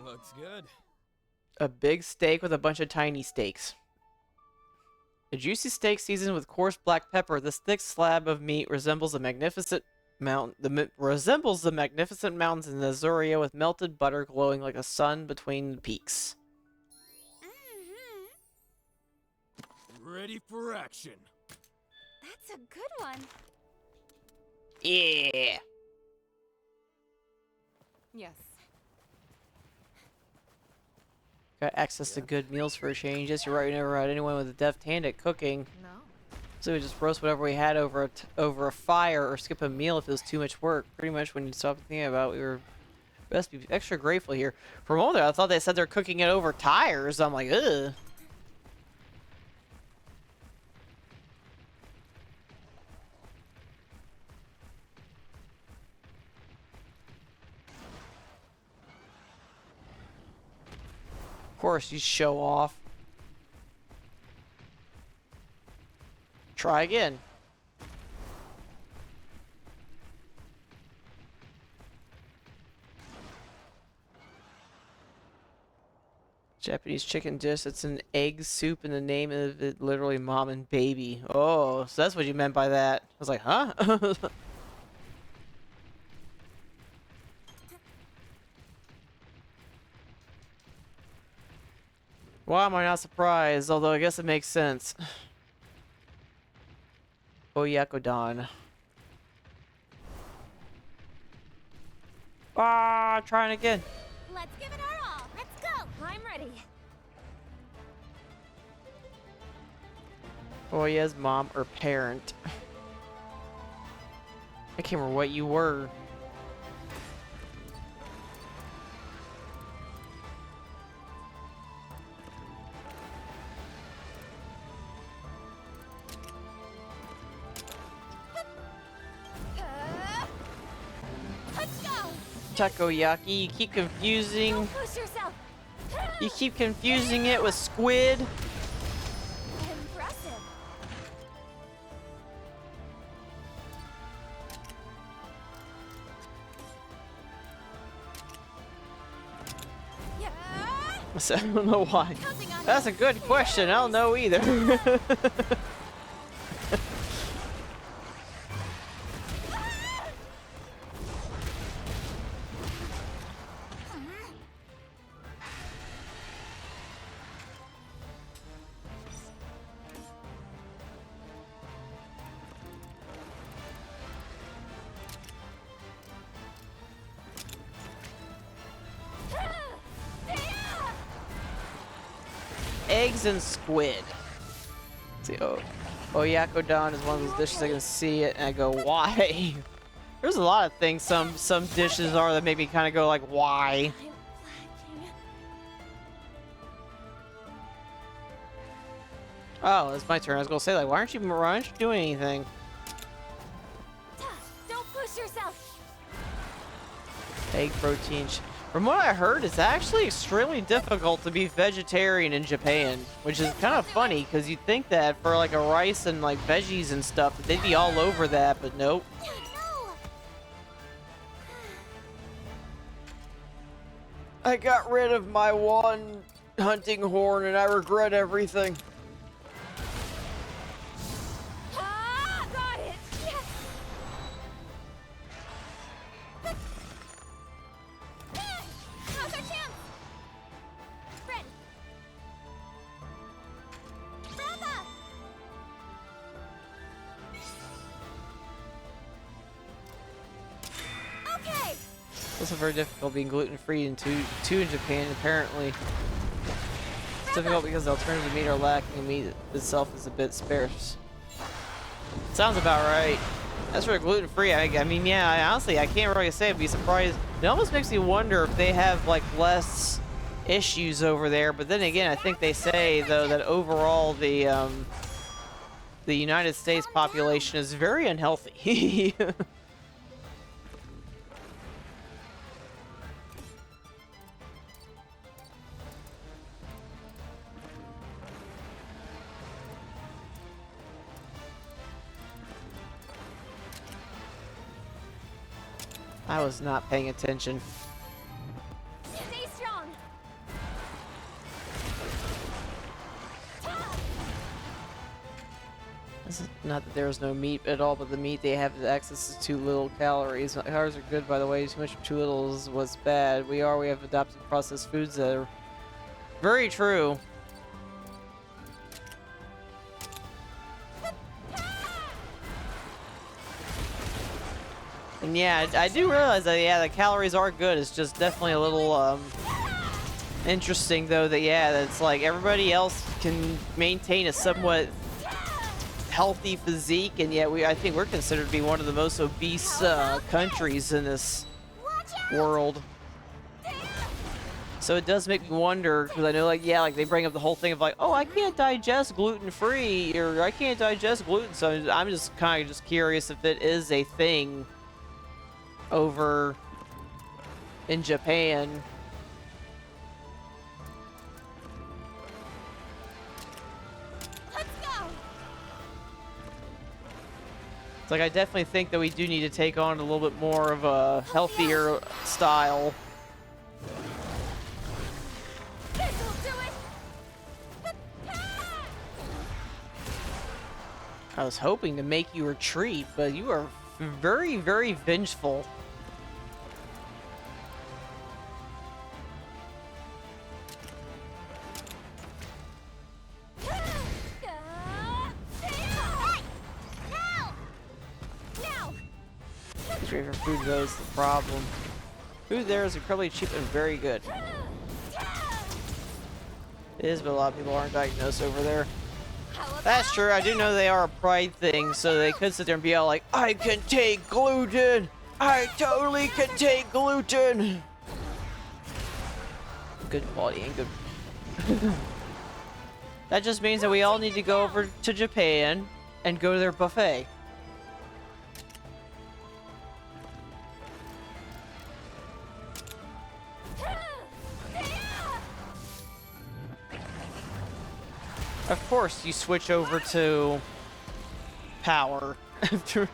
Looks good. A big steak with a bunch of tiny steaks. A juicy steak seasoned with coarse black pepper. This thick slab of meat resembles the magnificent mountains in Azuria, with melted butter glowing like a sun between the peaks. Ready for action. That's a good one. Yeah. Yes. Got access to good meals for a change. Yes, you're right. We never had anyone with a deft hand at cooking. No. So we just roast whatever we had over a fire, or skip a meal if it was too much work. Pretty much when you stop thinking about it, we were best be extra grateful here. For a moment there, I thought they said they're cooking it over tires. I'm like, ugh. Of course, you show off. Try again. Japanese chicken dish. It's an egg soup, and the name of it literally mom and baby. Oh, so that's what you meant by that. I was like, huh? Why am I not surprised? Although I guess it makes sense. Oyakodon. Ah, trying again. Let's give it our all. Let's go. I'm ready. Oya's mom or parent. I can't remember what you were. Let's go. Takoyaki. You keep confusing. Don't push yourself. You keep confusing it with squid. Impressive. Yeah. So, I don't know why. Counting on That's you. a good question. I don't know either. Eggs and squid. Let's see, Oyakodon is one of those dishes I can see it and I go, why? There's a lot of things some dishes are that make me kind of go like, why? I'm lacking. Oh, it's my turn. I was gonna say, like, why aren't you doing anything? Don't push yourself. Egg protein. From what I heard, it's actually extremely difficult to be vegetarian in Japan, which is kind of funny because you'd think that for like a rice and like veggies and stuff, that they'd be all over that, but nope. No. I got rid of my one hunting horn and I regret everything. Ah, got it. Yes. Now's our chance. Ready. Brava. Okay. It's also very difficult being gluten-free in two in Japan, apparently. It's difficult because the alternative meat are lacking and meat itself is a bit sparse. Sounds about right. As for gluten-free, I mean, yeah, honestly, I can't really say I'd be surprised. It almost makes me wonder if they have, like, less issues over there. But then again, I think they say, though, that overall the United States population is very unhealthy. I was not paying attention. Stay strong. This is not that there's no meat at all, but the meat they have access to too little calories. Ours are good, by the way. Too much or too little is what's bad. We have adopted processed foods that are very true. And yeah, I do realize that, yeah, the calories are good. It's just definitely a little, interesting, though, that, yeah, that's like everybody else can maintain a somewhat healthy physique, and yet I think we're considered to be one of the most obese, countries in this world. So it does make me wonder, because I know, like, yeah, like, they bring up the whole thing of, like, oh, I can't digest gluten-free, or I can't digest gluten, so I'm just kind of just curious if it is a thing over in Japan. Let's go. It's like, I definitely think that we do need to take on a little bit more of a healthier style. This'll do it. I was hoping to make you retreat, but you are very, very vengeful. Great for food, though, is the problem. Food there is incredibly cheap and very good. It is, but a lot of people aren't diagnosed over there. That's true. I do know they are a pride thing, so they could sit there and be all like, I can take gluten! I totally can take gluten! Good quality and good. That just means that we all need to go over to Japan and go to their buffet. Of course, you switch over to power. Press it.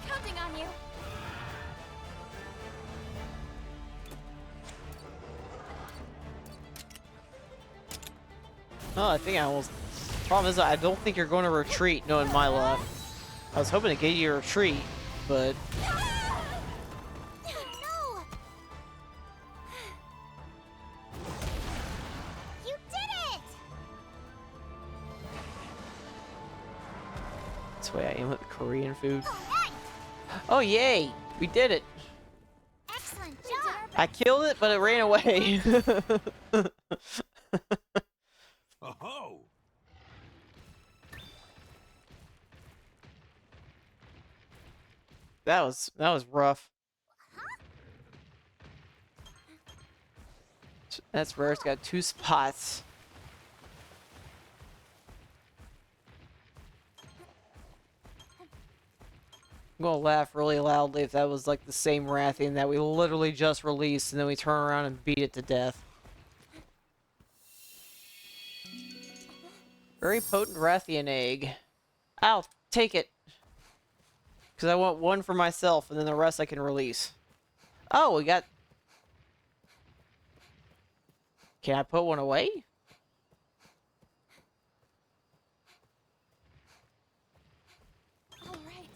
Counting on you. Oh, I think I almost... Problem is, I don't think you're going to retreat, knowing my luck. I was hoping to get you a retreat, but... No! You did it! That's the way I am with Korean food. Oh, nice! Oh, yay! We did it! Excellent job! I killed it, but it ran away. Oh, That was rough. That's rare. It's got 2 spots. I'm gonna laugh really loudly if that was like the same Rathian that we literally just released and then we turn around and beat it to death. Very potent Rathian egg. I'll take it. Because I want 1 for myself, and then the rest I can release. Oh, we got... Can I put 1 away? All right.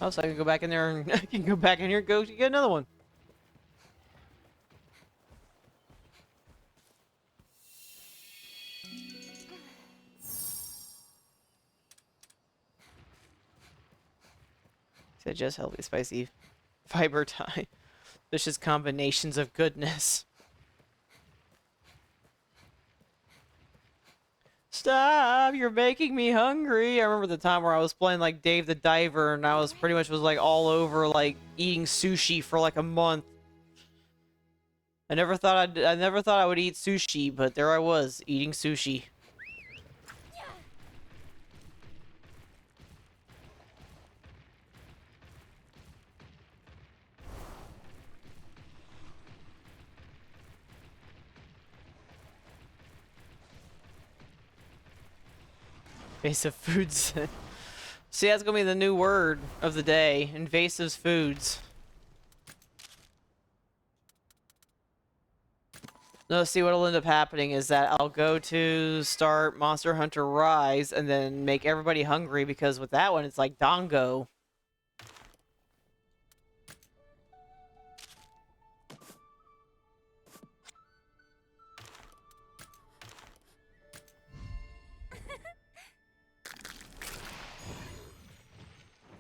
Oh, so I can go back in there and I can go back in here and go get another one. Said just healthy, spicy, fiber time. Vicious combinations of goodness. Stop! You're making me hungry. I remember the time where I was playing like Dave the Diver, and I was pretty much like all over like eating sushi for like a month. I never thought I would eat sushi, but there I was eating sushi. Invasive foods. See, that's gonna be the new word of the day. Invasive foods. No, see, what'll end up happening is that I'll go to start Monster Hunter Rise and then make everybody hungry because with that one, it's like Dongo.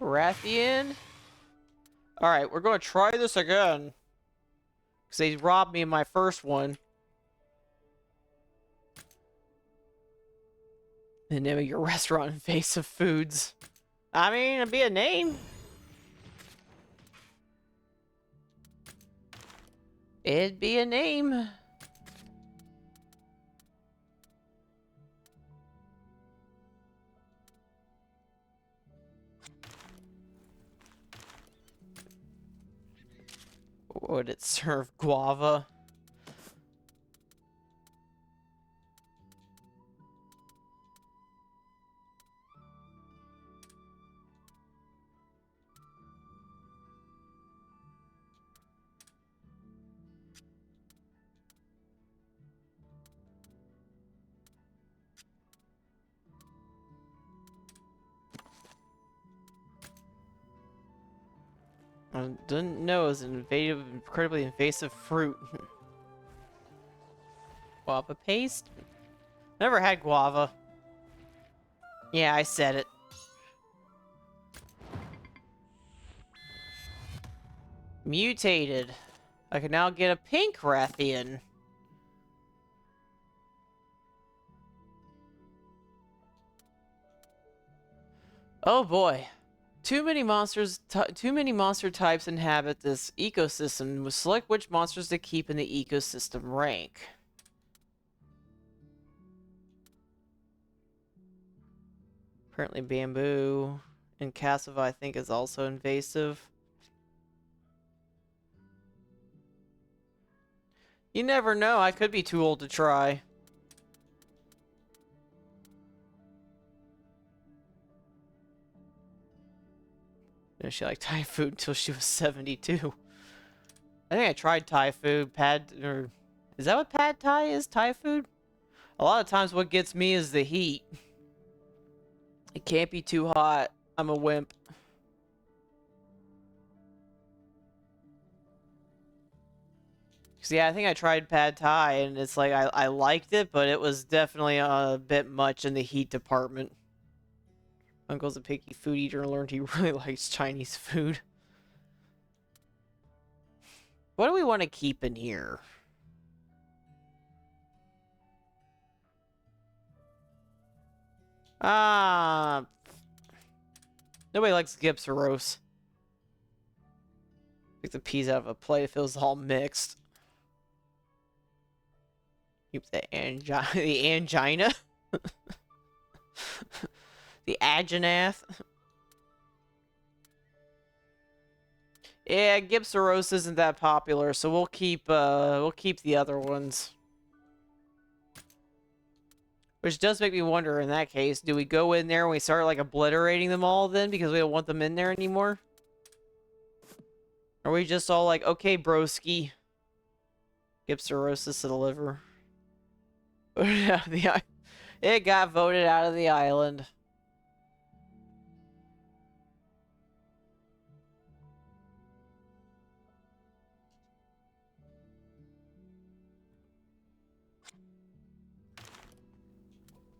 Rathian? Alright, we're gonna try this again. Because they robbed me of my first one. The name of your restaurant, Invasive Foods. I mean, it'd be a name. It'd be a name. Would it serve guava? I didn't know it was an incredibly invasive fruit. Guava paste? Never had guava. Yeah, I said it. Mutated. I can now get a pink Rathian. Oh boy. Too many monster types inhabit this ecosystem. Select which monsters to keep in the ecosystem rank. Apparently bamboo and cassava, I think, is also invasive. You never know, I could be too old to try. And she liked Thai food until she was 72. I think I tried Thai food, is that what pad Thai is? Thai food? A lot of times what gets me is the heat. It can't be too hot. I'm a wimp. Yeah, I think I tried pad Thai and it's like I liked it, but it was definitely a bit much in the heat department. Uncle's a picky food eater and learned he really likes Chinese food. What do we want to keep in here? Nobody likes Gypsyros. Pick the peas out of a plate if it was all mixed. Keep the angina. The angina? The aginath? Yeah, Gypsyros isn't that popular, so we'll keep the other ones. Which does make me wonder, in that case, do we go in there and we start, like, obliterating them all then because we don't want them in there anymore? Are we just all like, okay, broski. Gypsyrosis to the liver. It got voted out of the island.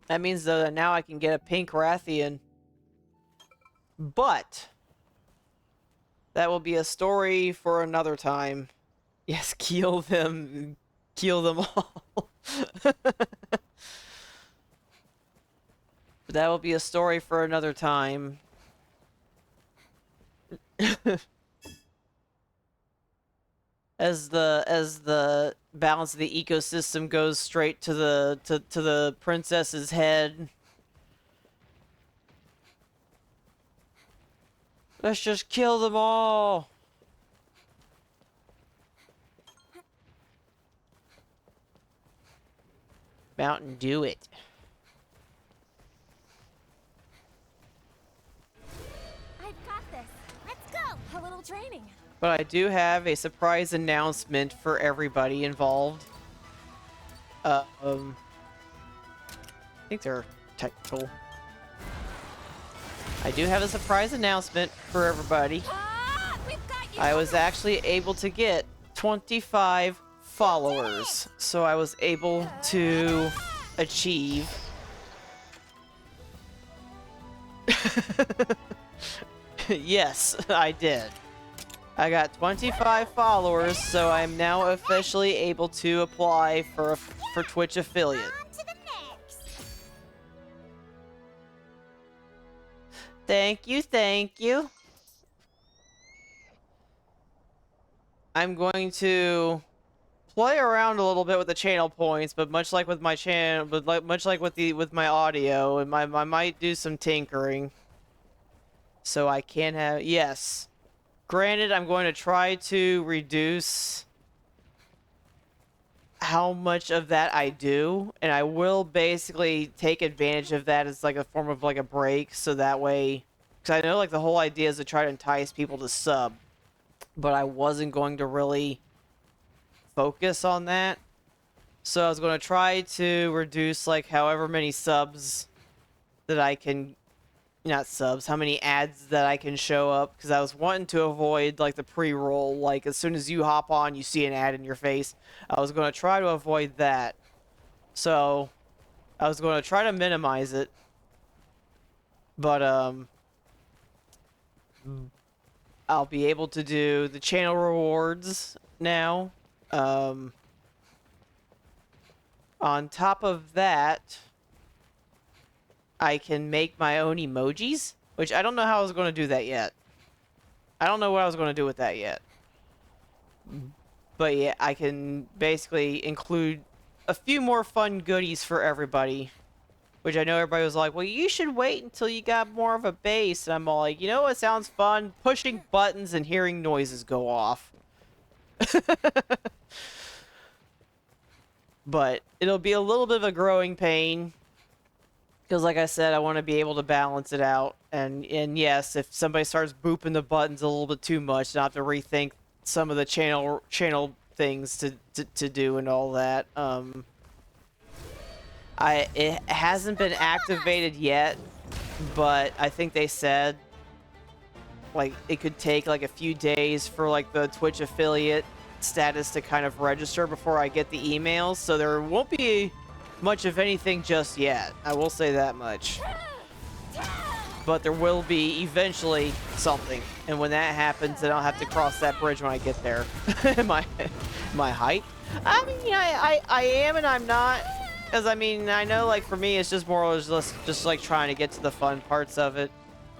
That means, though, that now I can get a pink Rathian. But that will be a story for another time. Yes, kill them. Kill them all. That will be a story for another time. As the balance of the ecosystem goes straight to the princess's head. Let's just kill them all. Mountain, do it. But I do have a surprise announcement for everybody involved. I think they're technical. I do have a surprise announcement for everybody. Ah, we've got you. I was actually able to get 25 followers, so I was able to achieve yes, I did. I got 25 followers, so I'm now officially able to apply for Twitch affiliate. On to the next. Thank you, thank you. I'm going to play around a little bit with the channel points, but much like with my channel, much like with my audio, and I might do some tinkering. So I can have, yes. Granted, I'm going to try to reduce how much of that I do, and I will basically take advantage of that as like a form of like a break, so that way, because I know like the whole idea is to try to entice people to sub, but I wasn't going to really focus on that. So I was going to try to reduce like however many subs that I can, not subs, how many ads that I can show up, because I was wanting to avoid like the pre-roll, like as soon as you hop on you see an ad in your face. I was going to try to avoid that, so I was going to try to minimize it, but I'll be able to do the channel rewards now. On top of that, I can make my own emojis, which I don't know how I was going to do that yet. I don't know what I was going to do with that yet. But yeah, I can basically include a few more fun goodies for everybody, which I know everybody was like, well, you should wait until you got more of a base. And I'm all like, you know what sounds fun? Pushing buttons and hearing noises go off. But it'll be a little bit of a growing pain. Because like I said, I want to be able to balance it out. And yes, if somebody starts booping the buttons a little bit too much, then I have to rethink some of the channel things to do and all that. It hasn't been activated yet, but I think they said like it could take like a few days for like the Twitch affiliate status to kind of register before I get the emails, so there won't be much of anything just yet. I will say that much. But there will be eventually something, and when that happens, then I'll have to cross that bridge when I get there. Am I hyped? I mean, yeah, I am and I'm not, because I mean, I know like for me it's just more or less just like trying to get to the fun parts of it.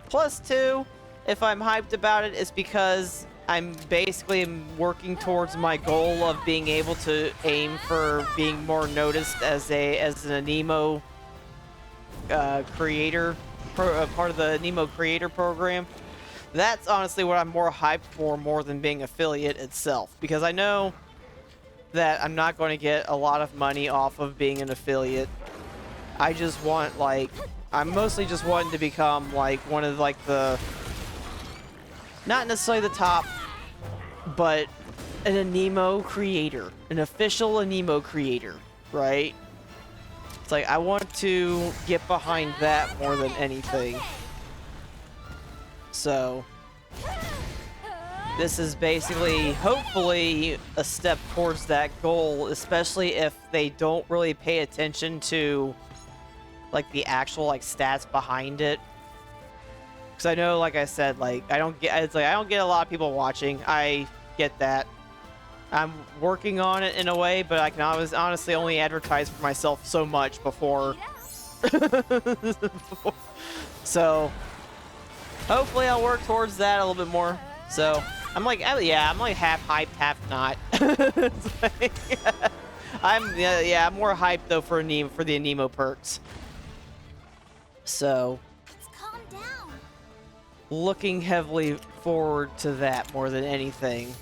Plus two, if I'm hyped about it, it's because I'm basically working towards my goal of being able to aim for being more noticed as an Anemo creator, part of the Anemo creator program. That's honestly what I'm more hyped for more than being affiliate itself, because I know that I'm not going to get a lot of money off of being an affiliate. I just want like, I'm mostly just wanting to become like one of like the, not necessarily the top, but an Anemo creator, an official Anemo creator, right? It's like I want to get behind that more than anything. So this is basically, hopefully, a step towards that goal, especially if they don't really pay attention to like the actual like stats behind it. Because I know, like I said, like I don't get a lot of people watching. I get that. I'm working on it in a way, but I can always honestly only advertise for myself so much before. So hopefully I'll work towards that a little bit more. So I'm like, yeah, I'm like half hyped, half not. Like, I'm more hyped though for the Anemo perks. So Let's calm down. looking heavily forward to that more than anything,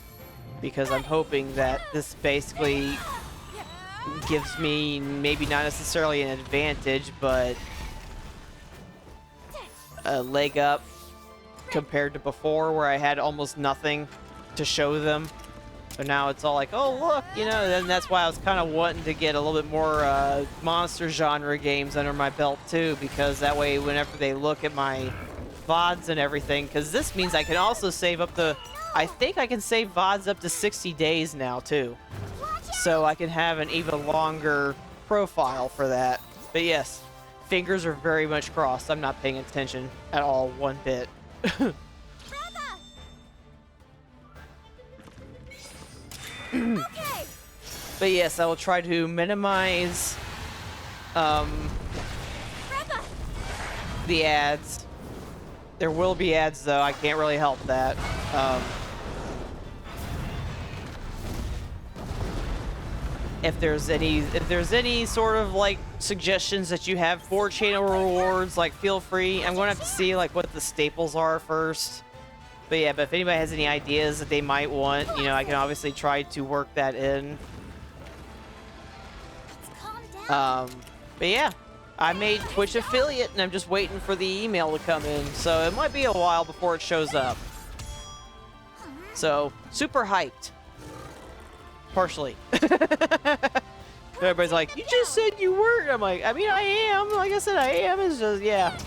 because I'm hoping that this basically gives me maybe not necessarily an advantage, but a leg up compared to before, where I had almost nothing to show them. So now it's all like, oh look, you know. Then that's why I was kind of wanting to get a little bit more monster genre games under my belt too, because that way whenever they look at my VODs and everything, because this means I can also save up to, I think I can save VODs up to 60 days now too. So I can have an even longer profile for that. But yes, fingers are very much crossed. I'm not paying attention at all one bit. Okay. But yes, I will try to minimize the ads. There will be ads though, I can't really help that. If there's any sort of like suggestions that you have for channel rewards, like feel free. I'm gonna have to see like what the staples are first. But yeah, but if anybody has any ideas that they might want, you know, I can obviously try to work that in. But yeah, I made Twitch affiliate and I'm just waiting for the email to come in. So it might be a while before it shows up. So, super hyped. Partially. Everybody's like, you just said you weren't. I'm like, I mean, I am. Like I said, I am. It's just, yeah.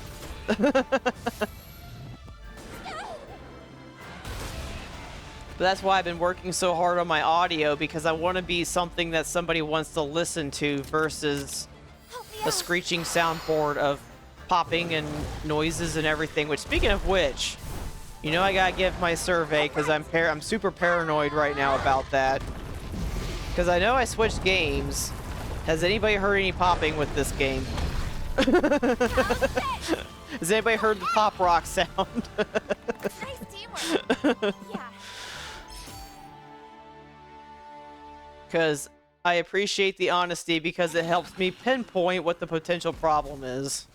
But that's why I've been working so hard on my audio, because I want to be something that somebody wants to listen to versus a screeching soundboard of popping and noises and everything. Which, speaking of which, you know, I gotta give my survey because I'm super paranoid right now about that. Because I know I switched games. Has anybody heard any popping with this game? Has anybody heard the pop rock sound? Nice teamwork. Yeah. Because I appreciate the honesty, because it helps me pinpoint what the potential problem is.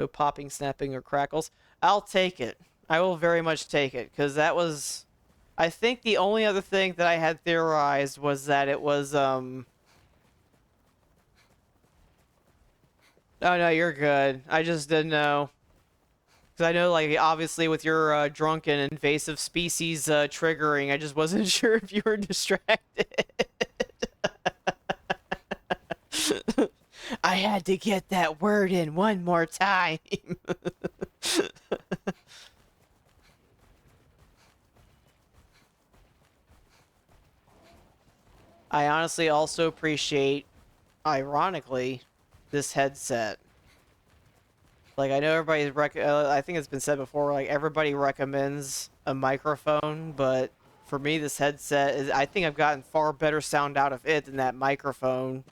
No popping, snapping, or crackles. I'll take it. I will very much take it, because that was... I think the only other thing that I had theorized was that it was, Oh no, you're good. I just didn't know. Because I know, like, obviously with your drunken invasive species triggering, I just wasn't sure if you were distracted. I had to get that word in one more time. I honestly also appreciate, ironically, this headset. Like, I know everybody's I think it's been said before, like, everybody recommends a microphone, but for me, this headset is, I think I've gotten far better sound out of it than that microphone.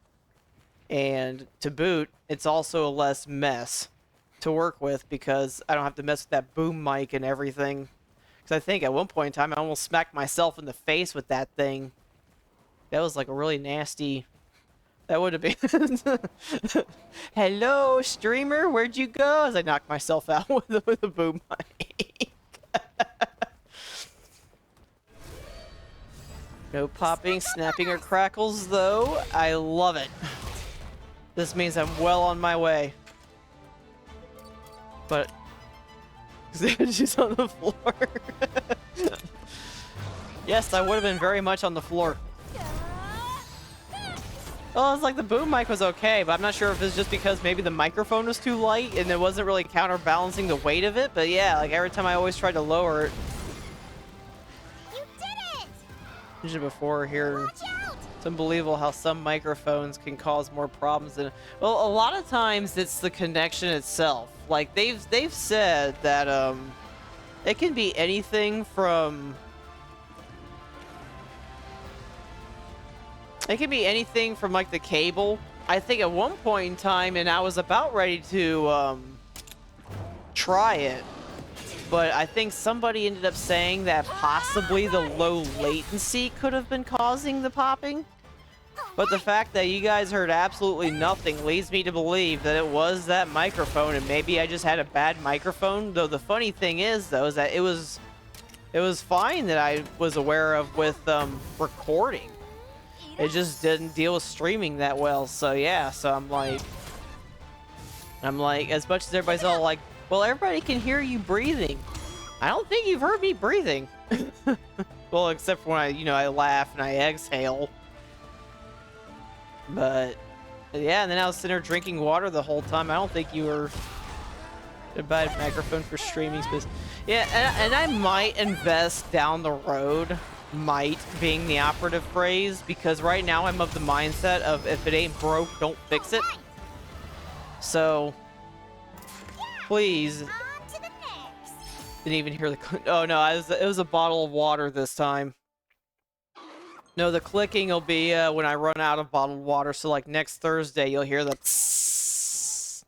And to boot, it's also a less mess to work with, because I don't have to mess with that boom mic and everything. Because I think at one point in time, I almost smacked myself in the face with that thing. That was like a really nasty... That would have been... Hello, streamer, where'd you go? As I knocked myself out with a boom mic. No popping, snapping, or crackles, though. I love it. This means I'm well on my way. But... she's on the floor. Yes, I would have been very much on the floor. Well, it's like the boom mic was okay, but I'm not sure if it's just because maybe the microphone was too light and it wasn't really counterbalancing the weight of it. But yeah, like every time I always tried to lower it. You did it! Mentioned before here, Watch out! it's unbelievable how some microphones can cause more problems than. Well, a lot of times it's the connection itself. Like they've said that it can be anything from. It can be anything from like the cable. I think at one point in time, and I was about ready to try it, but I think somebody ended up saying that possibly the low latency could have been causing the popping. But the fact that you guys heard absolutely nothing leads me to believe that it was that microphone, and maybe I just had a bad microphone. Though the funny thing is, though, is that it was fine that I was aware of with recording. It just didn't deal with streaming that well, so yeah, so I'm like, as much as everybody's all like, well, everybody can hear you breathing. I don't think you've heard me breathing. Well, except for when I laugh and I exhale. But, yeah, and then I was sitting there drinking water the whole time. I don't think you were a bad microphone for streaming space. Yeah, and I might invest down the road, might being the operative phrase, because right now I'm of the mindset of if it ain't broke, don't fix it. So, please. On to the next. Didn't even hear the oh no, it was a bottle of water this time. No, the clicking will be when I run out of bottled water, so like next Thursday you'll hear the tss.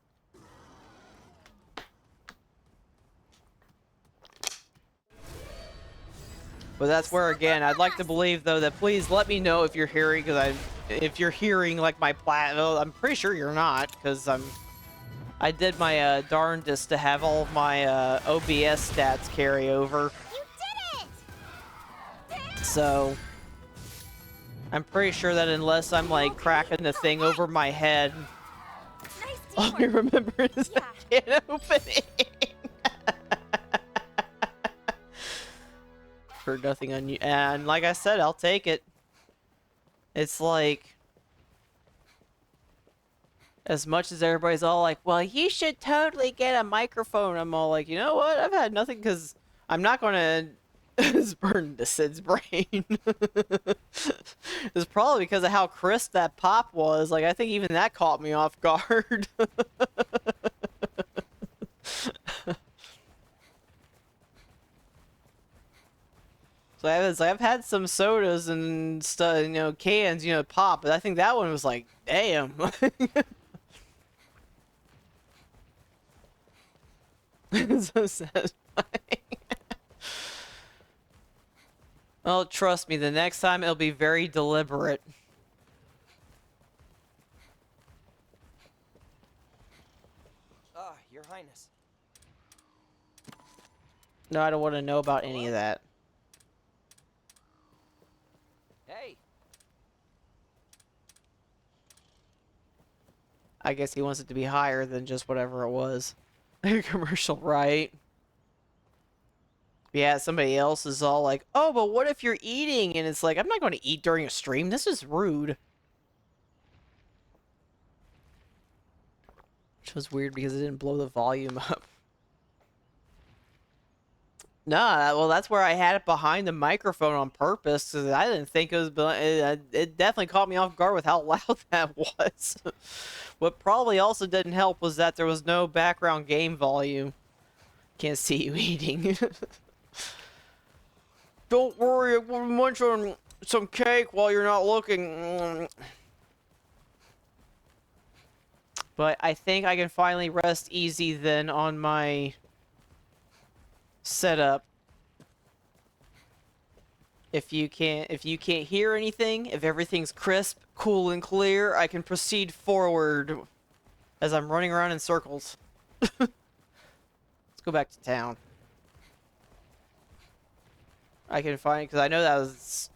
But that's where, again, I'd like to believe though that please let me know if you're hearing, because if you're hearing like my I'm pretty sure you're not, because I did my darndest to have all of my OBS stats carry over. You did it! So I'm pretty sure that unless I'm like cracking the thing over my head, Nice all I teamwork. remember is the can opening. For nothing on you, and like I said, I'll take it. It's like, as much as everybody's all like, well, you should totally get a microphone, I'm all like, you know what? I've had nothing, because I'm not gonna burn the Sid's brain. It's probably because of how crisp that pop was. Like, I think even that caught me off guard. So I've had some sodas and stuff, cans, pop, but I think that one was like, damn. It's so satisfying. Oh, trust me, the next time it'll be very deliberate. Ah, Your Highness. No, I don't want to know about any of that. Hey. I guess he wants it to be higher than just whatever it was. Commercial, right? Yeah, somebody else is all like, oh, but what if you're eating? And it's like, I'm not going to eat during a stream. This is rude. Which was weird because it didn't blow the volume up. Nah, well, that's where I had it behind the microphone on purpose, because I didn't think it was... It definitely caught me off guard with how loud that was. What probably also didn't help was that there was no background game volume. Can't see you eating. Don't worry, I'm gonna munch on some cake while you're not looking. But I think I can finally rest easy then on my setup. If you can't hear anything, if everything's crisp, cool, and clear, I can proceed forward as I'm running around in circles. Let's go back to town. I can find, because I know that was...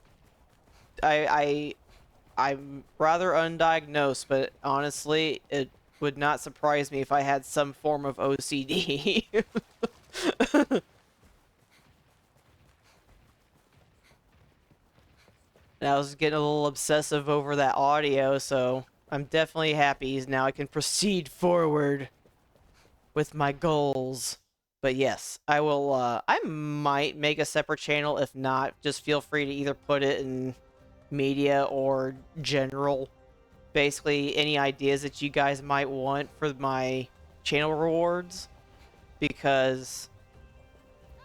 I'm rather undiagnosed, but honestly, it would not surprise me if I had some form of OCD. And I was getting a little obsessive over that audio, so I'm definitely happy now I can proceed forward with my goals. But yes, I will, I might make a separate channel. If not, just feel free to either put it in media or general. Basically, any ideas that you guys might want for my channel rewards. Because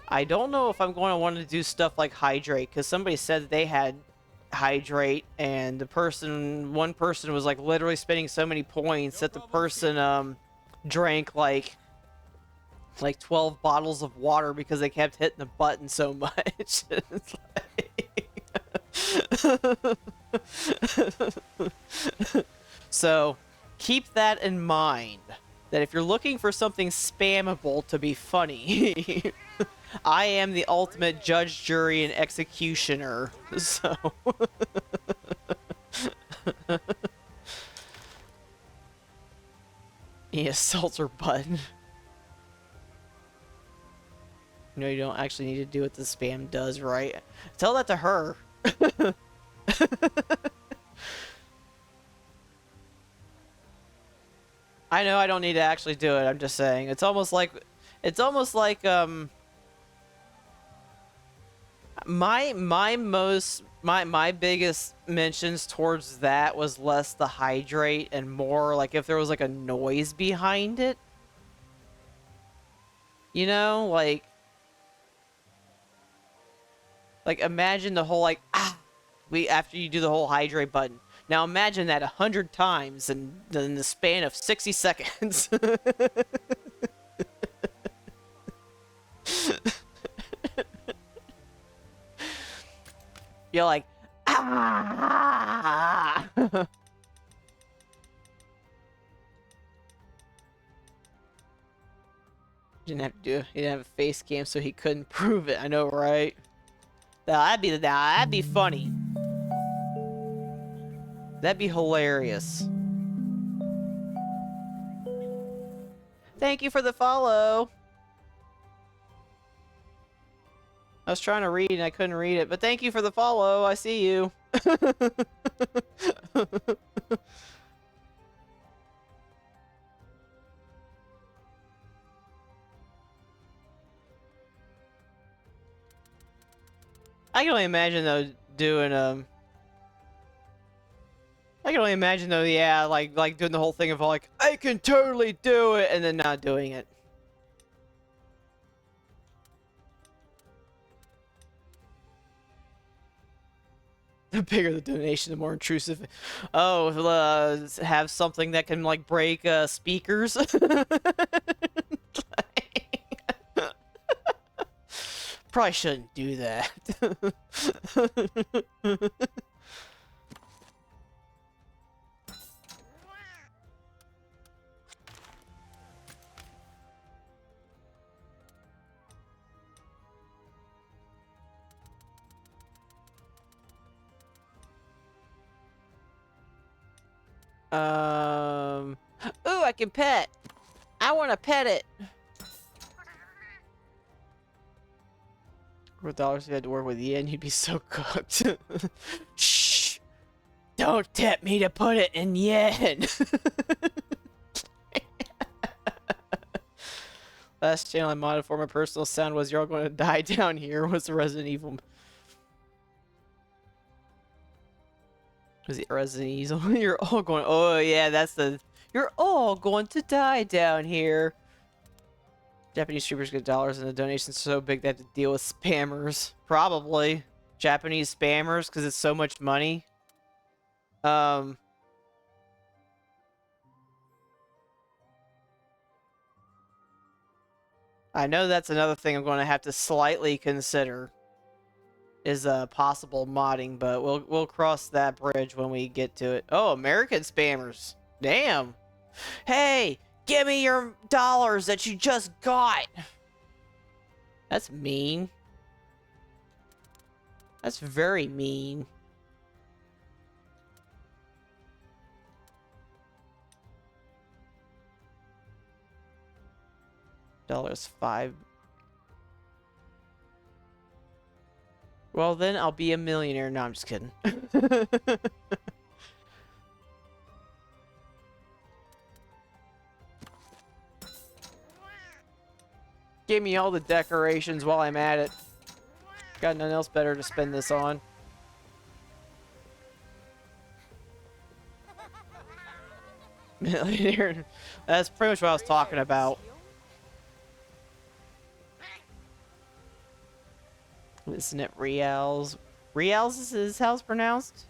I don't know if I'm going to want to do stuff like hydrate, because somebody said that they had hydrate, and one person was like literally spending so many points that the person drank like 12 bottles of water because they kept hitting the button so much. It's like... So keep that in mind, that if you're looking for something spammable to be funny, I am the ultimate judge, jury, and executioner, so... He assaults her button. You know, you don't actually need to do what the spam does, right? Tell that to her. I know I don't need to actually do it. I'm just saying. It's almost like my biggest mentions towards that was less the hydrate and more like if there was like a noise behind it. You know, like imagine the whole like after you do the whole hydrate button. Now imagine that 100 times in the span of 60 seconds. You're like, ah! Didn't have to do it. He didn't have a face cam, so he couldn't prove it. I know, right? That'd be funny. That'd be hilarious. Thank you for the follow. I was trying to read and I couldn't read it, but thank you for the follow. I see you. I can only imagine though doing I can only imagine though, yeah, like doing the whole thing of like I can totally do it and then not doing it. The bigger the donation, the more intrusive. Oh, have something that can like break speakers. Probably shouldn't do that. Ooh, I can pet. I want to pet it. With dollars, if you had to work with yen, you'd be so cooked. Shh! Don't tip me to put it in yen. Last channel I modded for my personal sound was "You're all going to die down here." Was the Resident Evil? Was it Resident Evil? You're all going. Oh yeah, that's the. You're all going to die down here. Japanese streamers get dollars and the donation's so big they have to deal with spammers. Probably. Japanese spammers because it's so much money. I know that's another thing I'm going to have to slightly consider is possible modding, but we'll cross that bridge when we get to it. Oh, American spammers. Damn. Hey, give me your dollars that you just got. That's mean. That's very mean. $5. Well, then I'll be a millionaire. No, I'm just kidding. Give me all the decorations while I'm at it. Got nothing else better to spend this on. Millionaire. That's pretty much what I was talking about. Isn't it Reals? Reals is how it's pronounced?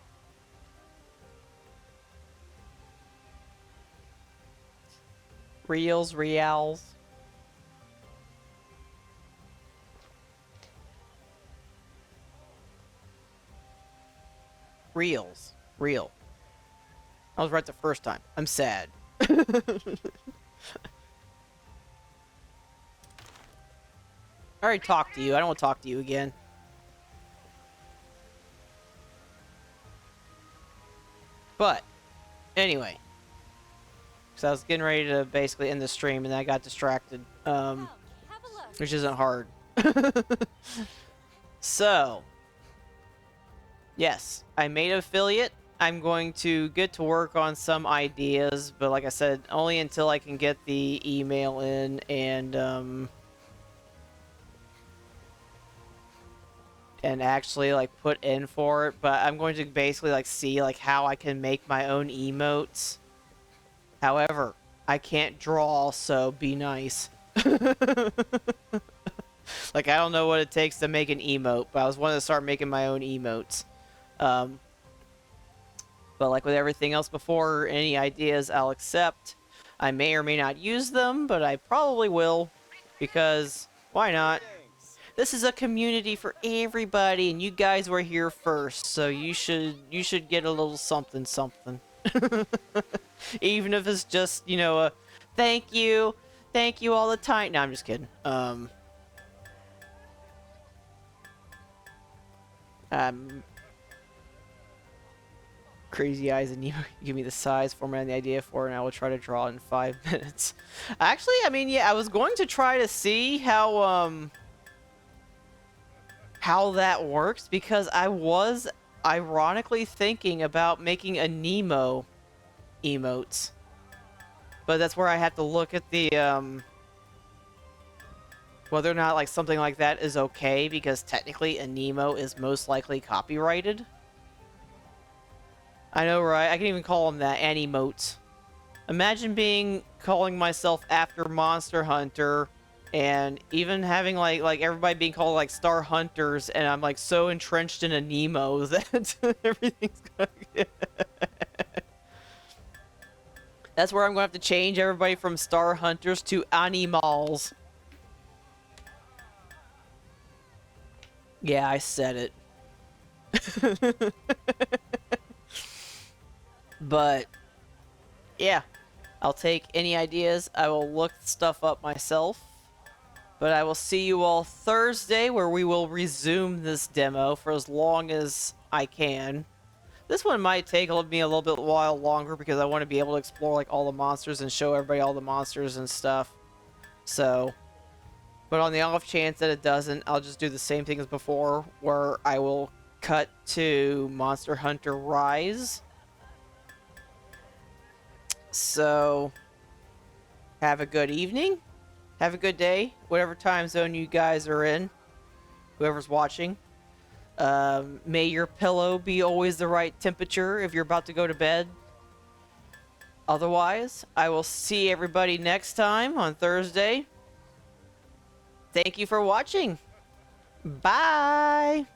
Reals. Real. I was right the first time. I'm sad. I already talked to you. I don't want to talk to you again. But, anyway. Because I was getting ready to basically end the stream and I got distracted. Which isn't hard. So, yes, I made an affiliate. I'm going to get to work on some ideas, but like I said, only until I can get the email in and actually like put in for it. But I'm going to basically like see like how I can make my own emotes. However, I can't draw, so be nice. Like, I don't know what it takes to make an emote, but I was wanting to start making my own emotes. But like with everything else before, any ideas I'll accept. I may or may not use them, but I probably will, because why not? This is a community for everybody, and you guys were here first, so you should get a little something something. Even if it's just, you know, a thank you all the time. No, I'm just kidding. Crazy eyes, and you give me the size, format, and the idea for it, and I will try to draw it in 5 minutes. Actually, I mean, yeah, I was going to try to see how that works, because I was ironically thinking about making a Nemo emotes. But that's where I have to look at the, whether or not, like, something like that is okay, because technically a Nemo is most likely copyrighted. I know, right? I can even call them that, Animotes. Imagine calling myself after Monster Hunter, and even having, like everybody being called, like, Star Hunters, and I'm, like, so entrenched in a Nemo that everything's gonna get... That's where I'm gonna have to change everybody from Star Hunters to Animals. Yeah, I said it. But, yeah. I'll take any ideas. I will look stuff up myself. But I will see you all Thursday, where we will resume this demo for as long as I can. This one might take me a little bit while longer, because I want to be able to explore like all the monsters and show everybody all the monsters and stuff. So, but on the off chance that it doesn't, I'll just do the same thing as before, where I will cut to Monster Hunter Rise. So, have a good evening. Have a good day, whatever time zone you guys are in. Whoever's watching. May your pillow be always the right temperature if you're about to go to bed. Otherwise, I will see everybody next time on Thursday. Thank you for watching. Bye!